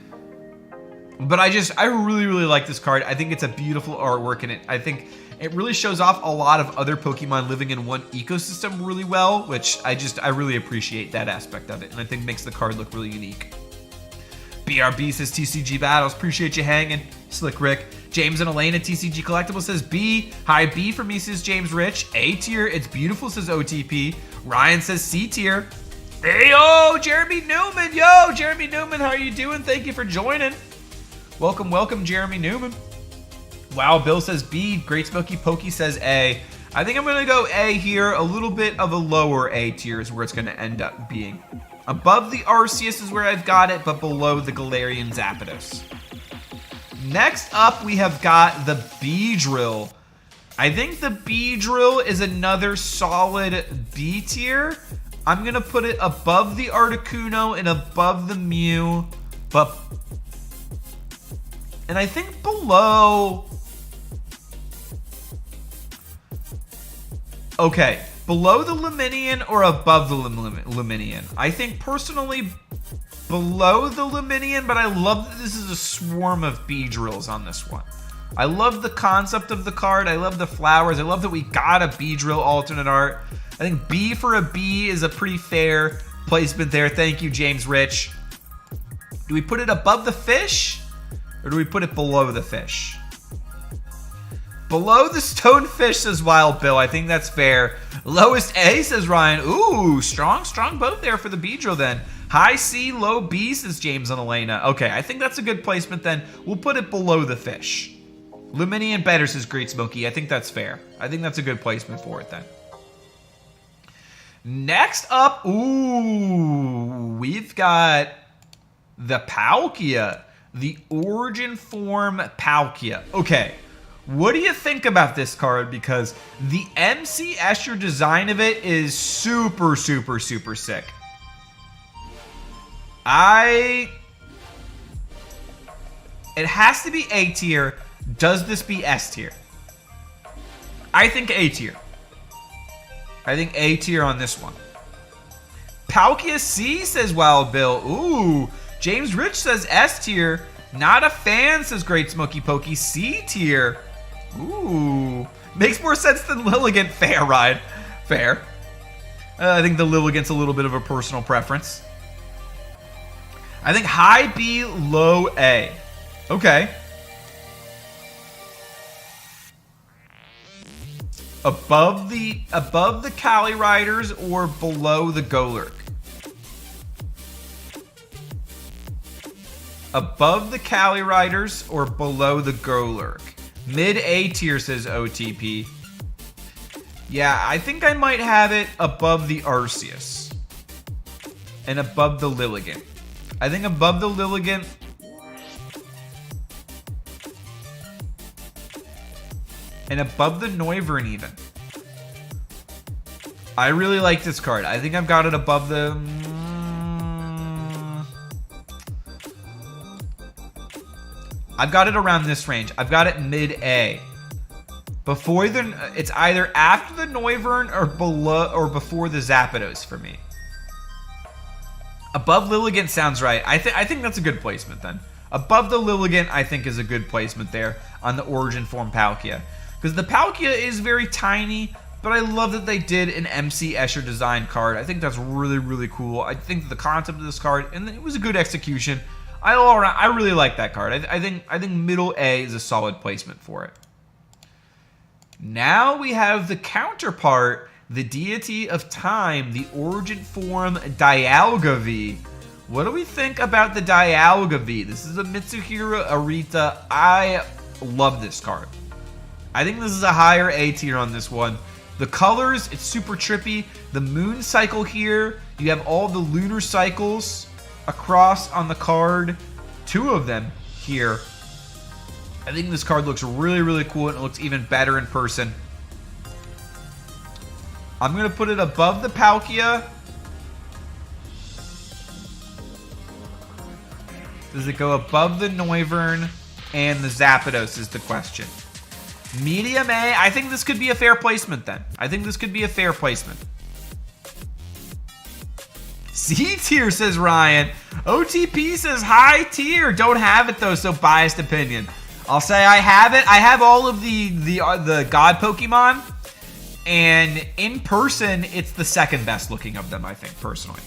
But I really like this card. I think it's a beautiful artwork, and I think It really shows off a lot of other Pokemon living in one ecosystem really well, which I really appreciate that aspect of it, and I think makes the card look really unique. BRB says TCG Battles, appreciate you hanging. Slick Rick. James and Elena, TCG Collectible says B. Hi, B for me says James Rich. A tier, it's beautiful says OTP. Ryan says C tier. Hey, yo, Jeremy Newman. Yo, Jeremy Newman, how are you doing? Thank you for joining. Welcome, welcome, Jeremy Newman. Wow, Bill says B. Great Smoky Pokey says A. I think I'm going to go A here. A little bit of a lower A tier is where it's going to end up being. Above the Arceus is where I've got it, but below the Galarian Zapdos. Next up, we have got the Beedrill. I think the Beedrill is another solid B tier. I'm going to put it above the Articuno and above the Mew, and I think below... Okay, below the Luminion or above the Luminion? I think personally below the Luminion, but I love that this is a swarm of Beedrills on this one. I love the concept of the card. I love the flowers. I love that we got a Beedrill alternate art. I think B for a B is a pretty fair placement there. Thank you, James Rich. Do we put it above the fish or do we put it below the fish? Below the Stonefish, says Wild Bill. I think that's fair. Lowest A, says Ryan. Ooh, strong boat there for the Beedrill then. High C, low B, says James and Elena. Okay, I think that's a good placement then. We'll put it below the fish. Luminion better, says Great Smoky. I think that's fair. I think that's a good placement for it then. Next up, ooh, we've got the Palkia. The Origin Form Palkia. Okay. What do you think about this card? Because the MC Escher design of it is super sick. It has to be A tier. Does this be S tier? I think A tier. I think A tier on this one. Palkia C, says Wild Bill. Ooh. James Rich says S tier. Not a fan, says Great Smoky Pokey. C tier. Ooh. Makes more sense than Lilligant. Fair, Ryan. Fair. I think the Lilligant's a little bit of a personal preference. I think high B, low A. Okay. Above the Cali Riders or below the Golurk? Above the Cali Riders or below the Golurk? Mid A tier, says OTP. Yeah, I think I might have it above the Arceus. And above the Lilligant. I think above the Lilligant. And above the Noivern even. I really like this card. I think I've got it above the... I've got it around this range. I've got it mid-A. Before the... It's either after the Noivern or below or before the Zapdos for me. Above Lilligant sounds right. I think that's a good placement then. Above the Lilligant, I think, is a good placement there on the Origin Form Palkia. Because the Palkia is very tiny, but I love that they did an MC Escher design card. I think that's really cool. I think the concept of this card, and it was a good execution. I really like that card. I think middle A is a solid placement for it. Now we have the counterpart, the Deity of Time, the Origin Form Dialga-V. What do we think about the Dialga-V? This is a Mitsuhiro Arita. I love this card. I think this is a higher A tier on this one. The colors, it's super trippy. The moon cycle here, you have all the lunar cycles across on the card. 2 of them here. I think this card looks really cool, and it looks even better in person. I'm going to put it above the Palkia. Does it go above the Noivern and the Zapdos is the question. Medium A, I think this could be a fair placement then. I think this could be a fair placement. C tier, says Ryan. OTP says high tier. Don't have it though, so biased opinion. I'll say I have it. I have all of the God Pokemon, and in person, it's the second best looking of them, I think, personally.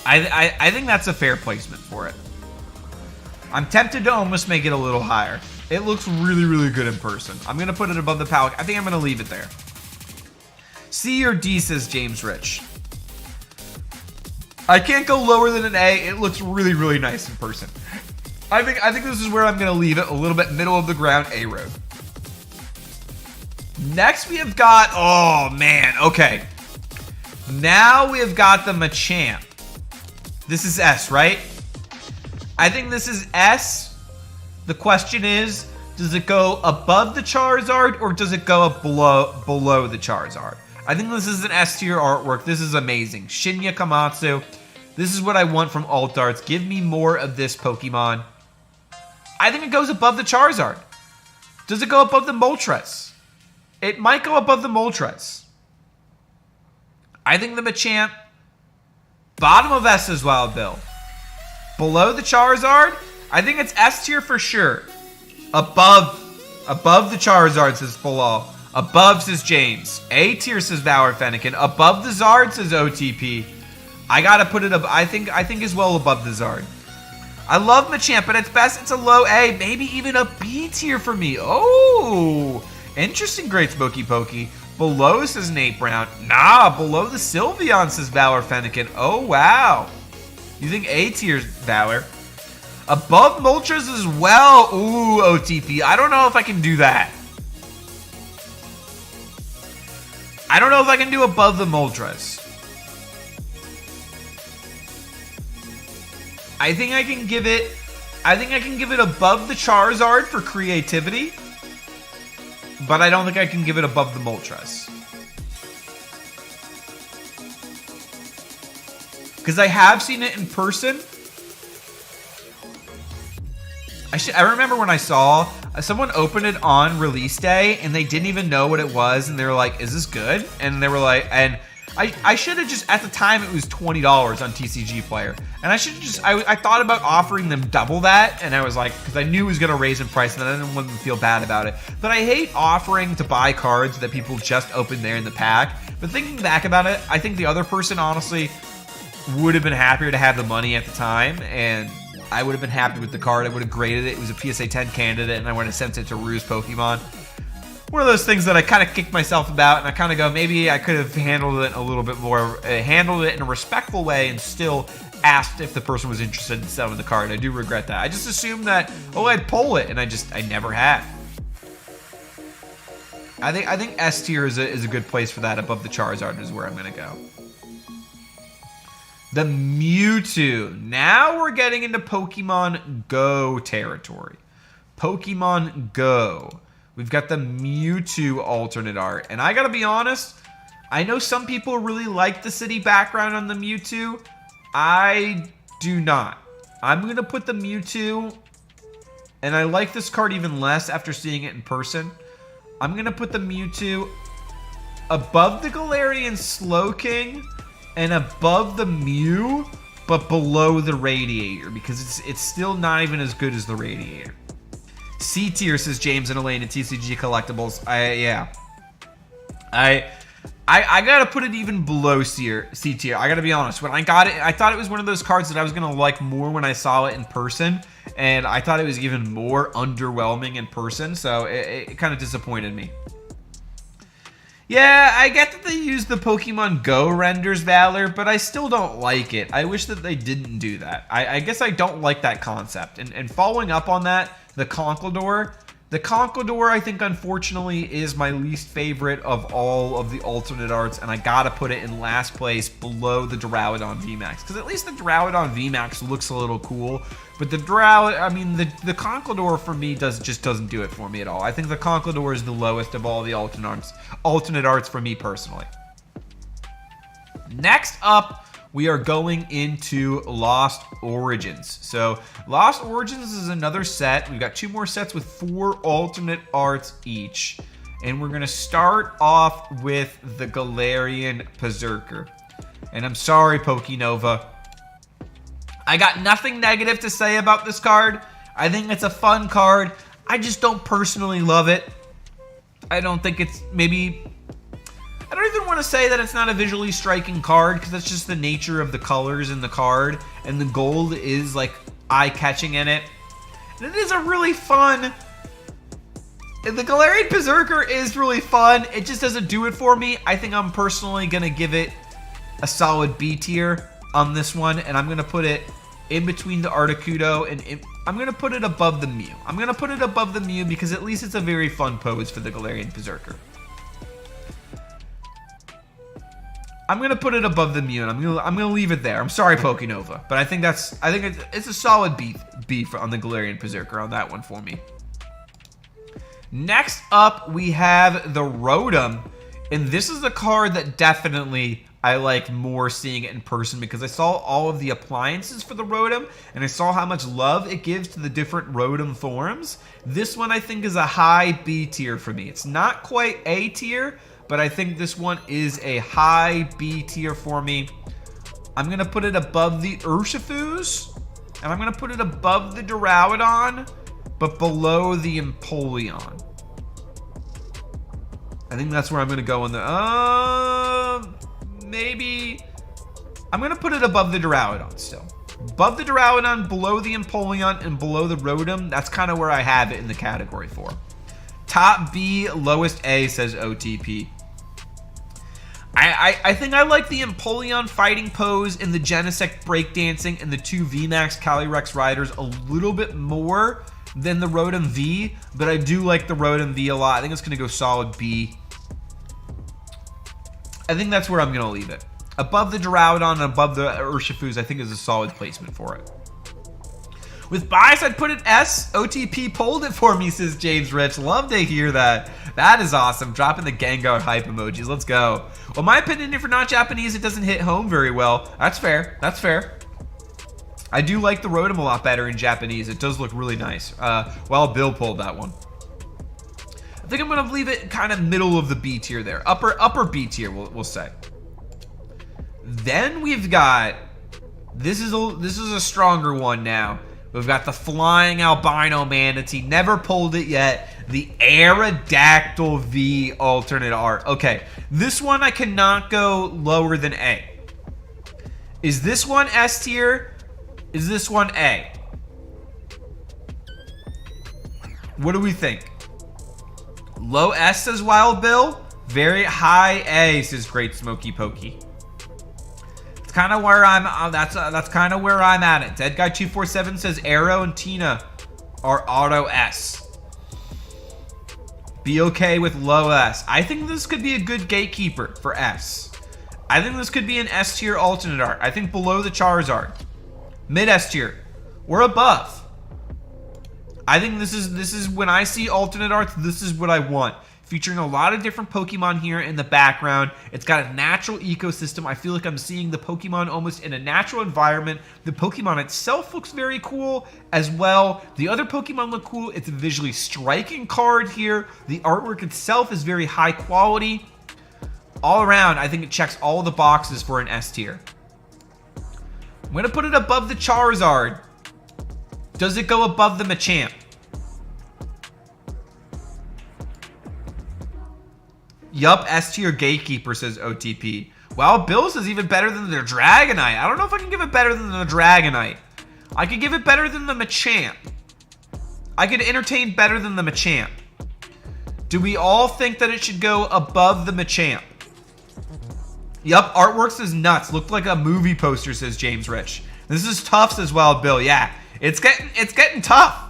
I think that's a fair placement for it. I'm tempted to almost make it a little higher. It looks really, really good in person. I'm going to put it above the Palic. I think I'm going to leave it there. C or D, says James Rich. I can't go lower than an A. It looks really, really nice in person. I think this is where I'm going to leave it, a little bit middle of the ground, A road. Next we have got, oh man, okay. Now we have got the Machamp. This is S, right? I think this is S. The question is, does it go above the Charizard or does it go below the Charizard? I think this is an S tier artwork. This is amazing. Shinya Komatsu. This is what I want from Alt Arts. Give me more of this Pokemon. I think it goes above the Charizard. Does it go above the Moltres? It might go above the Moltres. I think the Machamp, bottom of S as well, Bill. Below the Charizard, I think it's S tier for sure. Above the Charizard, says below. Above, says James. A tier, says Valor Fennekin. Above the Zard, says OTP. I gotta put it up. I think as well above the Zard. I love Machamp, but at best it's a low A, maybe even a B tier for me. Oh, interesting, Great Smoky Pokey. Below, says Nate Brown. Nah, below the Sylveon, says Valor Fennekin. Oh, wow. You think A tier's Valor? Above Moltres as well. Ooh, OTP. I don't know if I can do that. I don't know if I can do above the Moltres. I think I can give it above the Charizard for creativity, but I don't think I can give it above the Moltres. Because I have seen it in person. I remember when I saw someone open it on release day and they didn't even know what it was, and they were like, "Is this good?" And they were like, and I should have just, at the time it was $20 on TCG Player, and I should have just, I thought about offering them double that, and I was like, because I knew it was going to raise in price and I didn't want them to feel bad about it. But I hate offering to buy cards that people just open there in the pack. But thinking back about it, I think the other person honestly would have been happier to have the money at the time, and I would have been happy with the card. I would have graded it. It was a PSA 10 candidate, and I would have sent it to Ruse Pokemon. One of those things that I kind of kick myself about, and I kind of go, maybe I could have handled it a little bit more, handled it in a respectful way, and still asked if the person was interested in selling the card. I do regret that. I just assumed that, I'd pull it, and I never had. I think S tier is a good place for that. Above the Charizard is where I'm gonna go. The Mewtwo. Now we're getting into Pokemon Go territory. Pokemon Go. We've got the Mewtwo alternate art. And I gotta be honest, I know some people really like the city background on the Mewtwo. I do not. I'm gonna put the Mewtwo, and I like this card even less after seeing it in person. I'm gonna put the Mewtwo above the Galarian Slowking and above the Mew, but below the Radiator, because it's still not even as good as the Radiator. C tier, says James and Elaine at TCG Collectibles. I gotta put it even below C tier. I gotta be honest. When I got it, I thought it was one of those cards that I was gonna like more when I saw it in person, and I thought it was even more underwhelming in person, so it kind of disappointed me. Yeah, I get that they use the Pokemon Go renders Valor, but I still don't like it. I wish that they didn't do that. I guess I don't like that concept. And following up on that, the Conkeldurr. The Conkeldurr, I think, unfortunately, is my least favorite of all of the alternate arts, and I gotta put it in last place below the Duraludon VMAX. Because at least the Duraludon VMAX looks a little cool, but the the Conkeldurr for me just doesn't do it for me at all. I think the Conkeldurr is the lowest of all the alternate arts for me personally. Next up, we are going into Lost Origins. So Lost Origins is another set. We've got 2 more sets with 4 alternate arts each. And we're going to start off with the Galarian Berserker. And I'm sorry, Pokenova. I got nothing negative to say about this card. I think it's a fun card. I just don't personally love it. I don't think it's maybe... I don't even want to say that it's not a visually striking card because that's just the nature of the colors in the card. And the gold is like eye-catching in it. And it is a really fun... The Galarian Berserker is really fun. It just doesn't do it for me. I think I'm personally going to give it a solid B tier on this one. And I'm going to put it in between the Articuno and I'm going to put it above the Mew. I'm going to put it above the Mew because at least it's a very fun pose for the Galarian Berserker. I'm going to put it above the Mew and I'm going to leave it there. I'm sorry, Pokenova, but I think it's a solid B on the Galarian Berserker on that one for me. Next up, we have the Rotom, and this is a card that definitely I like more seeing it in person because I saw all of the appliances for the Rotom, and I saw how much love it gives to the different Rotom forms. This one I think is a high B tier for me. It's not quite A tier, but I think this one is a high B tier for me. I'm going to put it above the Urshifu's, and I'm going to put it above the Duraludon, but below the Empoleon. I think that's where I'm going to go in the... maybe... I'm going to put it above the Duraludon still. Above the Duraludon, below the Empoleon, and below the Rotom. That's kind of where I have it in the category for. Top B, lowest A, says OTP. I think I like the Empoleon fighting pose and the Genesect breakdancing and the two VMAX Calyrex riders a little bit more than the Rotom V, but I do like the Rotom V a lot. I think it's going to go solid B. I think that's where I'm going to leave it. Above the Duraludon and above the Urshifu's, I think is a solid placement for it. With bias, I'd put it S. OTP pulled it for me, says James Rich. Love to hear that. That is awesome. Dropping the Gengar hype emojis. Let's go. Well, my opinion, if you're not Japanese, it doesn't hit home very well. That's fair. That's fair. I do like the Rotom a lot better in Japanese. It does look really nice. Well, Bill pulled that one. I think I'm going to leave it kind of middle of the B tier there. Upper B tier, we'll say. Then we've got... This is a stronger one now. We've got the flying Albino Manatee. Never pulled it yet. The Aerodactyl V alternate art. Okay, this one I cannot go lower than A. Is this one S tier? Is this one A? What do we think? Low S, says Wild Bill. Very high A, says Great Smoky Pokey. It's kind of where I'm. That's kind of where I'm at it. Dead Guy 247 says Arrow and Tina are auto S. Be okay with low S. I think this could be a good gatekeeper for S. I think this could be an S tier alternate art. I think below the Charizard. Mid S tier. We're above. I think this is when I see alternate arts, this is what I want. Featuring a lot of different Pokemon here in the background. It's got a natural ecosystem. I feel like I'm seeing the Pokemon almost in a natural environment. The Pokemon itself looks very cool as well. The other Pokemon look cool. It's a visually striking card here. The artwork itself is very high quality. All around, I think it checks all the boxes for an S tier. I'm going to put it above the Charizard. Does it go above the Machamp? Yup, S tier gatekeeper, says OTP. Well, Bill says even better than the Dragonite. I don't know if I can give it better than the Dragonite. I could give it better than the Machamp. I could entertain better than the Machamp. Do we all think that it should go above the Machamp? Yup, artworks is nuts. Looked like a movie poster, says James Rich. This is tough, says Wild Bill. Yeah, it's getting tough.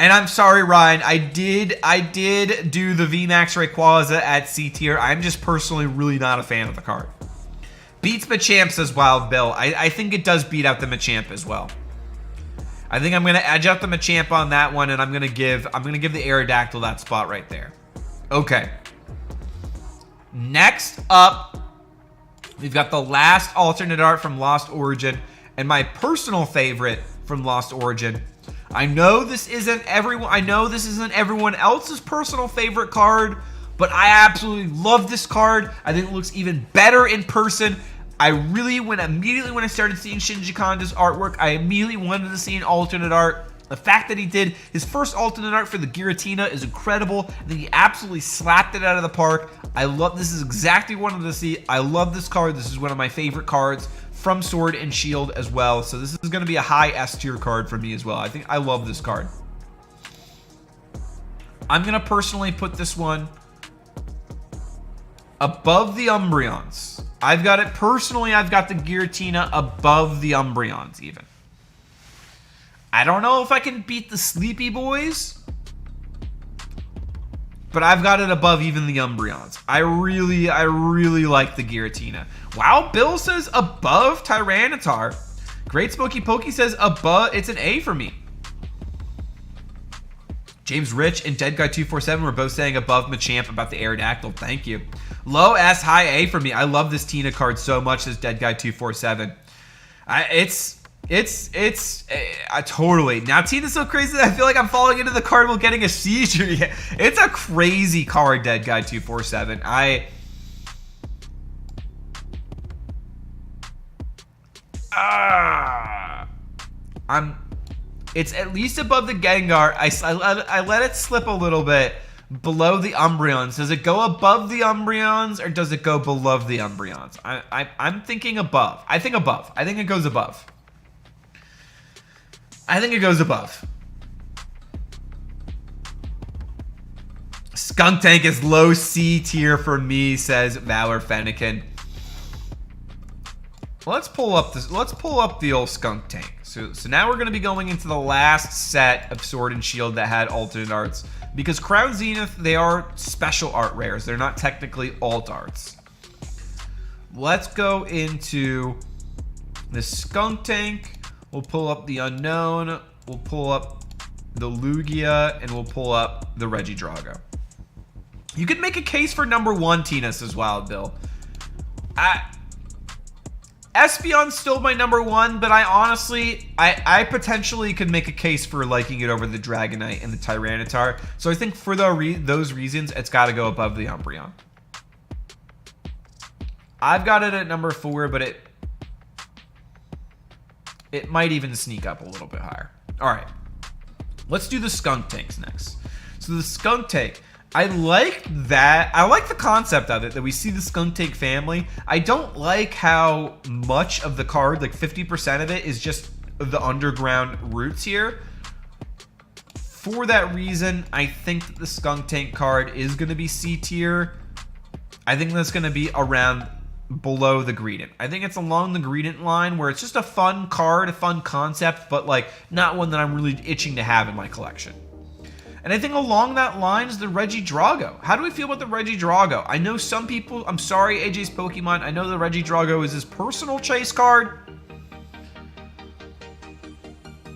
And I'm sorry, Ryan. I did do the VMAX Rayquaza at C tier. I'm just personally really not a fan of the card. Beats Machamp, says Wild Bill. I think it does beat out the Machamp as well. I think I'm gonna edge out the Machamp on that one, and I'm gonna give the Aerodactyl that spot right there. Okay. Next up, we've got the last alternate art from Lost Origin, and my personal favorite from Lost Origin. I know this isn't everyone else's personal favorite card, but I absolutely love this card. I think it looks even better in person. Immediately when I started seeing Shinji Konda's artwork, I immediately wanted to see an alternate art. The fact that he did his first alternate art for the Giratina is incredible. I think he absolutely slapped it out of the park. This is exactly what I wanted to see. I love this card. This is one of my favorite cards from Sword and Shield as well. So this is going to be a high S tier card for me as well. I love this card. I'm going to personally put this one above the Umbreons. I've got the Giratina above the Umbreons even. I don't know if I can beat the Sleepy Boys, but I've got it above even the Umbreons. I really like the Giratina. Wow, Bill says above Tyranitar. Great Smoky Pokey says above. It's an A for me. James Rich and Dead Guy 247 were both saying above Machamp about the Aerodactyl. Thank you. Low S, high A for me. I love this Tina card so much, says Dead Guy 247. Totally. Now Tina's so crazy that I feel like I'm falling into the card while getting a seizure. Yeah, it's a crazy card, Dead Guy 247. It's at least above the Gengar. I let it slip a little bit below the Umbreons. Does it go above the Umbreons or does it go below the Umbreons? I'm thinking above. I think above. I think it goes above. I think it goes above. Skunk Tank is low C tier for me, says Valor Fennekin. Let's pull up the old Skunk Tank. So now we're going to be going into the last set of Sword and Shield that had alternate arts. Because Crown Zenith, they are special art rares. They're not technically alt arts. Let's go into the Skunk Tank. We'll pull up the Unknown. We'll pull up the Lugia. And we'll pull up the Regidrago. You could make a case for number 1, Tina, says Wild Bill. Espeon's still my number 1, but I potentially could make a case for liking it over the Dragonite and the Tyranitar. So I think for those reasons, it's got to go above the Umbreon. I've got it at number 4, but it might even sneak up a little bit higher. All right, let's do the Skunk Tanks next. So the Skunk Tank, I like that. I like the concept of it, that we see the Skunk Tank family. I don't like how much of the card, like 50% of it, is just the underground roots here. For that reason, I think that the Skunk Tank card is going to be C tier. I think that's going to be around below the Greedent. I think it's along the Greedent line where it's just a fun card, a fun concept, but like not one that I'm really itching to have in my collection. And I think along that line is the Regidrago. How do we feel about the Regidrago? I know some people, I'm sorry, AJ's Pokemon, I know the Regidrago is his personal chase card.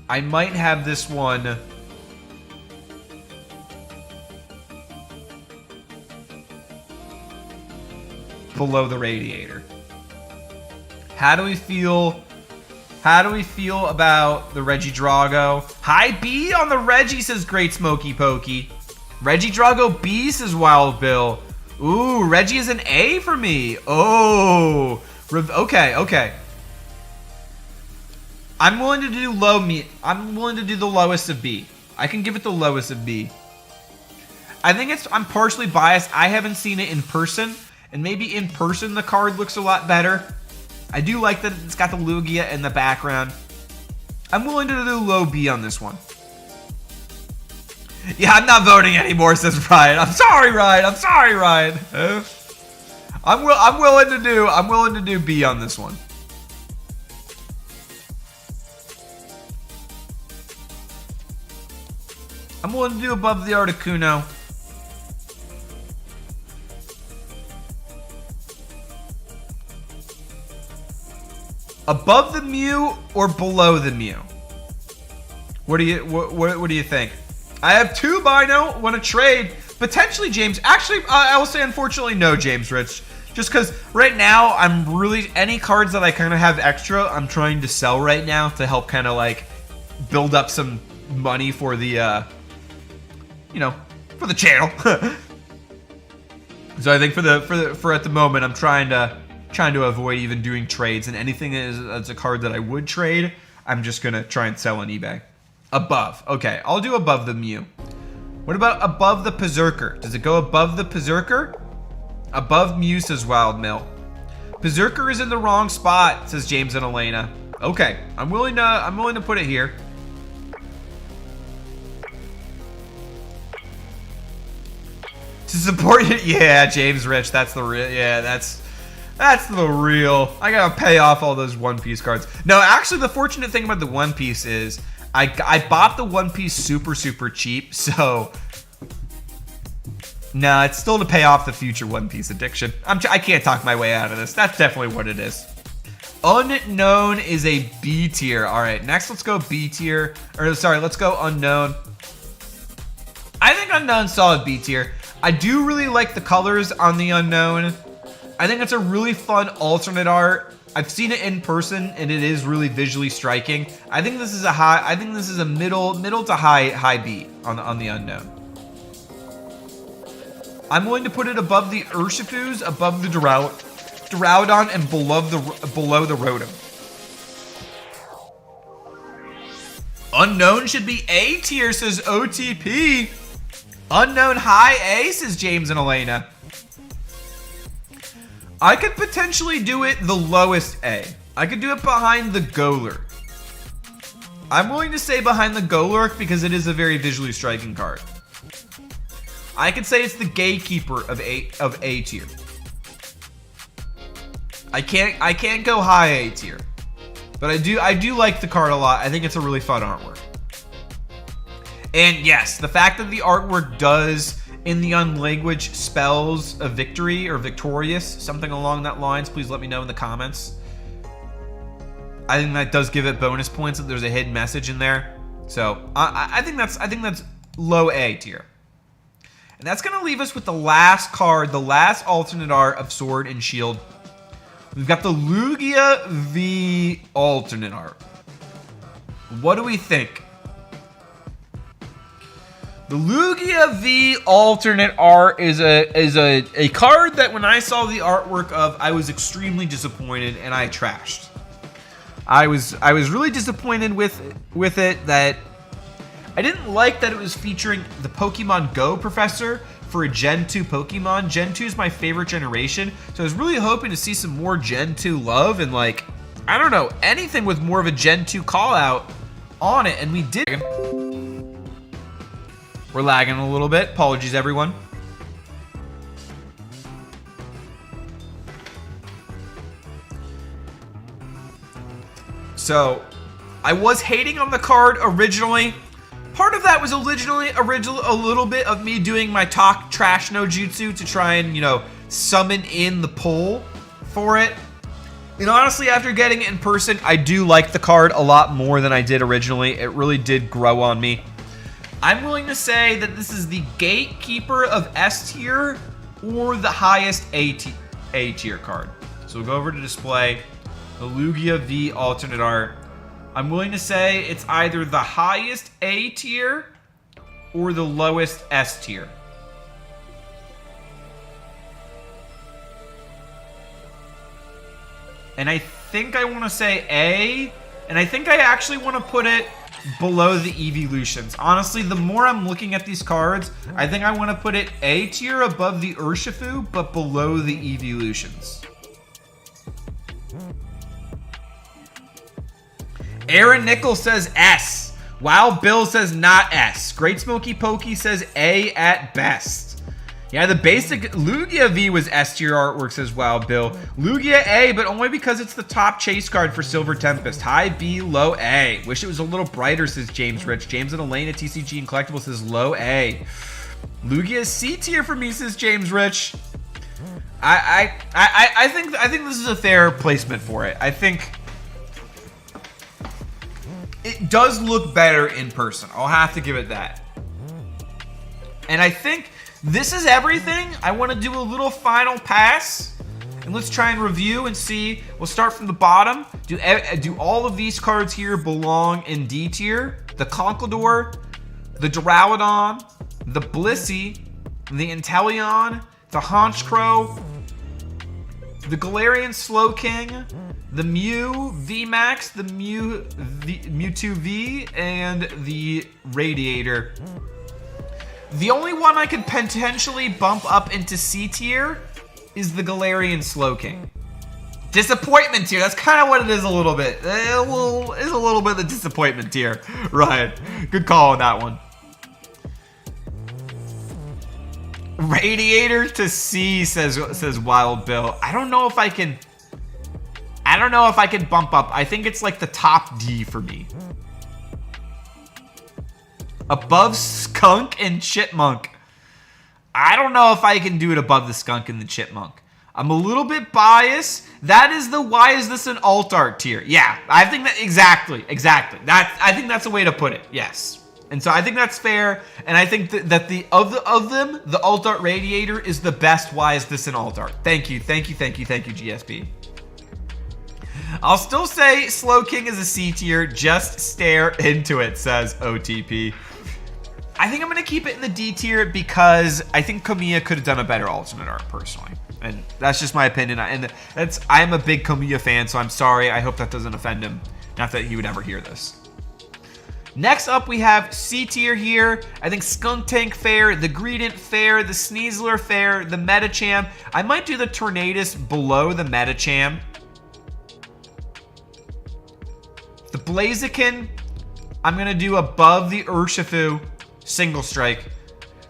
I might have this one below the Radiator. How do we feel? How do we feel about the Regidrago? High B on the Reggie, says Great Smoky Pokey. Regidrago B, says Wild Bill. Ooh, Reggie is an A for me. Oh, okay. I'm willing to do I'm willing to do the lowest of B. I can give it the lowest of B. I think I'm partially biased. I haven't seen it in person, and maybe in person the card looks a lot better. I do like that it's got the Lugia in the background. I'm willing to do low B on this one. Yeah, I'm not voting anymore, says Ryan. I'm sorry, Ryan. I'm willing to do B on this one. I'm willing to do above the Articuno. Above the Mew or below the Mew? What do you think? I have 2 Bino, want to trade. Potentially, James. Actually, I will say unfortunately no, James Rich. Just because right now, I'm really... Any cards that I kind of have extra, I'm trying to sell right now to help kind of like build up some money for the, for the channel. So I think for at the moment, I'm trying to trying to avoid even doing trades, and anything that's a card that I would trade, I'm just gonna try and sell on eBay. Above. Okay, I'll do above the Mew. What about above the Berserker? Does it go above the Berserker? Above Mew, says Wild Mill. Berserker is in the wrong spot, says James and Elena. Okay, I'm willing to put it here. To support it, yeah, James Rich, that's the real, yeah, that's the real. I gotta pay off all those One Piece cards. No, actually, the fortunate thing about the One Piece is I bought the One Piece super cheap, so no, it's still to pay off the future One Piece addiction. I can't talk my way out of this. That's definitely what it is. Unknown is a B tier. All right, next let's go B tier. Or sorry, let's go Unknown. I think Unknown's solid B tier. I do really like the colors on the Unknown. I think it's a really fun alternate art. I've seen it in person and it is really visually striking. I think this is a middle to high B on the Unknown. I'm willing to put it above the Urshifus, above the Duraludon, and below the Rotom. Unknown should be A tier, says OTP. Unknown high A, says James and Elena. I could potentially do it the lowest A. I could do it behind the Golurk. I'm willing to say behind the Golurk because it is a very visually striking card. I could say it's the gatekeeper of A tier. I can't go high A tier, but I do like the card a lot. I think it's a really fun artwork. And yes, the fact that the artwork does in the language spells a victory or victorious, something along that lines, please let me know in the comments. I think that does give it bonus points if there's a hidden message in there. So I think that's low A tier. And that's gonna leave us with the last card, the last alternate art of Sword and Shield. We've got the Lugia V alternate art. What do we think? The Lugia V alternate art is a card that when I saw the artwork of, I was extremely disappointed and I trashed. I was really disappointed with it that I didn't like that it was featuring the Pokemon Go professor for a Gen 2 Pokemon. Gen 2 is my favorite generation, so I was really hoping to see some more Gen 2 love and, like, I don't know, anything with more of a Gen 2 call out on it, and we did. We're lagging a little bit. Apologies, everyone. So, I was hating on the card originally. Part of that was originally a little bit of me doing my talk trash no jutsu to try and, you know, summon in the pull for it. And honestly, after getting it in person, I do like the card a lot more than I did originally. It really did grow on me. I'm willing to say that this is the gatekeeper of S tier or the highest A tier card. So we'll go over to display the Lugia V alternate art. I'm willing to say it's either the highest A tier or the lowest S tier. And I think I want to say A, and I think I actually want to put it below the evolutions. Honestly, the more I'm looking at these cards, I think I want to put it A tier above the Urshifu, but below the evolutions. Aaron Nichols says S. Wow, Bill says not S. Great Smoky Pokey says A at best. Yeah, the basic Lugia V was S tier artwork, says Wow Bill. Lugia A, but only because it's the top chase card for Silver Tempest. High B, low A. Wish it was a little brighter, says James Rich. James and Elena, TCG and Collectible says low A. Lugia is C tier for me, says James Rich. I think this is a fair placement for it. I think it does look better in person. I'll have to give it that. And I think this is everything. I want to do a little final pass. And let's try and review and see. We'll start from the bottom. Do all of these cards here belong in D tier? The Conkeldurr, the Duraludon, the Blissey, the Inteleon, the Honchkrow, the Galarian Slowking, the Mew VMAX, the Mewtwo V, and the Radiator. The only one I could potentially bump up into C tier is the Galarian Slowking. Disappointment tier. That's kind of what it is a little bit. It's a little bit of the disappointment tier. Right. Good call on that one. Radiator to C, says Wild Bill. I don't know if I can bump up. I think it's like the top D for me. Above Skunk and Chipmunk. I don't know if I can do it above the Skunk and the Chipmunk. I'm a little bit biased. That is the why is this an alt art tier? Yeah, I think that exactly. I think that's a way to put it. Yes. And so I think that's fair, and I think that of them, the alt art Radiator is the best. Why is this an alt art? Thank you, GSP. I'll still say Slowking is a C tier. Just stare into it, says OTP. I think I'm gonna keep it in the D tier because I think Kamiya could have done a better alternate art personally, and that's just my opinion. And I'm a big Kamiya fan, so I'm sorry. I hope that doesn't offend him. Not that he would ever hear this. Next up, we have C tier here. I think Skuntank fair, the Greedent fair, the Sneasler fair, the Metacham. I might do the Tornadus below the Metacham. The Blaziken, I'm going to do above the Urshifu Single Strike.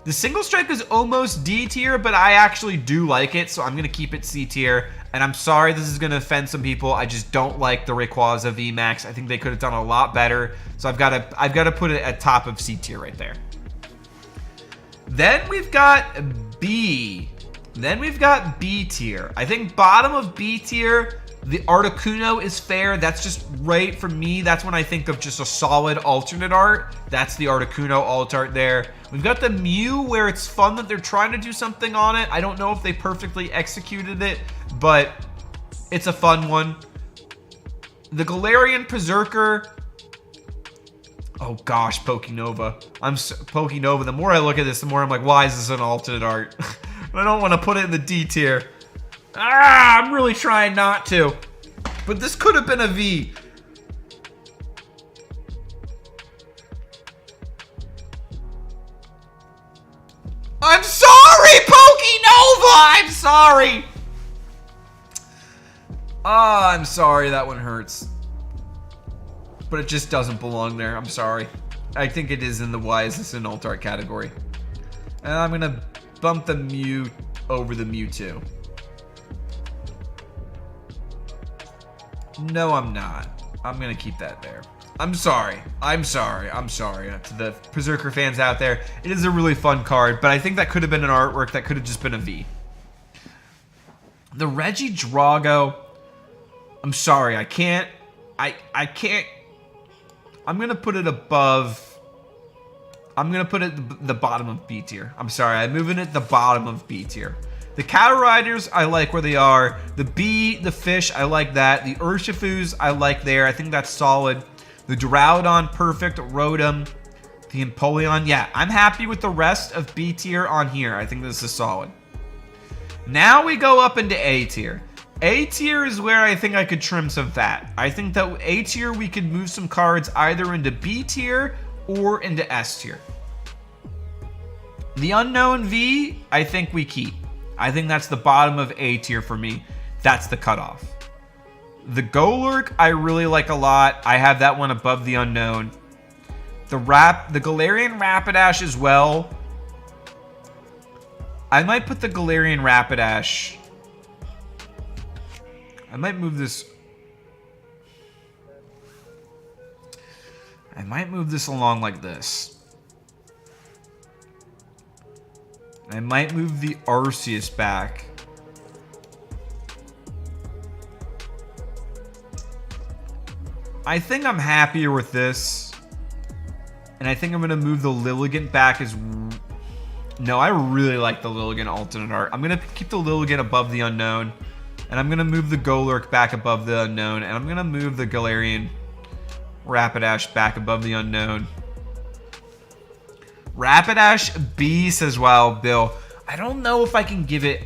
The Single Strike is almost D tier, but I actually do like it, so I'm going to keep it C tier. And I'm sorry this is going to offend some people. I just don't like the Rayquaza VMAX. I think they could have done a lot better. So I've got to put it at top of C tier right there. Then we've got B. Then we've got B tier. I think bottom of B tier, the Articuno is fair. That's just right for me. That's when I think of just a solid alternate art. That's the Articuno alt art there. We've got the Mew where it's fun that they're trying to do something on it. I don't know if they perfectly executed it, but it's a fun one. The Galarian Berserker. Oh gosh, Pokenova. Pokenova. The more I look at this, the more I'm like, why is this an alternate art? I don't want to put it in the D tier. I'm really trying not to. But this could have been a V. I'm sorry, Pokenova! I'm sorry! I'm sorry, that one hurts. But it just doesn't belong there. I'm sorry. I think it is in the why is this an alt art category. And I'm going to bump the Mew over the Mewtwo. No, I'm not. I'm going to keep that there. I'm sorry. To the Berserker fans out there, it is a really fun card, but I think that could have been an artwork that could have just been a V. The Regidrago, I'm sorry, I can't. I'm going to put it above. I'm going to put it at the bottom of B tier. I'm sorry, I'm moving it at the bottom of B tier. The Cattle Riders, I like where they are. The Bee, the Fish, I like that. The Urshifus, I like there. I think that's solid. The Duraludon, perfect. Rotom, the Empoleon. Yeah, I'm happy with the rest of B tier on here. I think this is solid. Now we go up into A tier. A tier is where I think I could trim some fat. I think that A tier we could move some cards either into B tier or into S tier. The Unknown V, I think we keep. I think that's the bottom of A tier for me. That's the cutoff. The Golurk, I really like a lot. I have that one above the Unknown. The Galarian Rapidash as well. I might put the Galarian Rapidash. I might move this. I might move this along like this. I might move the Arceus back. I think I'm happier with this. And I think I'm going to move the Lilligant back as... No, I really like the Lilligant alternate art. I'm going to keep the Lilligant above the Unknown. And I'm going to move the Golurk back above the Unknown. And I'm going to move the Galarian Rapidash back above the Unknown. Rapidash B, says Wild Bill. I don't know if I can give it...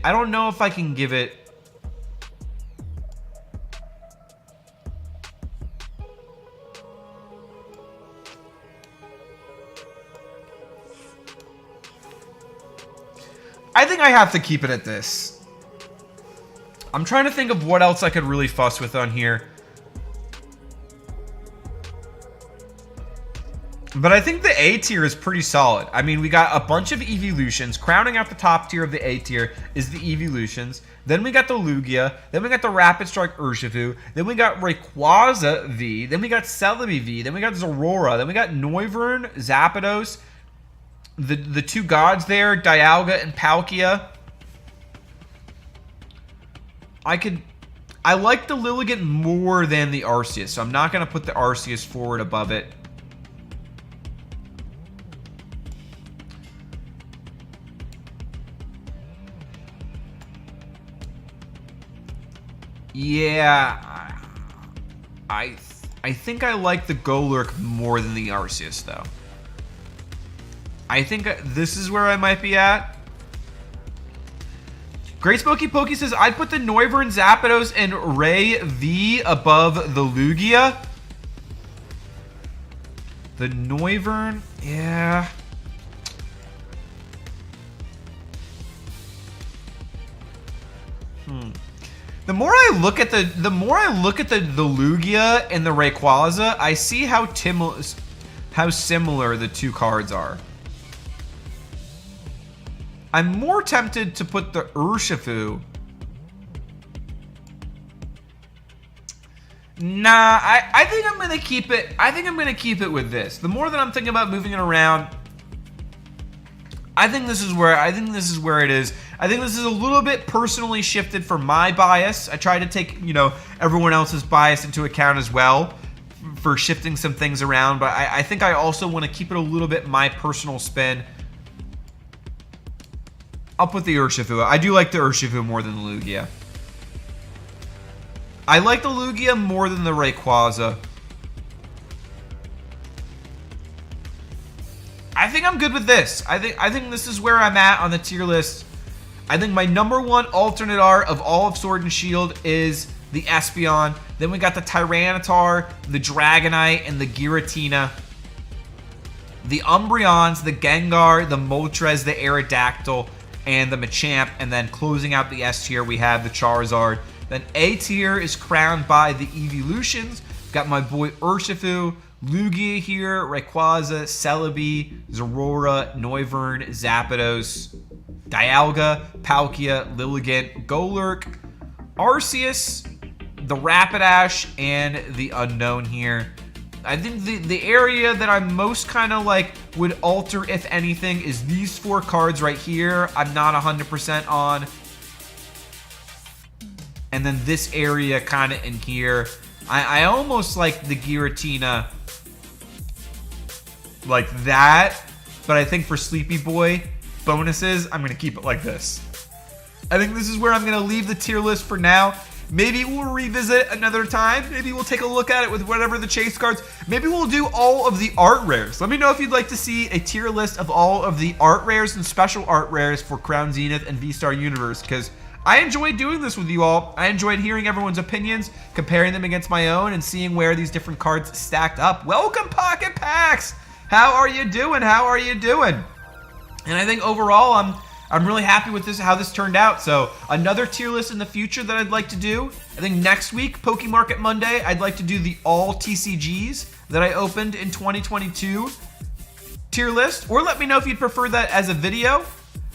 I think I have to keep it at this. I'm trying to think of what else I could really fuss with on here. But I think the A tier is pretty solid. I mean, we got a bunch of evolutions. Crowning out the top tier of the A tier is the evolutions. Then we got the Lugia. Then we got the Rapid Strike Urshifu. Then we got Rayquaza V. Then we got Celebi V. Then we got Zorora. Then we got Noivern, Zapdos. The two gods there, Dialga and Palkia. I like the Lilligant more than the Arceus, so I'm not going to put the Arceus forward above it. Yeah, I think I like the Golurk more than the Arceus, though. I think this is where I might be at. Great Spooky Pokey says, I'd put the Noivern, Zapdos, and Ray V above the Lugia. The Noivern, yeah. The more I look at the Lugia and the Rayquaza, I see how similar the two cards are. I'm more tempted to put the Urshifu. Nah, I think I'm gonna keep it. I think I'm gonna keep it with this. The more that I'm thinking about moving it around, I think this is where it is. I think this is a little bit personally shifted for my bias. I try to take, everyone else's bias into account as well for shifting some things around, but I think I also want to keep it a little bit my personal spin. I'll put the Urshifu. I do like the Urshifu more than the Lugia. I like the Lugia more than the Rayquaza. I think I'm good with this. I think this is where I'm at on the tier list. I think my number one alternate art of all of Sword and Shield is the Espeon. Then we got the Tyranitar, the Dragonite, and the Giratina. The Umbreons, the Gengar, the Moltres, the Aerodactyl, and the Machamp. And then closing out the S tier, we have the Charizard. Then A tier is crowned by the Evolutions. Got my boy Urshifu, Lugia here, Rayquaza, Celebi, Zorora, Noivern, Zapdos, Dialga, Palkia, Lilligant, Golurk, Arceus, the Rapidash, and the Unknown here. I think the area that I'm most kind of like would alter, if anything, is these four cards right here. I'm not 100% on. And then this area kind of in here. I almost like the Giratina like that, but I think for Sleepy Boy bonuses, I'm going to keep it like this. I think this is where I'm going to leave the tier list for now. Maybe we'll revisit another time. Maybe we'll take a look at it with whatever the chase cards. Maybe we'll do all of the art rares. Let me know if you'd like to see a tier list of all of the art rares and special art rares for Crown Zenith and V-Star Universe, because I enjoyed doing this with you all. I enjoyed hearing everyone's opinions, comparing them against my own, and seeing where these different cards stacked up. Welcome, Pocket Packs! How are you doing? How are you doing? And I think overall, I'm really happy with this, how this turned out. So another tier list in the future that I'd like to do. I think next week, Pokemarket Monday, I'd like to do the all TCGs that I opened in 2022 tier list. Or let me know if you'd prefer that as a video.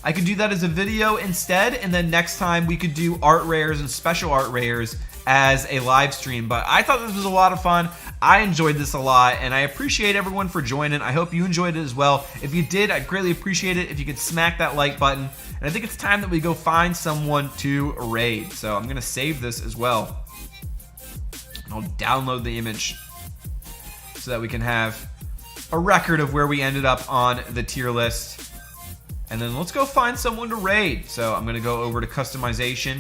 I could do that as a video instead, and then next time we could do art rares and special art rares as a live stream. But I thought this was a lot of fun. I enjoyed this a lot, and I appreciate everyone for joining. I hope you enjoyed it as well. If you did, I'd greatly appreciate it if you could smack that like button. And I think it's time that we go find someone to raid. So I'm going to save this as well. And I'll download the image so that we can have a record of where we ended up on the tier list. And then let's go find someone to raid. So I'm going to go over to customization.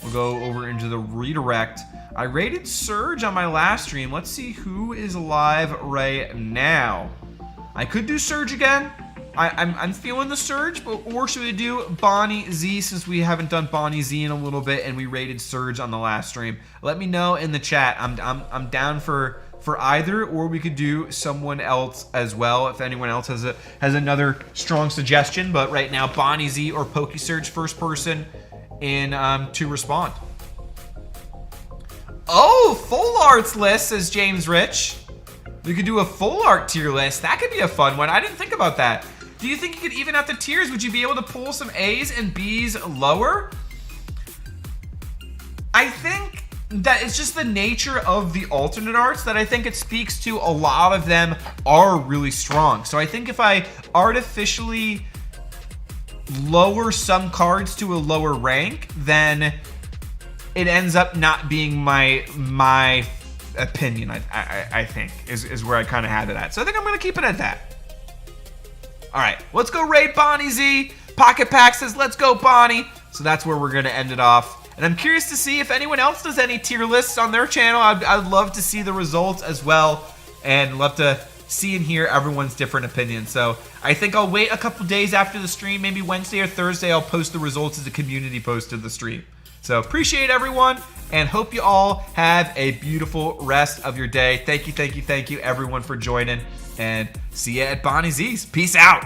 We'll go over into the redirect. I raided Surge on my last stream. Let's see who is live right now. I could do Surge again. I'm feeling the Surge, or should we do Bonnie Z, since we haven't done Bonnie Z in a little bit and we raided Surge on the last stream? Let me know in the chat. I'm down for for either, or we could do someone else as well if anyone else has another strong suggestion. But right now, Bonnie Z or PokeSurge, first person in to respond. Oh, full arts list, says James Rich. We could do a full art tier list. That could be a fun one. I didn't think about that. Do you think you could even out the tiers? Would you be able to pull some A's and B's lower? I think that it's just the nature of the alternate arts that I think it speaks to. A lot of them are really strong. So I think if I artificially lower some cards to a lower rank, then it ends up not being my opinion, I think, is where I kind of had it at. So I think I'm going to keep it at that. All right, let's go raid Bonnie Z. Pocket Pack says, let's go, Bonnie. So that's where we're going to end it off. And I'm curious to see if anyone else does any tier lists on their channel. I'd love to see the results as well, and love to see and hear everyone's different opinions. So I think I'll wait a couple days after the stream, maybe Wednesday or Thursday. I'll post the results as a community post to the stream. So appreciate everyone, and hope you all have a beautiful rest of your day. Thank you everyone for joining, and see you at Bonnie Z's. Peace out.